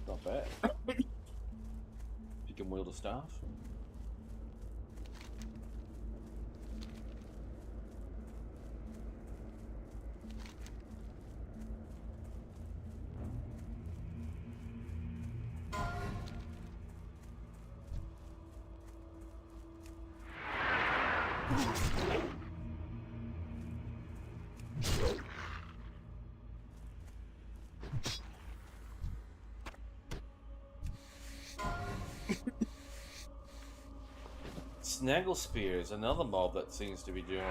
Not bad. You can wield a staff. Snaggle Spear is another mob that seems to be doing.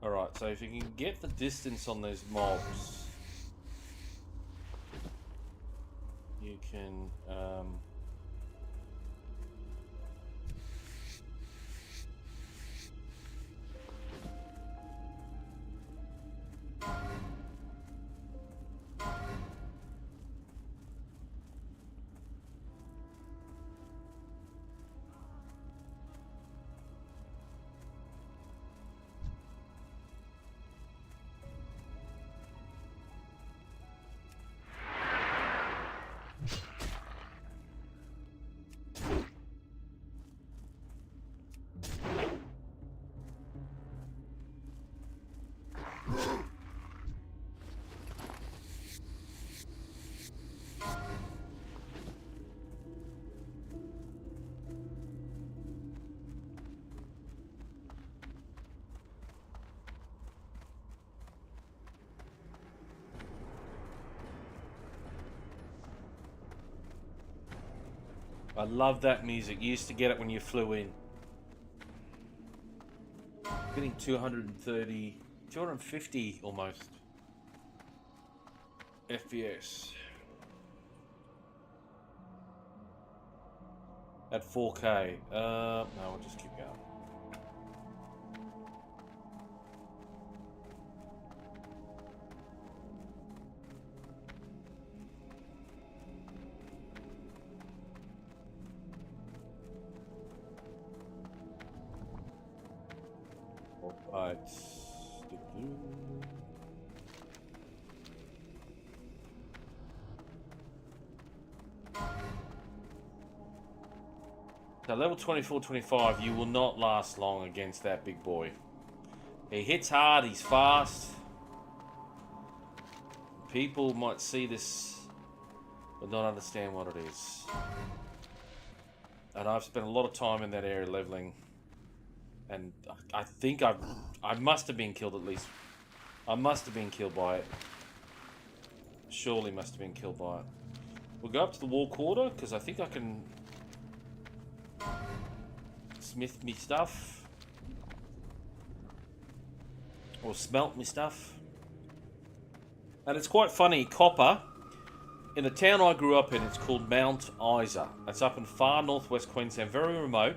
Alright, so if you can get the distance on those mobs, you can I love that music. You used to get it when you flew in. Getting 230, 250 almost FPS at 4K. No, we'll just keep going. Right. So level 24, 25, you will not last long against that big boy. He hits hard, he's fast. People might see this but not understand what it is. And I've spent a lot of time in that area leveling. And I think I must have been killed at least. I must have been killed by it. Surely must have been killed by it. We'll go up to the wall quarter because I think I can smith me stuff. Or smelt me stuff. And it's quite funny, copper, in the town I grew up in, it's called Mount Isa. It's up in far northwest Queensland, very remote.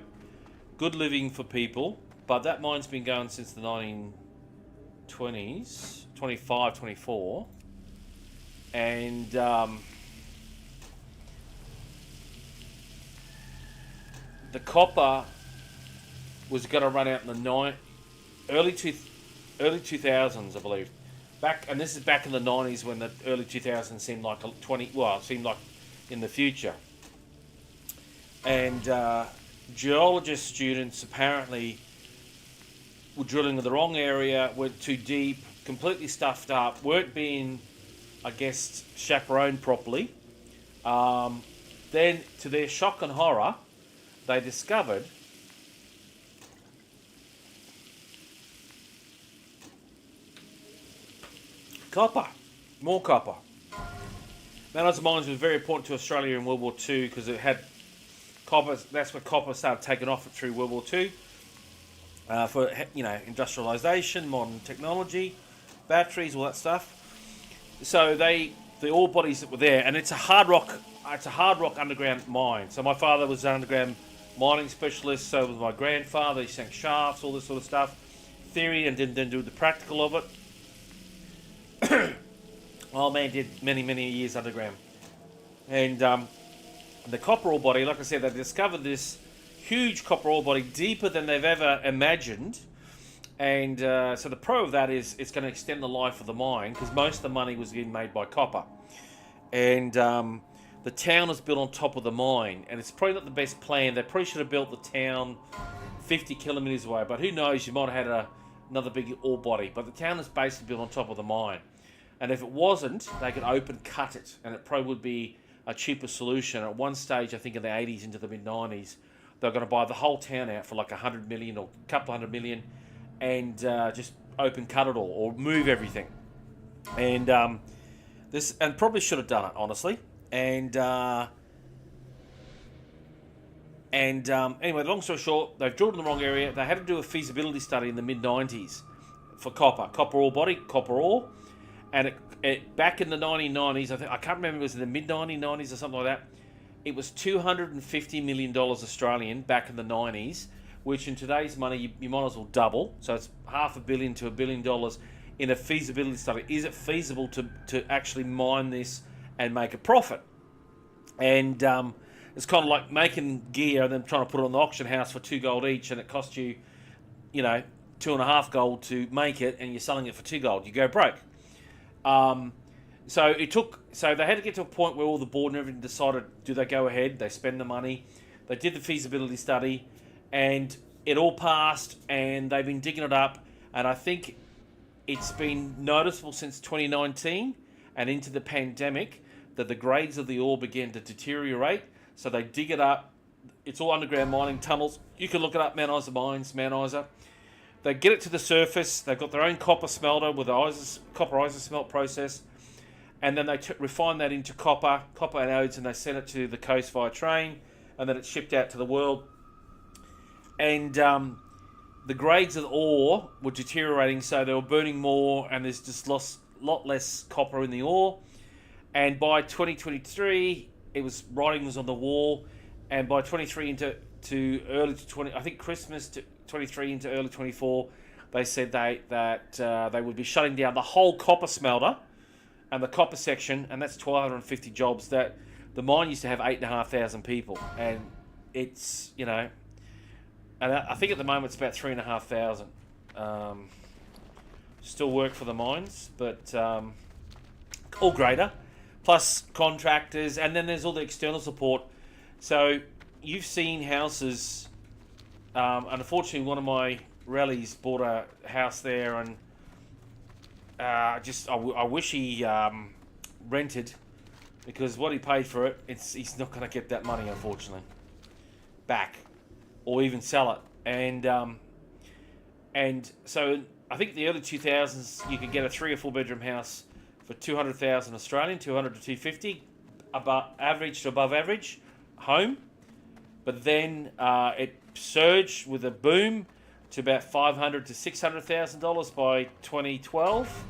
Good living for people, but that mine's been going since the 1920s, 25, 24. And the copper was going to run out in the early 2000s, I believe. And this is back in the 90s when the early 2000s seemed like seemed like in the future. And geologist students apparently were drilling in the wrong area, went too deep, completely stuffed up, weren't being I guess, chaperoned properly. Then, to their shock and horror, they discovered copper. More copper. Mount Isa Mines was very important to Australia in World War II because it had copper. That's when copper started taking off through World War II. For, you know, industrialisation, modern technology, batteries, all that stuff. So the ore bodies that were there, and it's a hard rock underground mine. So my father was an underground mining specialist, so was my grandfather. He sank shafts, all this sort of stuff, theory, and then do the practical of it. Old man did many years underground, and the copper ore body, like I said, they discovered this huge copper ore body deeper than they've ever imagined. And so the pro of that is it's going to extend the life of the mine because most of the money was being made by copper. And the town is built on top of the mine, and it's probably not the best plan. They probably should have built the town 50 kilometres away, but who knows, you might have had another big ore body. But the town is basically built on top of the mine. And if it wasn't, they could open cut it, and it probably would be a cheaper solution. At one stage, I think in the 80s into the mid-90s, they were going to buy the whole town out for like 100 million or a couple hundred million, and just open cut it all or move everything. And probably should have done it, honestly. And anyway, long story short, they've drilled in the wrong area. They had to do a feasibility study in the mid-90s for copper ore body, copper ore. And it back in the 1990s, I can't remember, it was in the mid-1990s or something like that. It was $250 million Australian back in the 90s, which in today's money, you might as well double. So it's $500 million to $1 billion in a feasibility study. Is it feasible to actually mine this and make a profit? And it's kind of like making gear and then trying to put it on the auction house for $2 each, and it costs you, 2.5 gold to make it, and you're selling it for $2. You go broke. So they had to get to a point where all the board and everything decided, do they go ahead? They spend the money. They did the feasibility study, and it all passed, and they've been digging it up, and I think it's been noticeable since 2019 and into the pandemic that the grades of the ore began to deteriorate. So they dig it up. It's all underground mining tunnels. You can look it up, Mount Isa Mines, Mount Isa. They get it to the surface. They've got their own copper smelter with the copper isosmelt process. And then they refine that into copper anodes, and they send it to the coast via train, and then it's shipped out to the world. And the grades of the ore were deteriorating, so they were burning more, and there's just a lot less copper in the ore. And by 2023, writing was on the wall, and by 23 into early 20, I think Christmas to 23 into early 24, they said that they would be shutting down the whole copper smelter and the copper section, and that's 1,250 jobs. That the mine used to have 8,500 people, and it's and I think at the moment it's about 3,500. Still work for the mines, but all greater, plus contractors, and then there's all the external support. So you've seen houses. Unfortunately, one of my rallies bought a house there, and I wish he rented, because what he paid for it, he's not going to get that money, unfortunately, back, or even sell it. And so I think in the early 2000s you could get a 3 or 4 bedroom house for 200,000 Australian, 200 to 250, above average home. But then it surged with a boom to about $500,000 to $600,000 by 2012,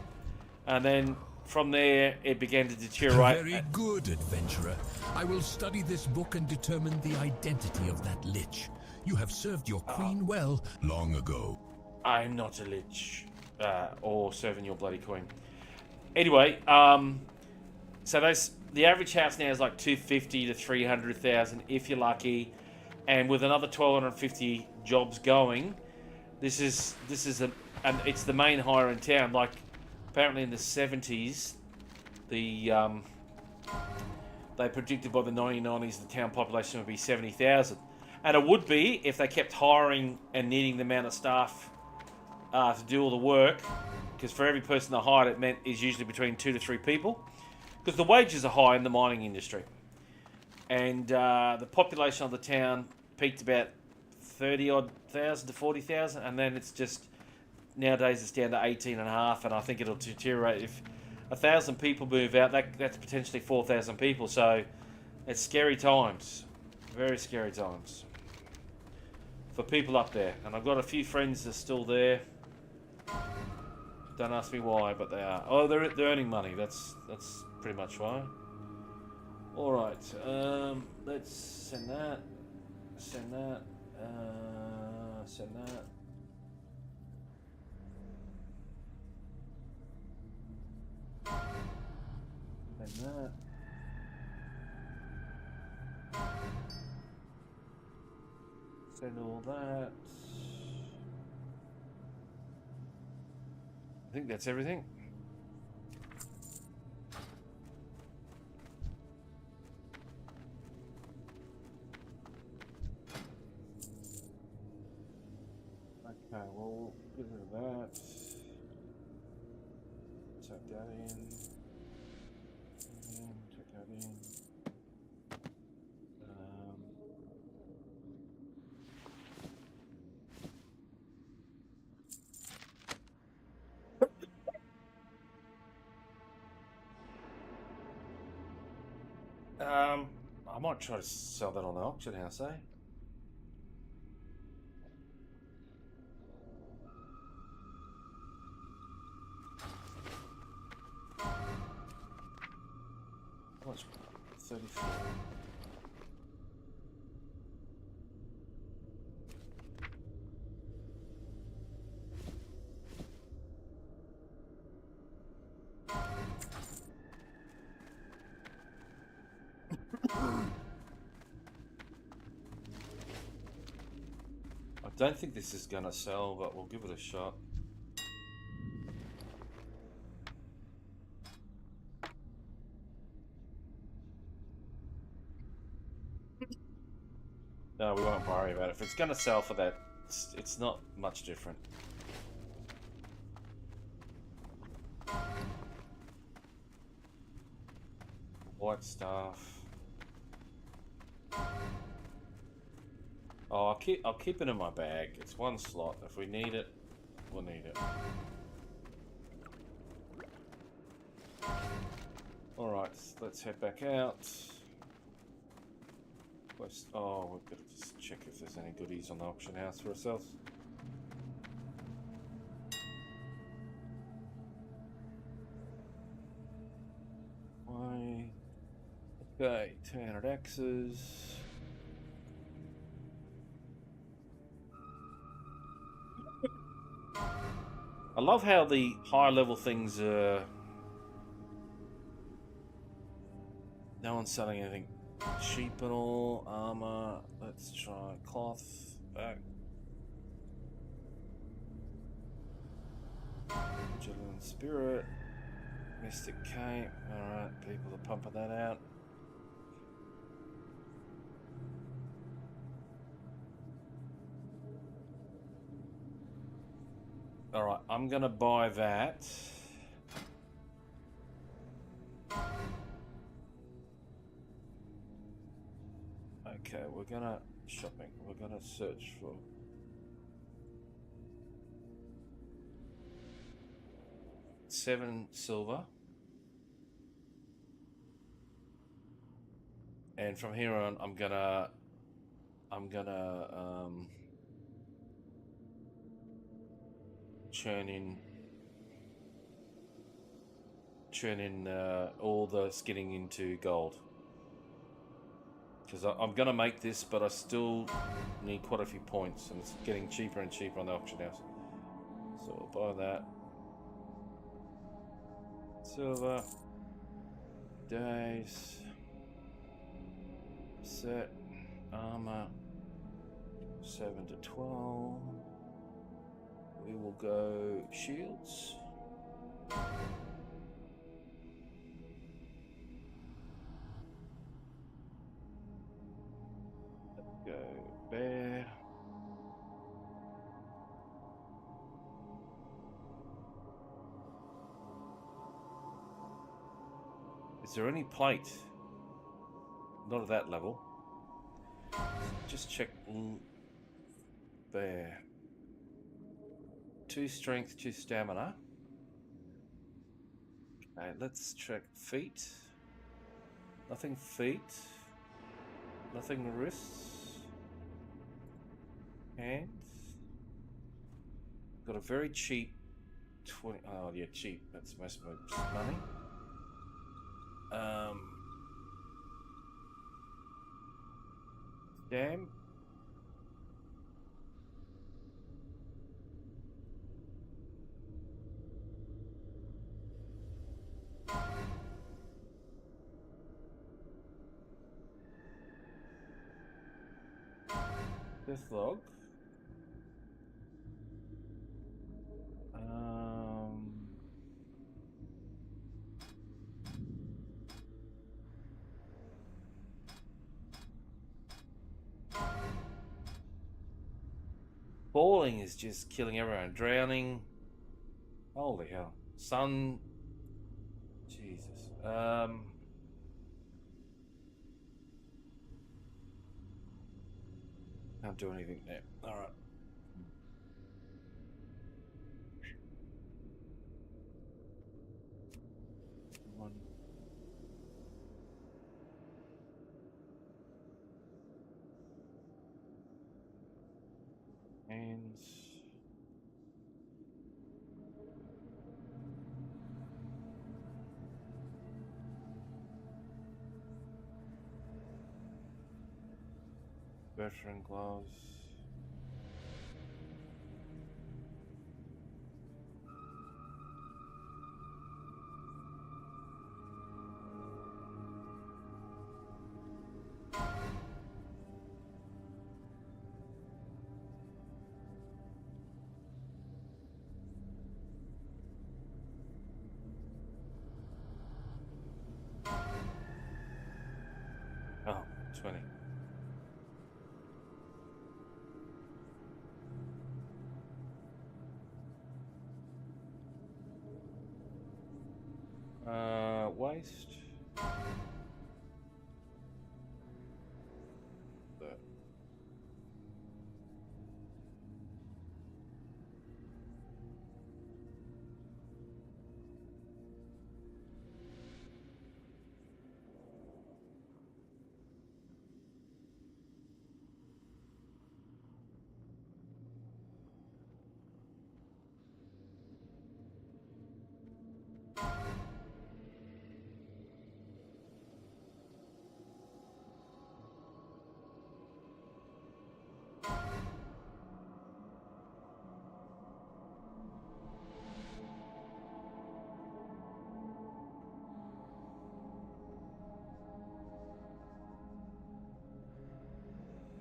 and then from there it began to deteriorate. Very good, adventurer. I will study this book and determine the identity of that lich. You have served your queen well long ago. I'm not a lich, or serving your bloody queen. Anyway, so the average house now is like 250 to 300,000 if you're lucky. And with another 1,250 jobs going, this is and it's the main hire in town. Like apparently in the 70s, they predicted by the 1990s the town population would be 70,000, and it would be if they kept hiring and needing the amount of staff to do all the work, because for every person they hired, it meant is usually between 2 to 3 people, because the wages are high in the mining industry. And the population of the town peaked about 30-odd thousand to 40,000, and then it's just, nowadays it's down to 18.5, and I think it'll deteriorate. If 1,000 people move out, that's potentially 4,000 people, so it's scary times. Very scary times. For people up there. And I've got a few friends that are still there. Don't ask me why, but they are. Oh, they're earning money. That's pretty much why. Alright, let's send that. Send that. Send that. Send that. Send all that. I think that's everything. Okay, well, we'll get rid of that. Take that in. Take that in. I might try to sell that on the auction house, eh? How much? 34. I don't think this is gonna sell, but we'll give it a shot. No, we won't worry about it. If it's gonna sell for that, it's not much different. White stuff. Oh, I'll keep it in my bag. It's one slot. If we need it, we'll need it. Alright, let's head back out. Oh, we've got to just check if there's any goodies on the auction house for ourselves. Okay, 200 X's. I love how the higher level things are... No one's selling anything cheap and all. Armor. Let's try cloth. Back. Vigilant Spirit. Mystic Cape. Alright, people are pumping that out. Alright, I'm gonna buy that. Okay, we're gonna shopping. We're gonna search for $7 silver. And from here on I'm gonna churn in all the skinning into gold, because I'm gonna make this, but I still need quite a few points, and it's getting cheaper and cheaper on the auction house. So we'll buy that. Silver. Days. Set. Armor. 7 to 12. We will go shields. Go bear. Is there any plate? Not at that level. Just check there. 2 strength, 2 stamina. Okay, let's check feet. Nothing feet. Nothing wrists. Hands. Got a very cheap 20. Oh yeah, cheap. That's most of my money. Damn. This log. Falling is just killing everyone. Drowning. Holy hell. Sun. Jesus. Can't do anything there. Alright. One. Hands. Veteran gloves. Oh, 20. Waste. That.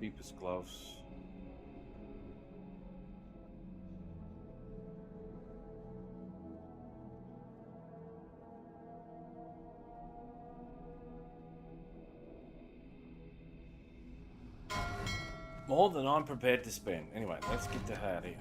Deepest gloves. More than I'm prepared to spend. Anyway, let's get the hell out of here.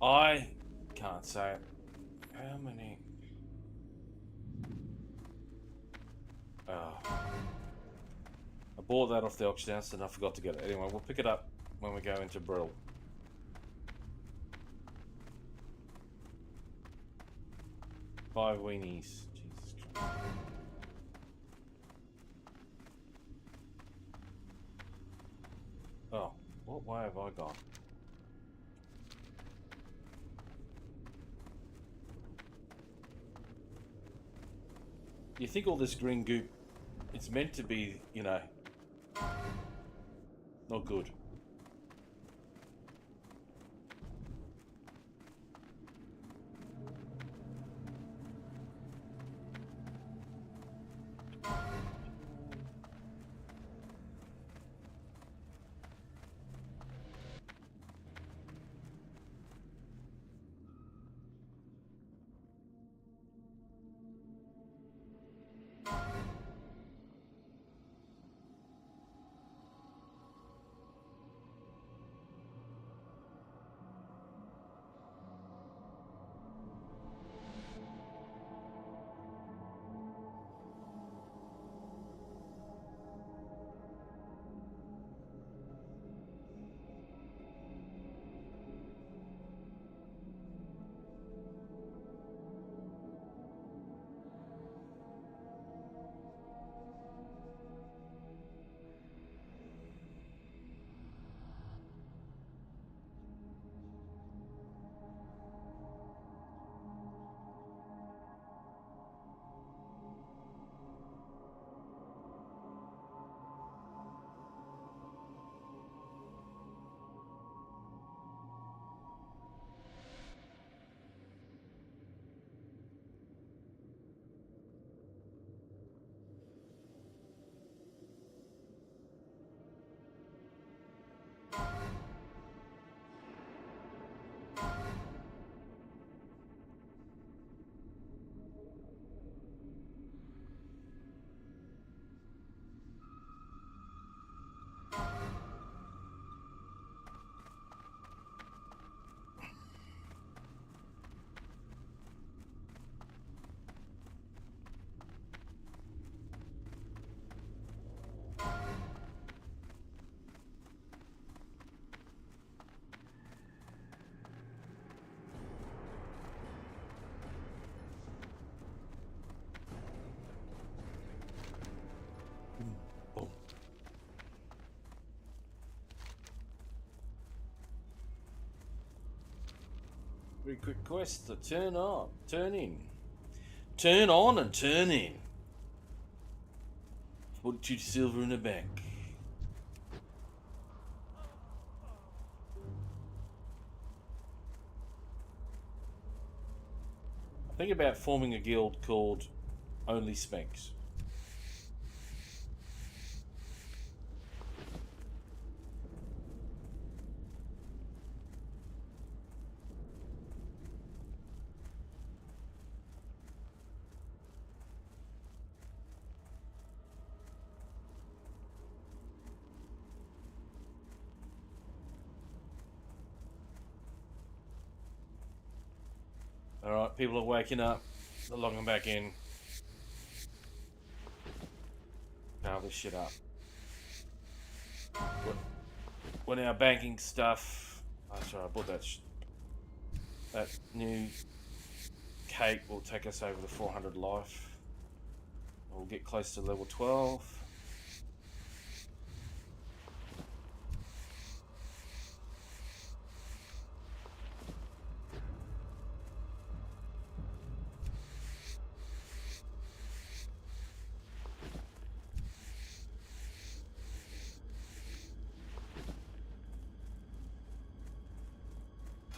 I can't say it. How many? Oh. I bought that off the auction house and I forgot to get it. Anyway, we'll pick it up when we go into Brill. 5 weenies. Jesus Christ. Oh, what way have I gone? You think all this green goop, it's meant to be, you know, not good. Very quick quest to turn on, turn in. Turn on and turn in. Put 2 silver in the bank. Think about forming a guild called Only Spanks. Alright, people are waking up. They're logging back in. Carve this shit up. We're now banking stuff. Oh, sorry, I bought that new cake will take us over the 400 life. We'll get close to level 12.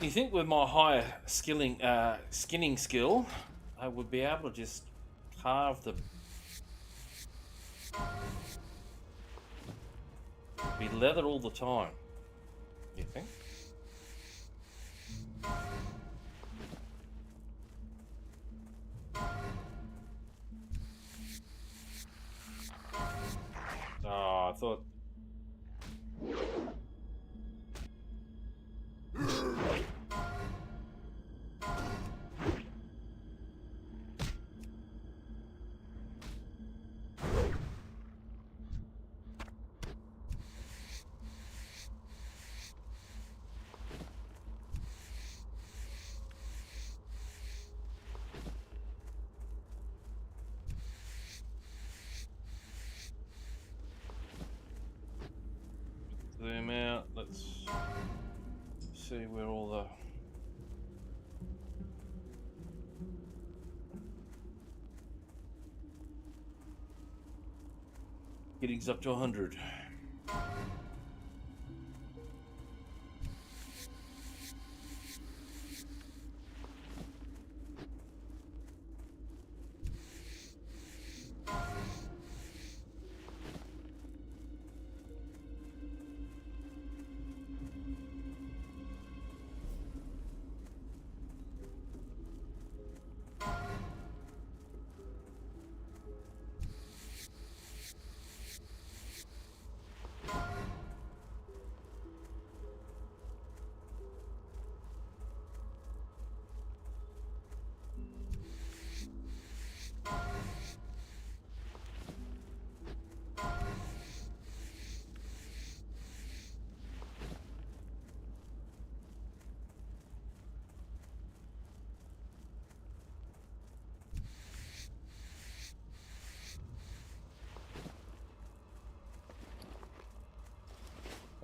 You think with my higher skinning skill, I would be able to just carve the... be leather all the time, you think? Oh, I thought... see where all the getting's up to 100.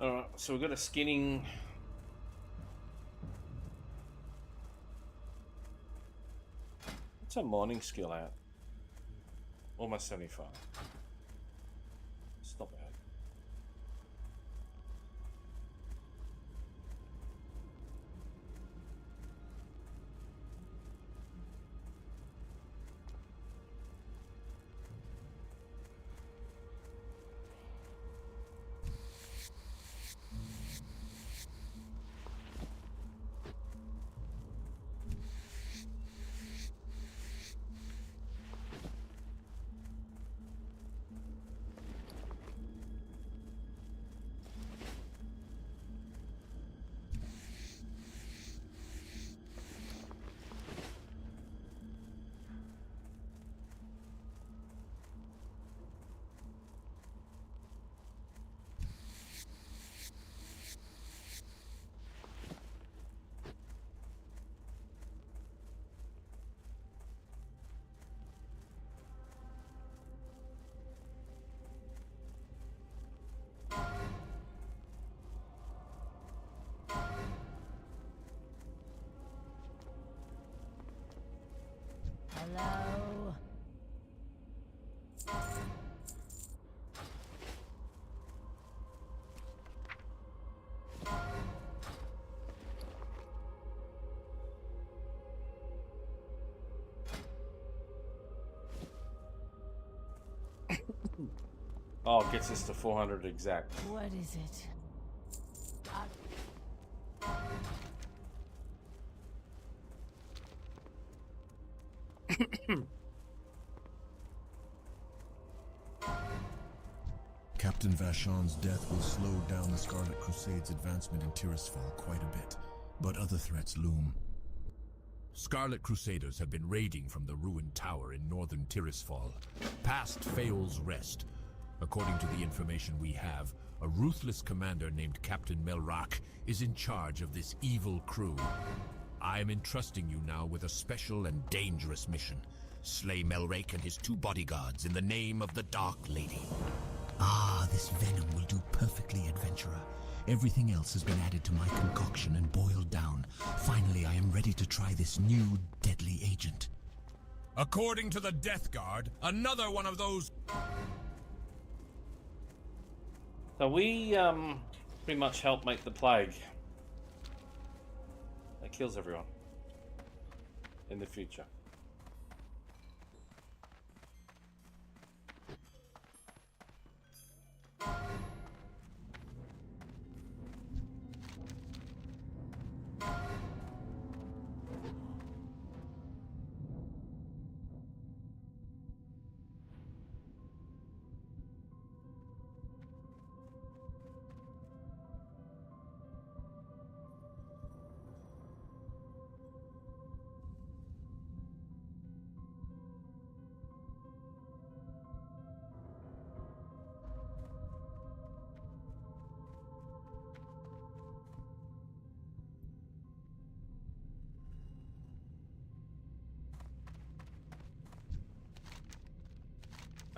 Alright, so we've got a skinning. What's our mining skill at? Almost 75. It's not bad. Hello? Oh, it gets us to 400 exact. What is it? Captain Vashon's death will slow down the Scarlet Crusade's advancement in Tirisfal quite a bit, but other threats loom. Scarlet Crusaders have been raiding from the ruined tower in northern Tirisfal, past Feol's Rest. According to the information we have, a ruthless commander named Captain Melrak is in charge of this evil crew. I am entrusting you now with a special and dangerous mission. Slay Melrak and his 2 bodyguards in the name of the Dark Lady. Ah, this venom will do perfectly, adventurer. Everything else has been added to my concoction and boiled down. Finally, I am ready to try this new deadly agent. According to the Death Guard, another one of those... So we pretty much help make the plague. That kills everyone in the future.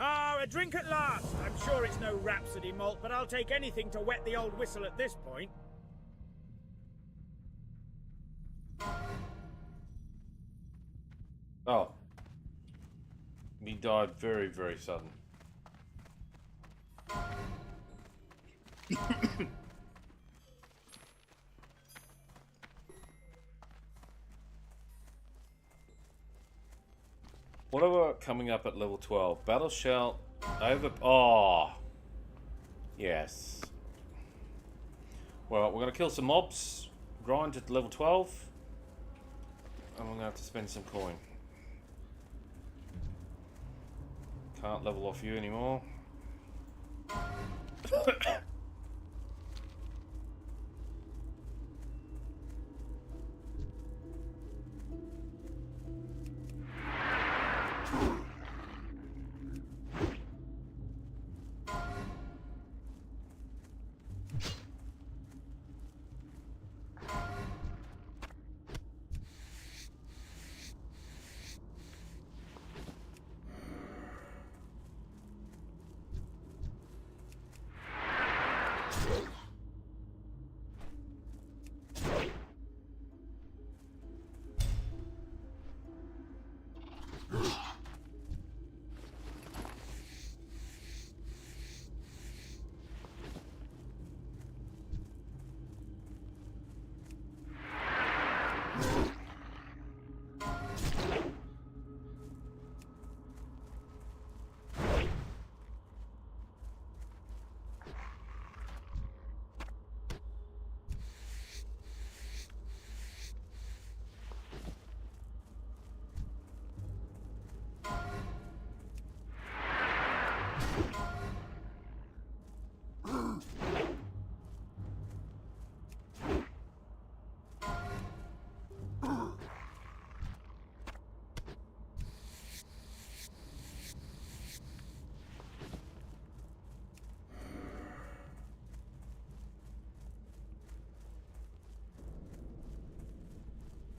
Ah, a drink at last! I'm sure it's no Rhapsody malt, but I'll take anything to wet the old whistle at this point. Oh. He died very, very sudden. What about coming up at level 12? Battle shall over... Oh! Yes. Well, we're going to kill some mobs, grind at level 12, and we're going to have to spend some coin. Can't level off you anymore.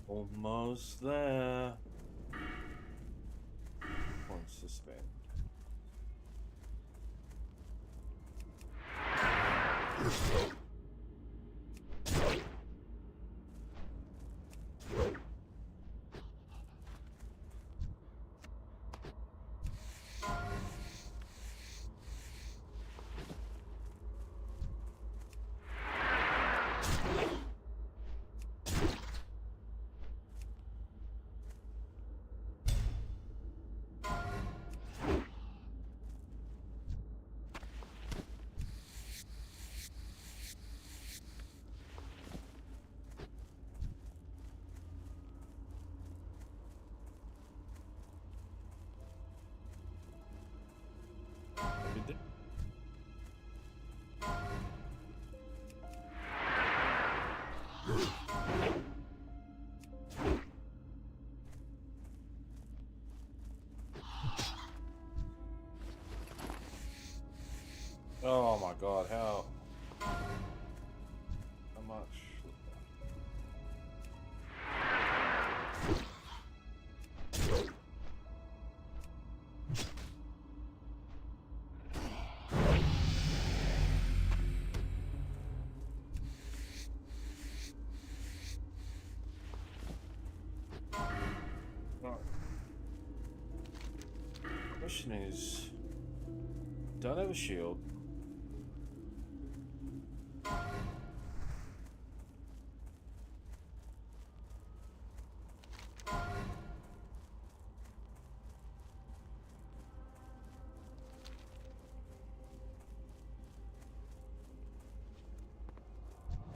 Almost there. Points to spend. Oh my god, how much? Question is, don't have a shield.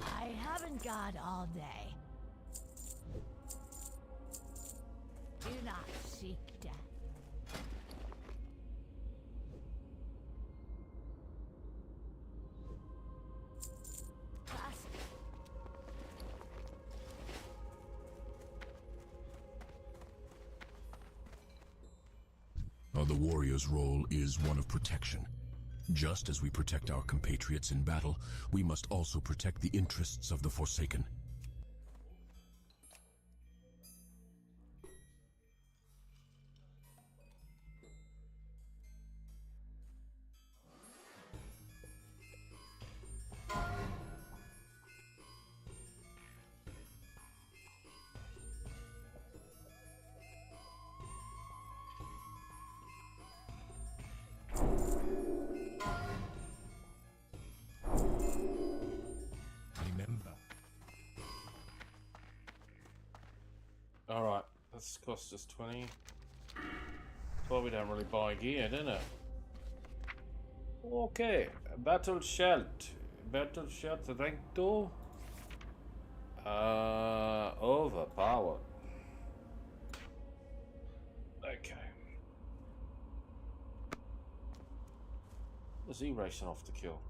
I haven't got all day. Do not seek death. The warrior's role is one of protection. Just as we protect our compatriots in battle, we must also protect the interests of the Forsaken. Alright, that's cost us 20. Well, we don't really buy gear, do it? Okay, battle shelt. Battle shelt rank 2. Overpowered. Okay. Was he racing off to kill?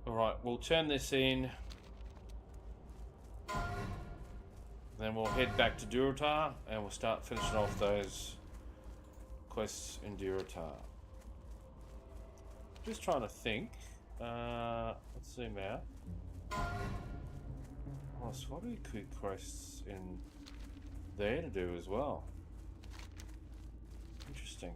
Alright, we'll turn this in. Then we'll head back to Durotar and we'll start finishing off those quests in Durotar. Just trying to think. Let's zoom out. Oh, so what are the quick quests in there to do as well? Interesting.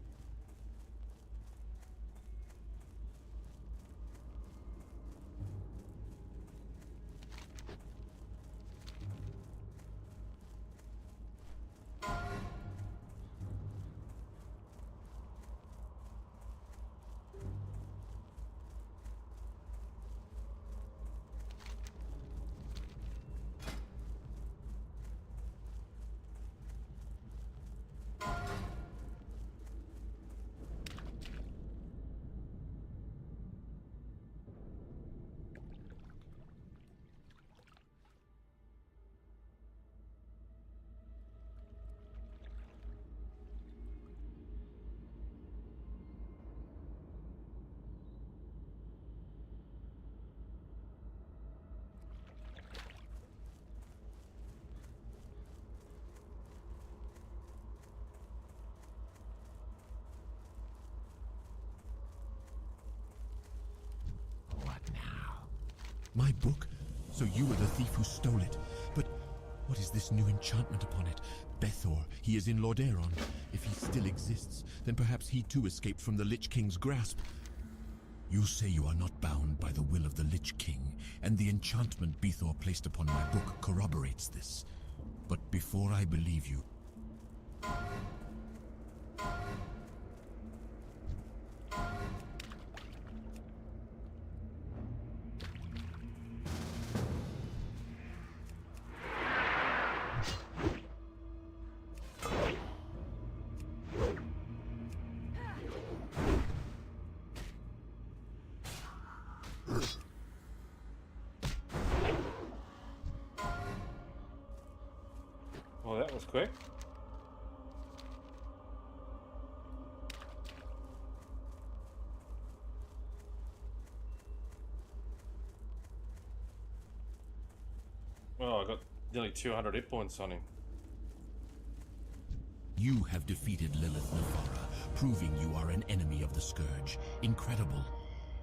My book? So you were the thief who stole it. But what is this new enchantment upon it? Bethor, he is in Lordaeron. If he still exists, then perhaps he too escaped from the Lich King's grasp. You say you are not bound by the will of the Lich King, and the enchantment Bethor placed upon my book corroborates this. But before I believe you, well, that was quick. Oh, I got nearly 200 hit points on him. you have defeated Lilith Nephara, proving you are an enemy of the Scourge. Incredible.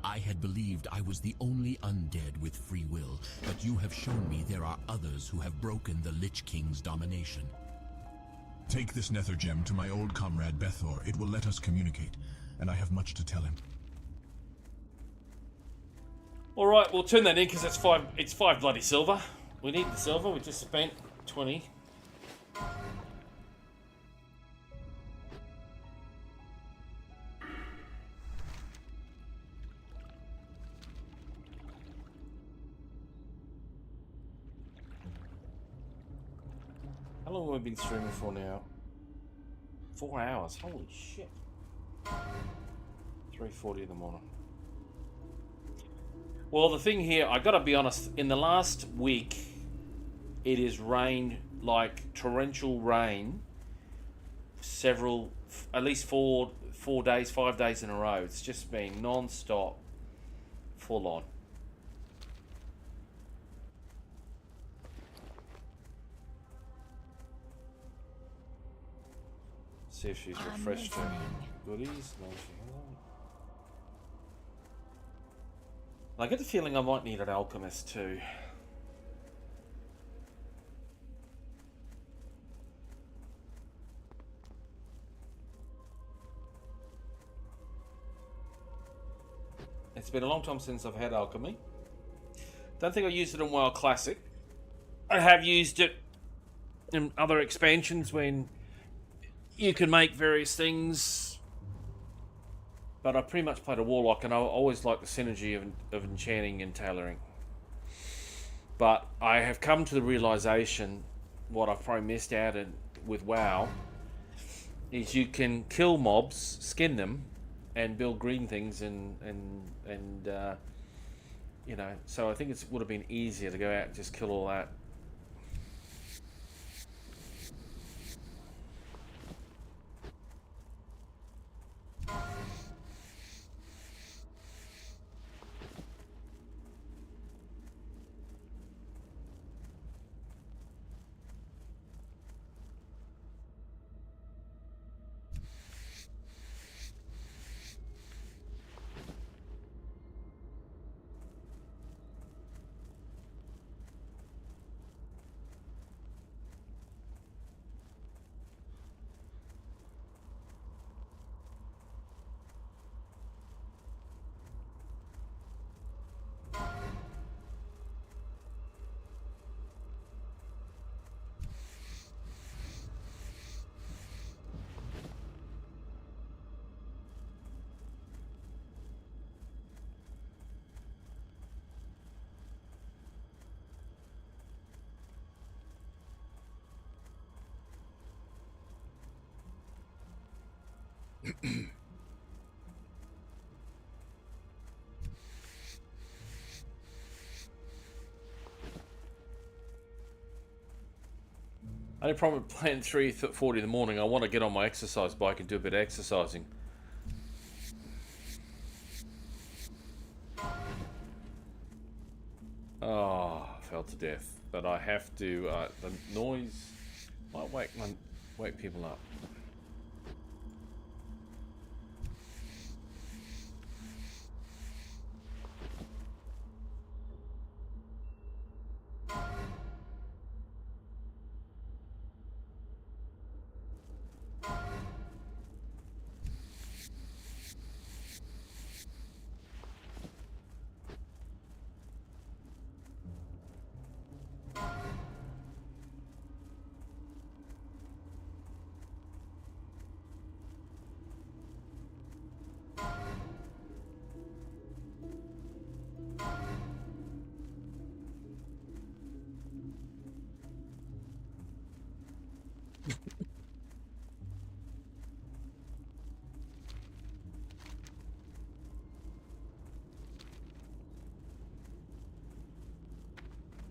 I had believed I was the only undead with free will, but you have shown me there are others who have broken the Lich King's domination. Take this nether gem to my old comrade Bethor. It will let us communicate, and I have much to tell him. All right, we'll turn that in because it's five. It's 5 bloody silver. We need the silver. We just spent 20. How long have we been streaming for now? 4 hours. Holy shit. 3:40 in the morning. Well, the thing here, I gotta be honest, in the last week, it has rained like torrential rain at least 4 days, 5 days in a row. It's just been non-stop, full on. See if she's refreshed her goodies. No, she hasn't. I get the feeling I might need an alchemist too. It's been a long time since I've had alchemy. Don't think I used it in WoW Classic. I have used it in other expansions when you can make various things. But I pretty much played a Warlock, and I always liked the synergy of enchanting and tailoring. But I have come to the realization, what I've probably missed out with WoW, is you can kill mobs, skin them, and build green things, and you know. So I think it would have been easier to go out and just kill all that. Only problem with playing 3:40 in the morning, I want to get on my exercise bike and do a bit of exercising. Oh, I fell to death. But I have to, the noise might wake people up.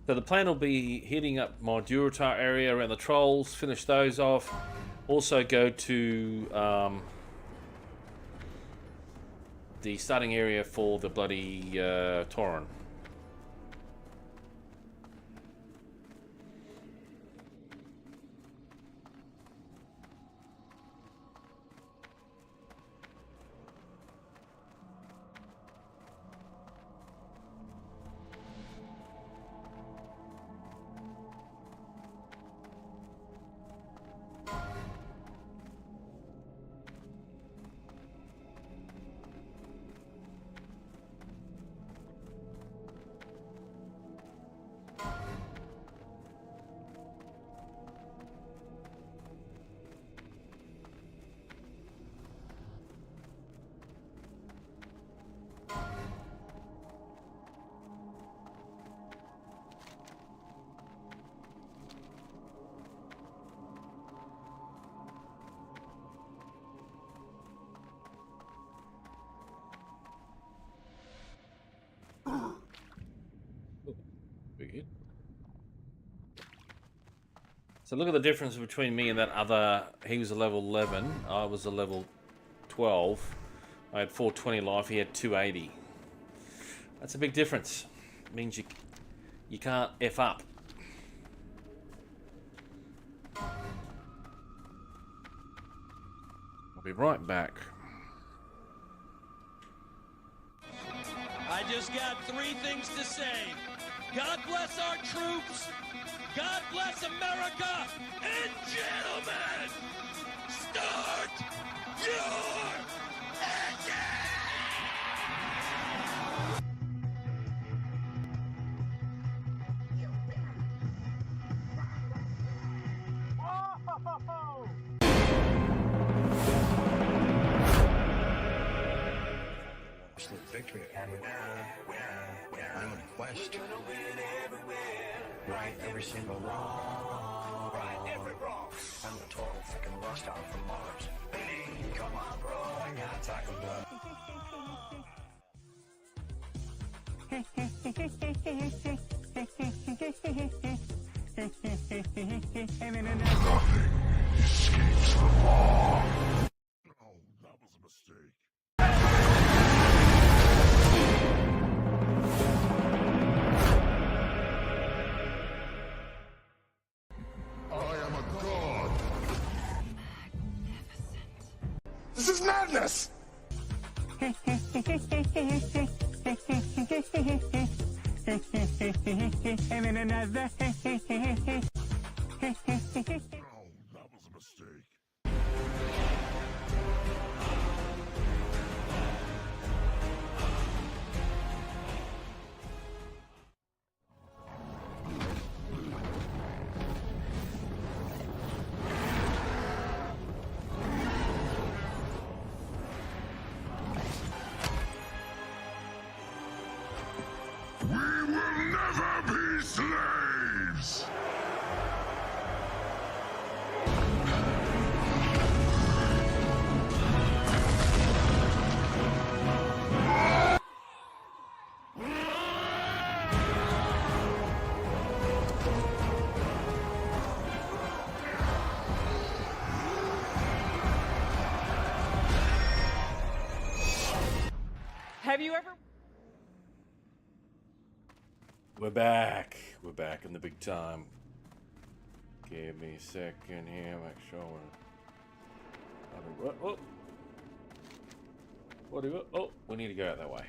So the plan will be heading up my Durotar area around the trolls, finish those off. Also go to the starting area for the bloody Tauren. So look at the difference between me and that other. He was a level 11. I was a level 12. I had 420 life. He had 280. That's a big difference. It means you can't F up. I'll be right back. I just got 3 things to say. God bless our troops. God bless America. And gentlemen, start your engine! Absolute victory. I'm on a quest. Right every single wrong. Right every wrong. I'm the total freaking rust out from Mars. Hey, come on, bro. I got taco blood. Nothing escapes the law. Oh, that was a mistake. I am a god. This is madness! Oh, that was a mistake. We will never be slaves! Have you ever... We're back. We're back in the big time. Give me a second here, make sure we're... Oh! What do we... Oh, we need to go out that way.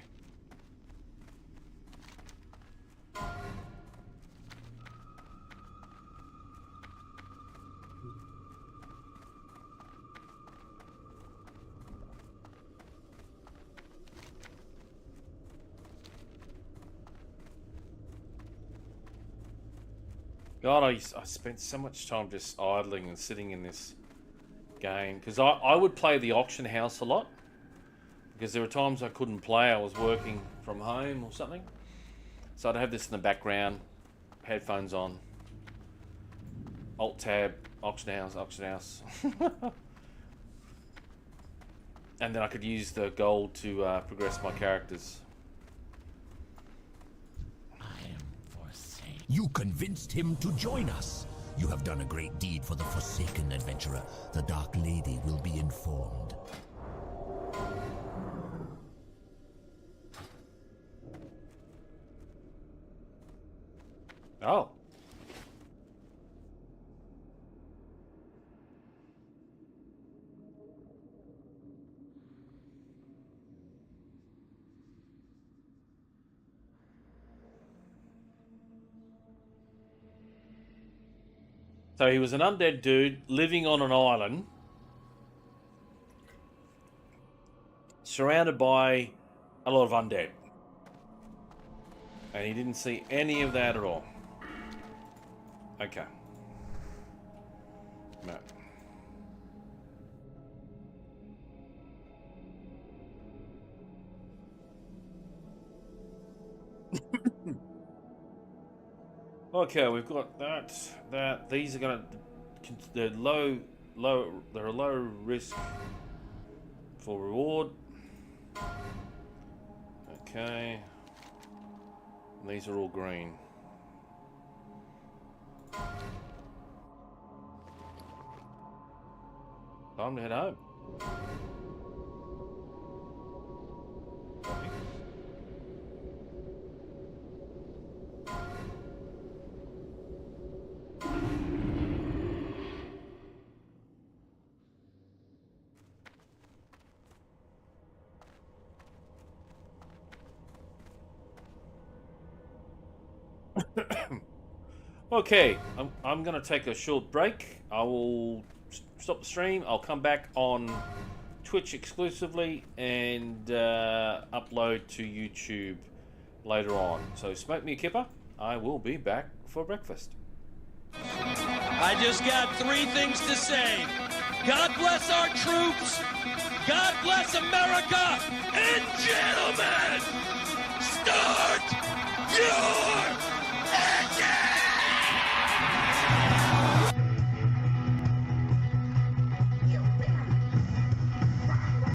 God, I spent so much time just idling and sitting in this game. Because I would play the auction house a lot. Because there were times I couldn't play. I was working from home or something. So I'd have this in the background. Headphones on. Alt-tab. Auction house, auction house. And then I could use the gold to progress my characters. You convinced him to join us. You have done a great deed for the Forsaken adventurer. The Dark Lady will be informed. Oh. So he was an undead dude living on an island, surrounded by a lot of undead. And he didn't see any of that at all. Okay. No. Okay, we've got that. These are gonna, they're they're a low risk for reward. Okay. And these are all green. Time to head home. Okay, I'm gonna take a short break. I will stop the stream. I'll come back on Twitch exclusively and upload to YouTube later on. So smoke me a kipper. I will be back for breakfast. I just got 3 things to say. God bless our troops. God bless America. And gentlemen, start your